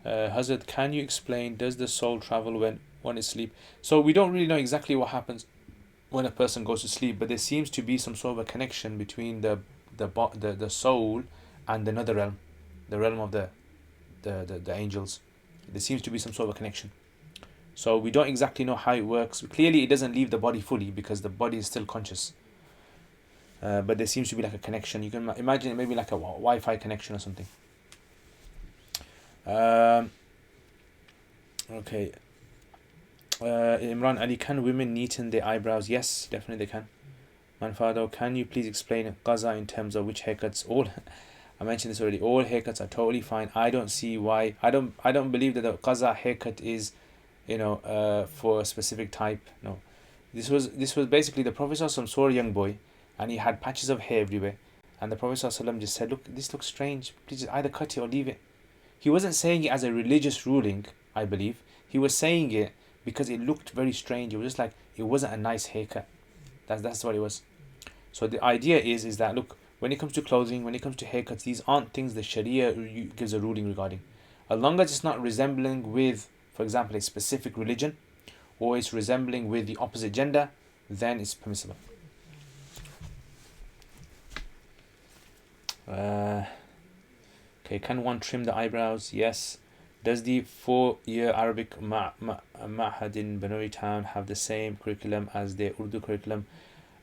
Hazrat, can you explain, does the soul travel when one is asleep? So we don't really know exactly what happens when a person goes to sleep, but there seems to be some sort of a connection between the soul and another realm, the realm of the angels. There seems to be some sort of a connection. So we don't exactly know how it works. Clearly, it doesn't leave the body fully because the body is still conscious. But there seems to be like a connection. You can imagine it maybe like a Wi-Fi connection or something. Okay. Imran Ali, can women neaten their eyebrows? Yes, definitely they can. Manfado, can you please explain qaza in terms of which haircuts? All I mentioned this already. All haircuts are totally fine. I don't see why. I don't believe that the qaza haircut is, for a specific type. No, this was basically the Prophet saw a young boy, and he had patches of hair everywhere, and the Prophet just said, "Look, this looks strange. Please either cut it or leave it." He wasn't saying it as a religious ruling, I believe. He was saying it because it looked very strange. It was just like it wasn't a nice haircut. That's what it was. So the idea is that, look, when it comes to clothing, when it comes to haircuts, these aren't things the Sharia gives a ruling regarding. As long as it's not resembling with, for example, a specific religion, or it's resembling with the opposite gender, then it's permissible. Okay, can one trim the eyebrows? Yes. Does the 4-year Arabic Ma'had in Banouri town have the same curriculum as the Urdu curriculum?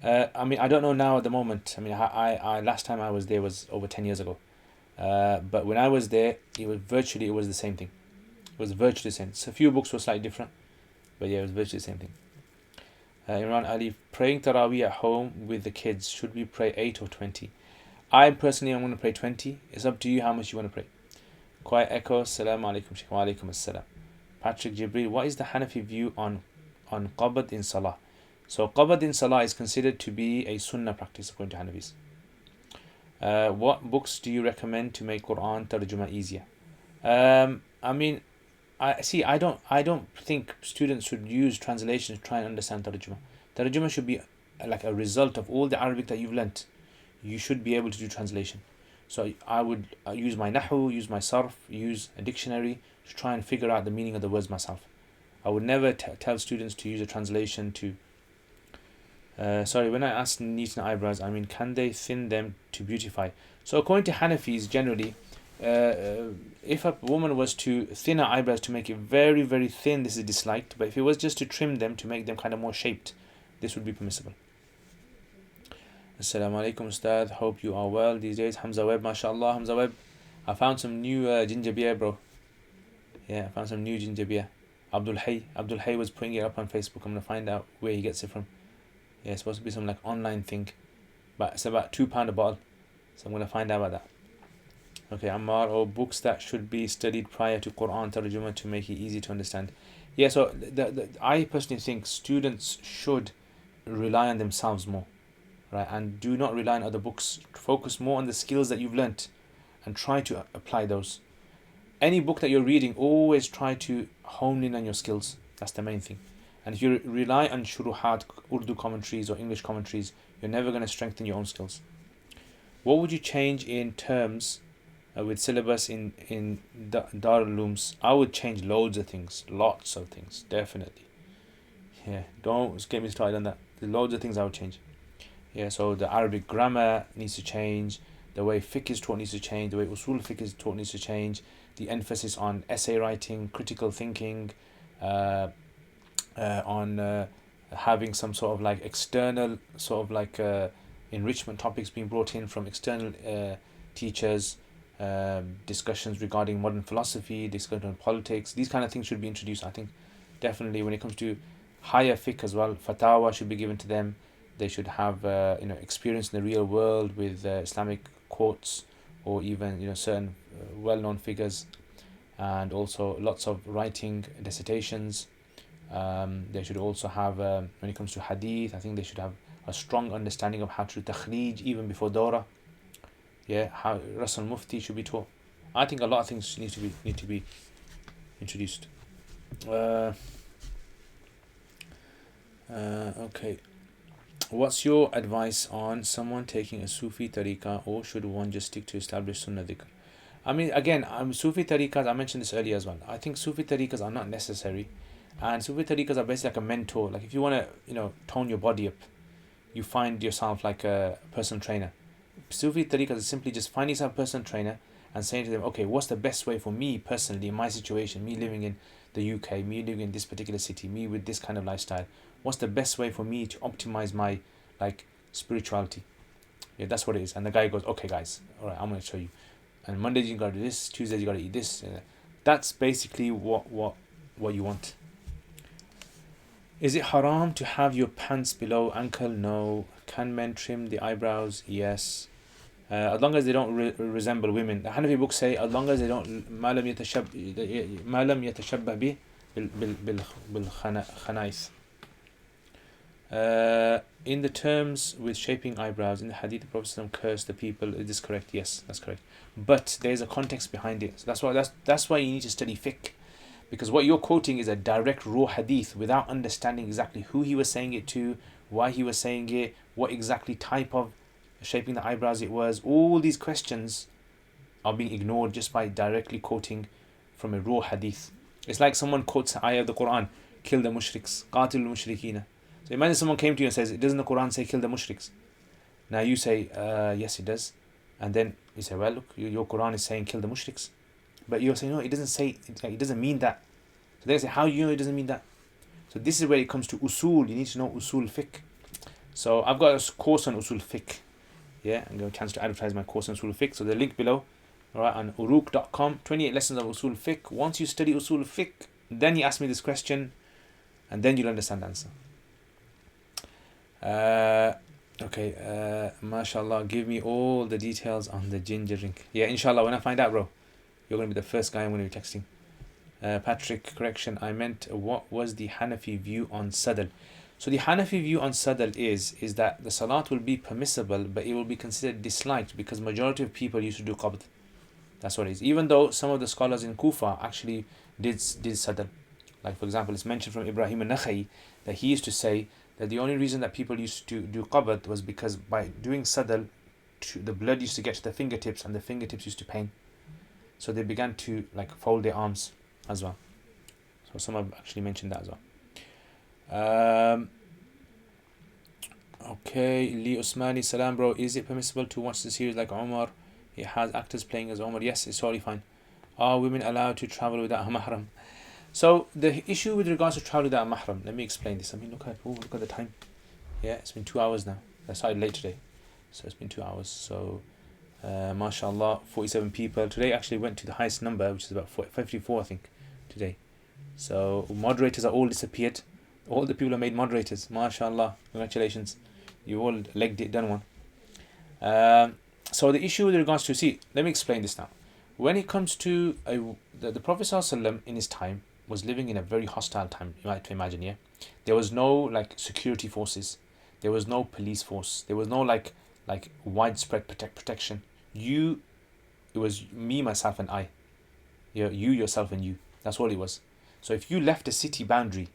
I mean, I don't know now at the moment. I mean, I last time I was there was over 10 years ago. But when I was there, it was the same thing. It was virtually the same. So a few books were slightly different, but yeah, it was virtually the same thing. Imran Ali, praying Taraweeh at home with the kids, should we pray 8 or 20? I'm going to pray 20. It's up to you how much you want to pray. Quiet Echo, Assalamu alaikum, Shaykh wa alaikum assalam. Patrick Jibril, what is the Hanafi view on qabd in Salah? So qabd in Salah is considered to be a sunnah practice according to Hanafis. What books do you recommend to make Quran tarjuma easier? I mean, I don't think students should use translation to try and understand tarjuma. Tarjuma should be like a result of all the Arabic that you've learnt. You should be able to do translation. So I would use my nahu, use my sarf, use a dictionary to try and figure out the meaning of the words myself. I would never tell students to use a translation to. Sorry, when I ask neaten eyebrows, I mean, can they thin them to beautify? So according to Hanafis, generally, if a woman was to thin her eyebrows to make it very, very thin, this is disliked. But if it was just to trim them to make them kind of more shaped, this would be permissible. Assalamu alaikum, Ustad. Hope you are well these days. Hamza Web, mashallah, Hamza Web. I found some new ginger beer, bro. Yeah, I found some new ginger beer. Abdul Hay was putting it up on Facebook. I'm going to find out where he gets it from. Yeah, it's supposed to be some like online thing. But it's about £2 a bottle. So I'm going to find out about that. Okay, Ammar, or books that should be studied prior to Quran Tarjuma to make it easy to understand. Yeah, so I personally think students should rely on themselves more. Right, and do not rely on other books. Focus more on the skills that you've learnt and try to apply those. Any book that you're reading, always try to hone in on your skills. That's the main thing. And if you rely on shuruhat, Urdu commentaries or English commentaries, you're never going to strengthen your own skills. What would you change in terms with syllabus in Darul Ulooms? I would change loads of things. Lots of things, definitely. Yeah, don't get me started on that. There's loads of things I would change. Yeah, so the Arabic grammar needs to change, the way fiqh is taught needs to change, the way usul fiqh is taught needs to change, the emphasis on essay writing, critical thinking, on having some sort of like external sort of like enrichment topics being brought in from external teachers, discussions regarding modern philosophy, discussion on politics. These kind of things should be introduced. I think definitely when it comes to higher fiqh as well, fatwa should be given to them. They should have experience in the real world with Islamic quotes or even certain well-known figures, and also lots of writing dissertations. They should also have when it comes to hadith, I think they should have a strong understanding of how to do takhrij even before Dawra. Yeah, how Rasul Mufti should be taught. I think a lot of things need to be introduced. Okay. What's your advice on someone taking a Sufi tariqah, or should one just stick to established Sunnah dhikr? I mean, again, Sufi tariqahs, I mentioned this earlier as well. I think Sufi tariqahs are not necessary. And Sufi tariqahs are basically like a mentor. Like if you want to, tone your body up, you find yourself like a personal trainer. Sufi tariqahs is simply just finding yourself a personal trainer and saying to them, okay, what's the best way for me personally in my situation, me living in the UK, me living in this particular city, me with this kind of lifestyle, what's the best way for me to optimize my spirituality? Yeah, that's what it is. And the guy goes, okay guys, all right, I'm going to show you. And Mondays you got to do this, Tuesdays you got to eat this. That's basically what you want. Is it haram to have your pants below ankle? No. Can men trim the eyebrows? Yes. As long as they don't resemble women. The Hanafi books say as long as they don't ما لم يتشبه به بالخنائث. In the terms with shaping eyebrows, in the hadith, the Prophet cursed the people. Is this correct? Yes, that's correct. But there's a context behind it. So that's why you need to study fiqh. Because what you're quoting is a direct raw hadith without understanding exactly who he was saying it to, why he was saying it, what exactly type of shaping the eyebrows it was. All these questions are being ignored just by directly quoting from a raw hadith. It's like someone quotes an ayah of the Quran, kill the mushriks, qatil mushrikina. So imagine someone came to you and says, doesn't the Quran say kill the mushriks? Now you say, yes it does. And then you say, well look, your Quran is saying kill the mushriks. But you're saying, no, it doesn't say, it doesn't mean that. So they say, how do you know it doesn't mean that? So this is where it comes to usul. You need to know usul fiqh. So I've got a course on usul fiqh. Yeah, I'm going to chance to advertise my course on usul fiqh. So the link below, alright, on uruq.com, 28 lessons of usul fiqh. Once you study usul fiqh, then you ask me this question, and then you'll understand the answer. Okay, mashallah, give me all the details on the ginger drink. Yeah, inshallah, when I find out, bro, you're going to be the first guy I'm going to be texting. Patrick, correction, I meant what was the Hanafi view on sadal? So the Hanafi view on sadal is that the salat will be permissible, but it will be considered disliked because majority of people used to do qabd. That's what it is. Even though some of the scholars in Kufa actually did sadr. Like for example, it's mentioned from Ibrahim al-Nakhai that he used to say that the only reason that people used to do qabd was because by doing sadr, the blood used to get to the fingertips and the fingertips used to pain. So they began to like fold their arms as well. So some have actually mentioned that as well. Okay, Lee Usmani, salam bro. Is it permissible to watch the series like Omar? It has actors playing as Omar. Yes, it's totally fine. Are women allowed to travel without a mahram? So the issue with regards to travel without a mahram, let me explain this. I mean, look at the time. Yeah, it's been 2 hours now. I started late today, so it's been 2 hours. So, mashallah, 47 people. Today actually went to the highest number, which is about 54, I think, today. So moderators are all disappeared. All the people are made moderators. Mashallah, congratulations. You all legged it, done one. So the issue with regards to, see, let me explain this now. When it comes to the Prophet ﷺ in his time was living in a very hostile time, you might imagine, yeah? There was no like security forces. There was no police force. There was no like widespread protection. It was me, myself and I. You, yourself and you. That's all it was. So if you left a city boundary,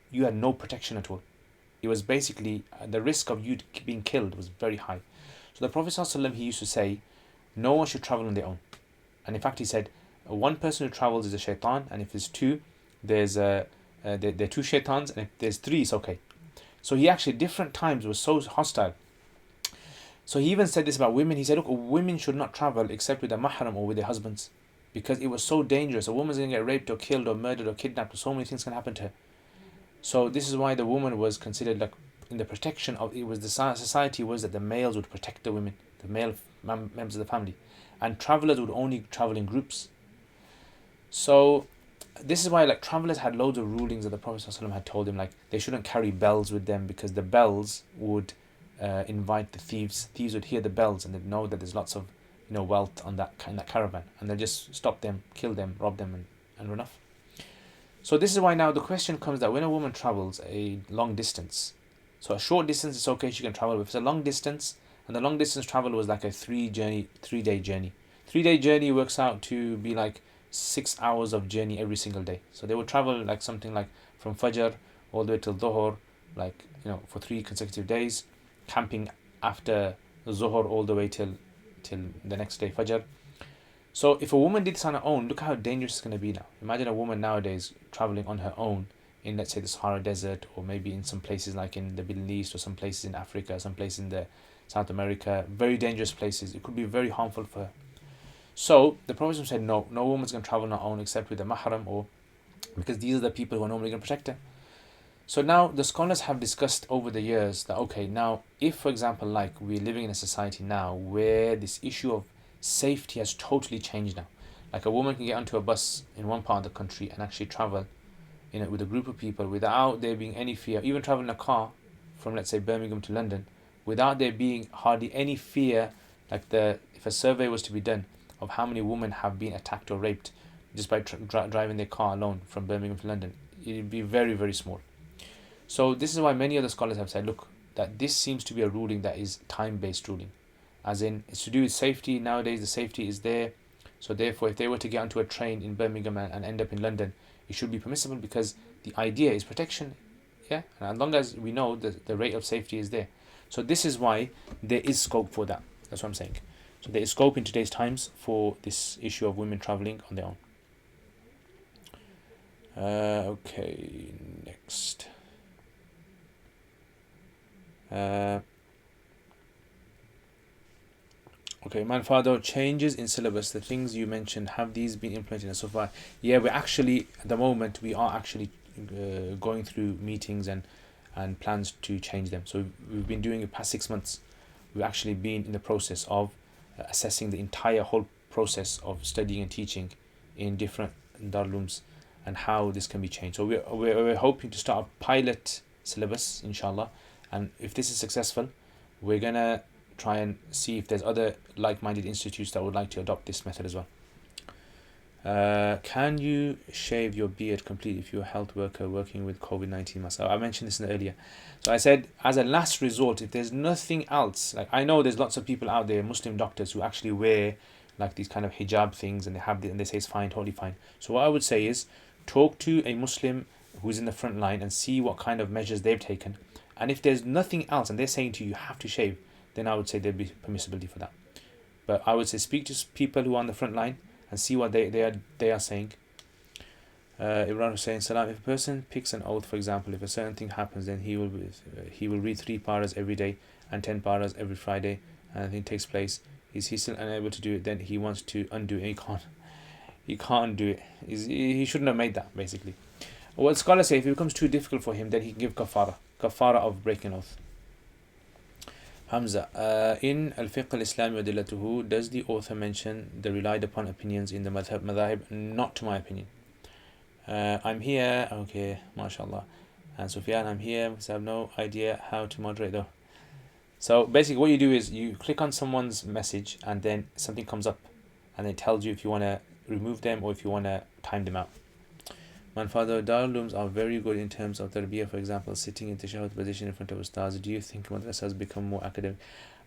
you had no protection at all. It was basically, the risk of you being killed was very high. So the Prophet ﷺ, he used to say, no one should travel on their own. And in fact he said, one person who travels is a shaitan, and if there's two, there are two shaitans, and if there's three, it's okay. So he actually, different times was so hostile. So he even said this about women. He said, look, women should not travel except with a mahram or with their husbands, because it was so dangerous. A woman's going to get raped or killed or murdered or kidnapped, or so many things can happen to her. So this is why the woman was considered like in the protection of, it was the society was that the males would protect the women, the male members of the family, and travelers would only travel in groups. So this is why like travelers had loads of rulings that the Prophet ﷺ had told them, like they shouldn't carry bells with them because the bells would invite the thieves. Thieves would hear the bells and they'd know that there's lots of wealth on that caravan, and they'll just stop them, kill them, rob them, and run off. So this is why now the question comes that when a woman travels a long distance, so a short distance is okay, she can travel, but if it's a long distance, and the long distance travel was like a 3-day journey. 3-day journey works out to be like 6 hours of journey every single day. So they would travel like something like from Fajr all the way till Dhuhr, like for 3 consecutive days, camping after Zuhr all the way till the next day Fajr. So if a woman did this on her own, look how dangerous it's going to be now. Imagine a woman nowadays traveling on her own in, let's say, the Sahara Desert, or maybe in some places like in the Middle East, or some places in Africa, some places in the South America, very dangerous places. It could be very harmful for her. So the Prophet said, no woman's going to travel on her own except with a mahram, or because these are the people who are normally going to protect her. So now the scholars have discussed over the years that, okay, now if, for example, like we're living in a society now where this issue of safety has totally changed now. Like a woman can get onto a bus in one part of the country and actually travel with a group of people without there being any fear, even travel in a car from, let's say, Birmingham to London, without there being hardly any fear, like if a survey was to be done of how many women have been attacked or raped just by driving their car alone from Birmingham to London, it would be very, very small. So this is why many other scholars have said, look, that this seems to be a ruling that is time-based ruling. As in, it's to do with safety. Nowadays, the safety is there. So therefore, if they were to get onto a train in Birmingham and end up in London, it should be permissible because the idea is protection. Yeah, and as long as we know that the rate of safety is there. So this is why there is scope for that. That's what I'm saying. So there is scope in today's times for this issue of women travelling on their own. Okay, next. Okay, Manfado, changes in syllabus, the things you mentioned, have these been implemented so far? Yeah, we're actually, at the moment, we are actually going through meetings and plans to change them. So we've been doing it past 6 months. We've actually been in the process of assessing the entire whole process of studying and teaching in different darulums and how this can be changed. So we're hoping to start a pilot syllabus, inshallah. And if this is successful, we're going to try and see if there's other like-minded institutes that would like to adopt this method as well. Can you shave your beard completely if you're a health worker working with COVID-19 myself? I mentioned this earlier. So I said, as a last resort, if there's nothing else, like I know there's lots of people out there, Muslim doctors, who actually wear like these kind of hijab things, and they say it's fine, totally fine. So what I would say is, talk to a Muslim who's in the front line and see what kind of measures they've taken. And if there's nothing else and they're saying to you, you have to shave, then I would say there'd be permissibility for that. But I would say speak to people who are on the front line and see what they are saying. Imran was saying, Salam, if a person picks an oath, for example, if a certain thing happens, then he will read 3 paras every day and 10 paras every Friday, and the thing takes place. Is he still unable to do it? Then he wants to undo it. He can't do it. He shouldn't have made that, basically. What scholars say, if it becomes too difficult for him, then he can give kafara of breaking oath. Hamza, in Al-Fiqh al-Islami wa Dillatuhu, does the author mention the relied upon opinions in the madhhab? Not to my opinion. I'm here, okay, mashallah. And Sufyan, I'm here, because I have no idea how to moderate though. So basically what you do is you click on someone's message and then something comes up and it tells you if you want to remove them or if you want to time them out. My father, Darul are very good in terms of tarbiyah, for example, sitting in tashahhud position in front of ustaz. Do you think madrasas become more academic?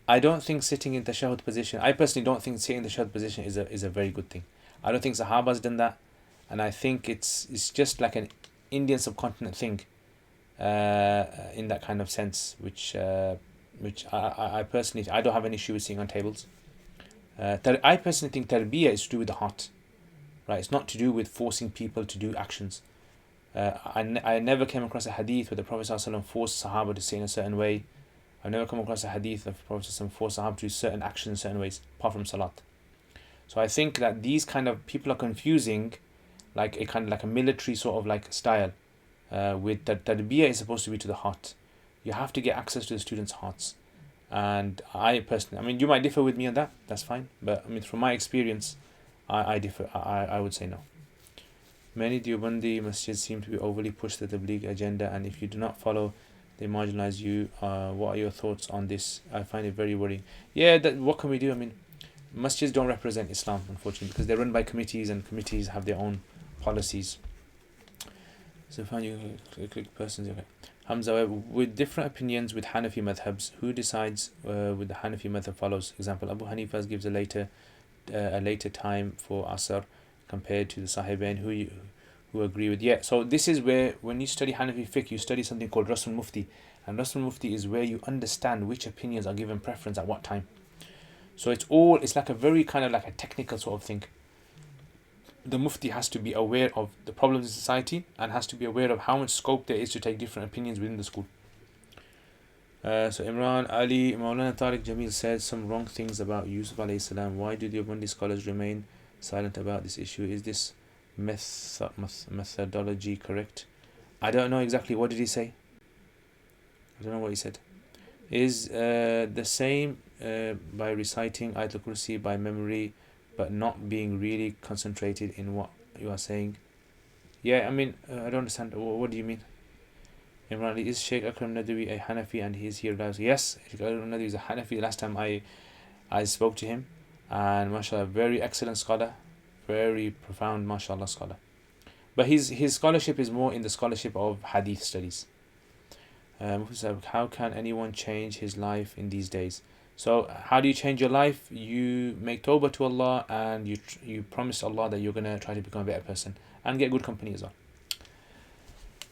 I don't think sitting in tashahhud position, I personally don't think sitting in tashahhud position is a very good thing. I don't think Sahaba's done that, and I think it's just like an Indian subcontinent thing in that kind of sense, which I personally, I don't have an issue with sitting on tables. I personally think tarbiyah is to do with the heart. Right, it's not to do with forcing people to do actions. I never came across a hadith where the Prophet ﷺ forced Sahaba to say in a certain way. I've never come across a hadith of the Prophet ﷺ forced Sahaba to do certain actions in certain ways, apart from Salat. So I think that these kind of people are confusing like a kind of like a military sort of like style with that tarbiyah is supposed to be to the heart. You have to get access to the students' hearts. And I personally, I mean, you might differ with me on that, that's fine. But I mean, from my experience, I differ. I would say no. Many Deobandi masjids seem to be overly push the Tabligh agenda, and if you do not follow, they marginalize you. What are your thoughts on this? I find it very worrying. Yeah, what can we do? I mean, masjids don't represent Islam, unfortunately, because they're run by committees, and committees have their own policies. So find you click persons. Okay. Hamza, with different opinions with Hanafi madhabs, who decides with the Hanafi madhab follows? Example, Abu Hanifa gives a later time for Asr compared to the Sahibain who agree with. Yeah, so this is where when you study Hanafi fiqh, you study something called Rasul Mufti, and Rasul Mufti is where you understand which opinions are given preference at what time. So it's like a very kind of like a technical sort of thing. The Mufti has to be aware of the problems in society and has to be aware of how much scope there is to take different opinions within the school. So Imran Ali Maulana Tariq Jamil said some wrong things about Yusuf alayhi salam. Why do the Deobandi scholars remain silent about this issue? Is this methodology correct? I don't know exactly. What did he say? I don't know what he said. Is the same by reciting Ayatul Kursi by memory but not being really concentrated in what you are saying? Yeah, I mean, I don't understand. What do you mean? Imran Ali, is Sheikh Akram Nadwi a Hanafi and he is here live? Yes, Sheikh Akram Nadwi is a Hanafi. Last time I spoke to him, and mashallah, very excellent scholar, very profound mashallah scholar. But his scholarship is more in the scholarship of hadith studies. How can anyone change his life in these days? So how do you change your life? You make tawbah to Allah and you promise Allah that you're going to try to become a better person and get good company as well.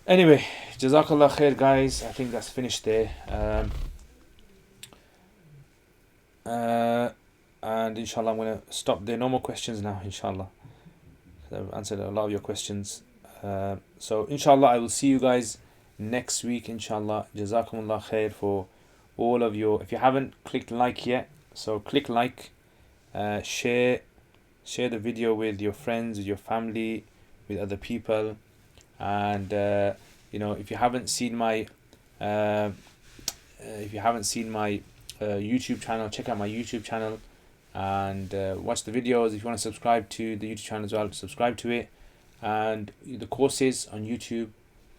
Anyway, Jazakallah khair guys, I think that's finished there. And inshallah I'm going to stop there. No more questions now, inshallah. I've answered a lot of your questions. So inshallah I will see you guys next week, inshallah. Jazakumullah khair for all of your, if you haven't clicked like yet, so click like, share the video with your friends, with your family, with other people. And if you haven't seen my YouTube channel, check out my YouTube channel and watch the videos. If you want to subscribe to the YouTube channel as well, subscribe to it. And the courses on YouTube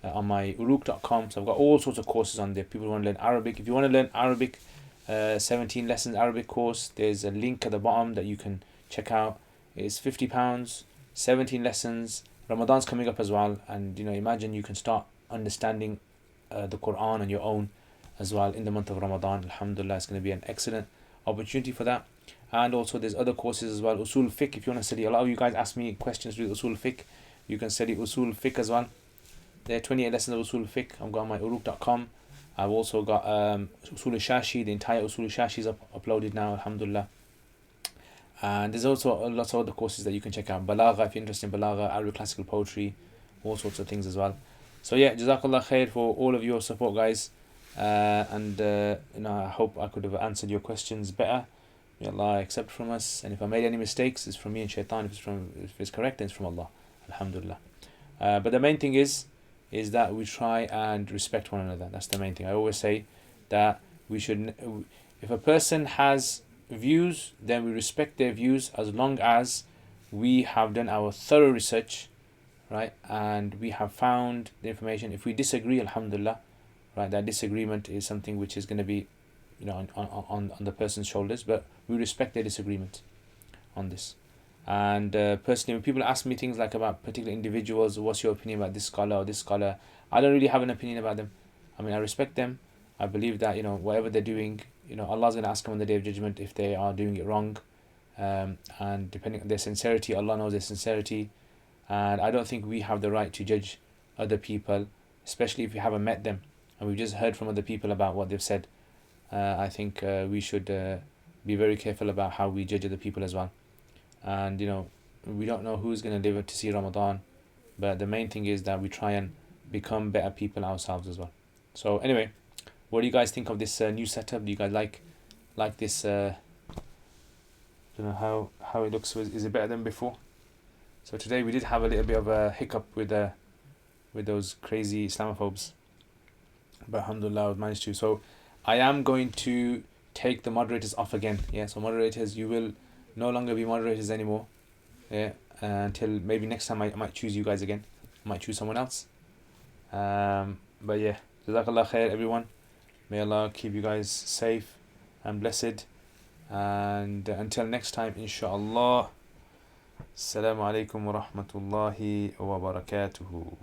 on my uruq.com. So I've got all sorts of courses on there. People who want to learn Arabic. If you want to learn Arabic, 17 lessons Arabic course, there's a link at the bottom that you can check out. It's £50, 17 lessons. Ramadan's coming up as well, and imagine you can start understanding the Quran on your own as well in the month of Ramadan. Alhamdulillah, it's going to be an excellent opportunity for that. And also there's other courses as well. Usul Fiqh, if you want to study. A lot of you guys ask me questions with Usul Fiqh. you can study Usul Fiqh as well. There are 28 lessons of Usul Fiqh. I've got on my uruk.com. I've also got Usul Shashi, the entire Usul Shashi is uploaded now, alhamdulillah. And there's also lots of other courses that you can check out. Balagha, if you're interested in Balagha, Arabic classical poetry, all sorts of things as well. So yeah, Jazakallah khair for all of your support, guys. And I hope I could have answered your questions better. May Allah accept from us. And if I made any mistakes, it's from me and Shaitan. If it's correct, then it's from Allah. Alhamdulillah. But the main thing is that we try and respect one another. That's the main thing. I always say that we should, if a person has views, then we respect their views as long as we have done our thorough research, right? And we have found the information. If we disagree, alhamdulillah, right? That disagreement is something which is going to be, on the person's shoulders, but we respect their disagreement on this. And personally, when people ask me things like about particular individuals, what's your opinion about this scholar or this scholar, I don't really have an opinion about them. I mean, I respect them. I believe that, whatever they're doing, Allah's going to ask them on the Day of Judgment if they are doing it wrong. And depending on their sincerity, Allah knows their sincerity. And I don't think we have the right to judge other people, especially if we haven't met them and we've just heard from other people about what they've said. I think we should be very careful about how we judge other people as well. And we don't know who's going to live to see Ramadan, but the main thing is that we try and become better people ourselves as well. So anyway, what do you guys think of this new setup? Do you guys like this? I don't know how it looks. Is it better than before? So today we did have a little bit of a hiccup with those crazy Islamophobes, but alhamdulillah, I managed to. So I am going to take the moderators off again. Yeah, so moderators, you will no longer be moderators anymore. Yeah, until maybe next time I might choose you guys again. I might choose someone else. But yeah, Jazakallah khair, everyone. May Allah keep you guys safe and blessed. And until next time, inshallah. Assalamu alaikum wa rahmatullahi wa barakatuhu.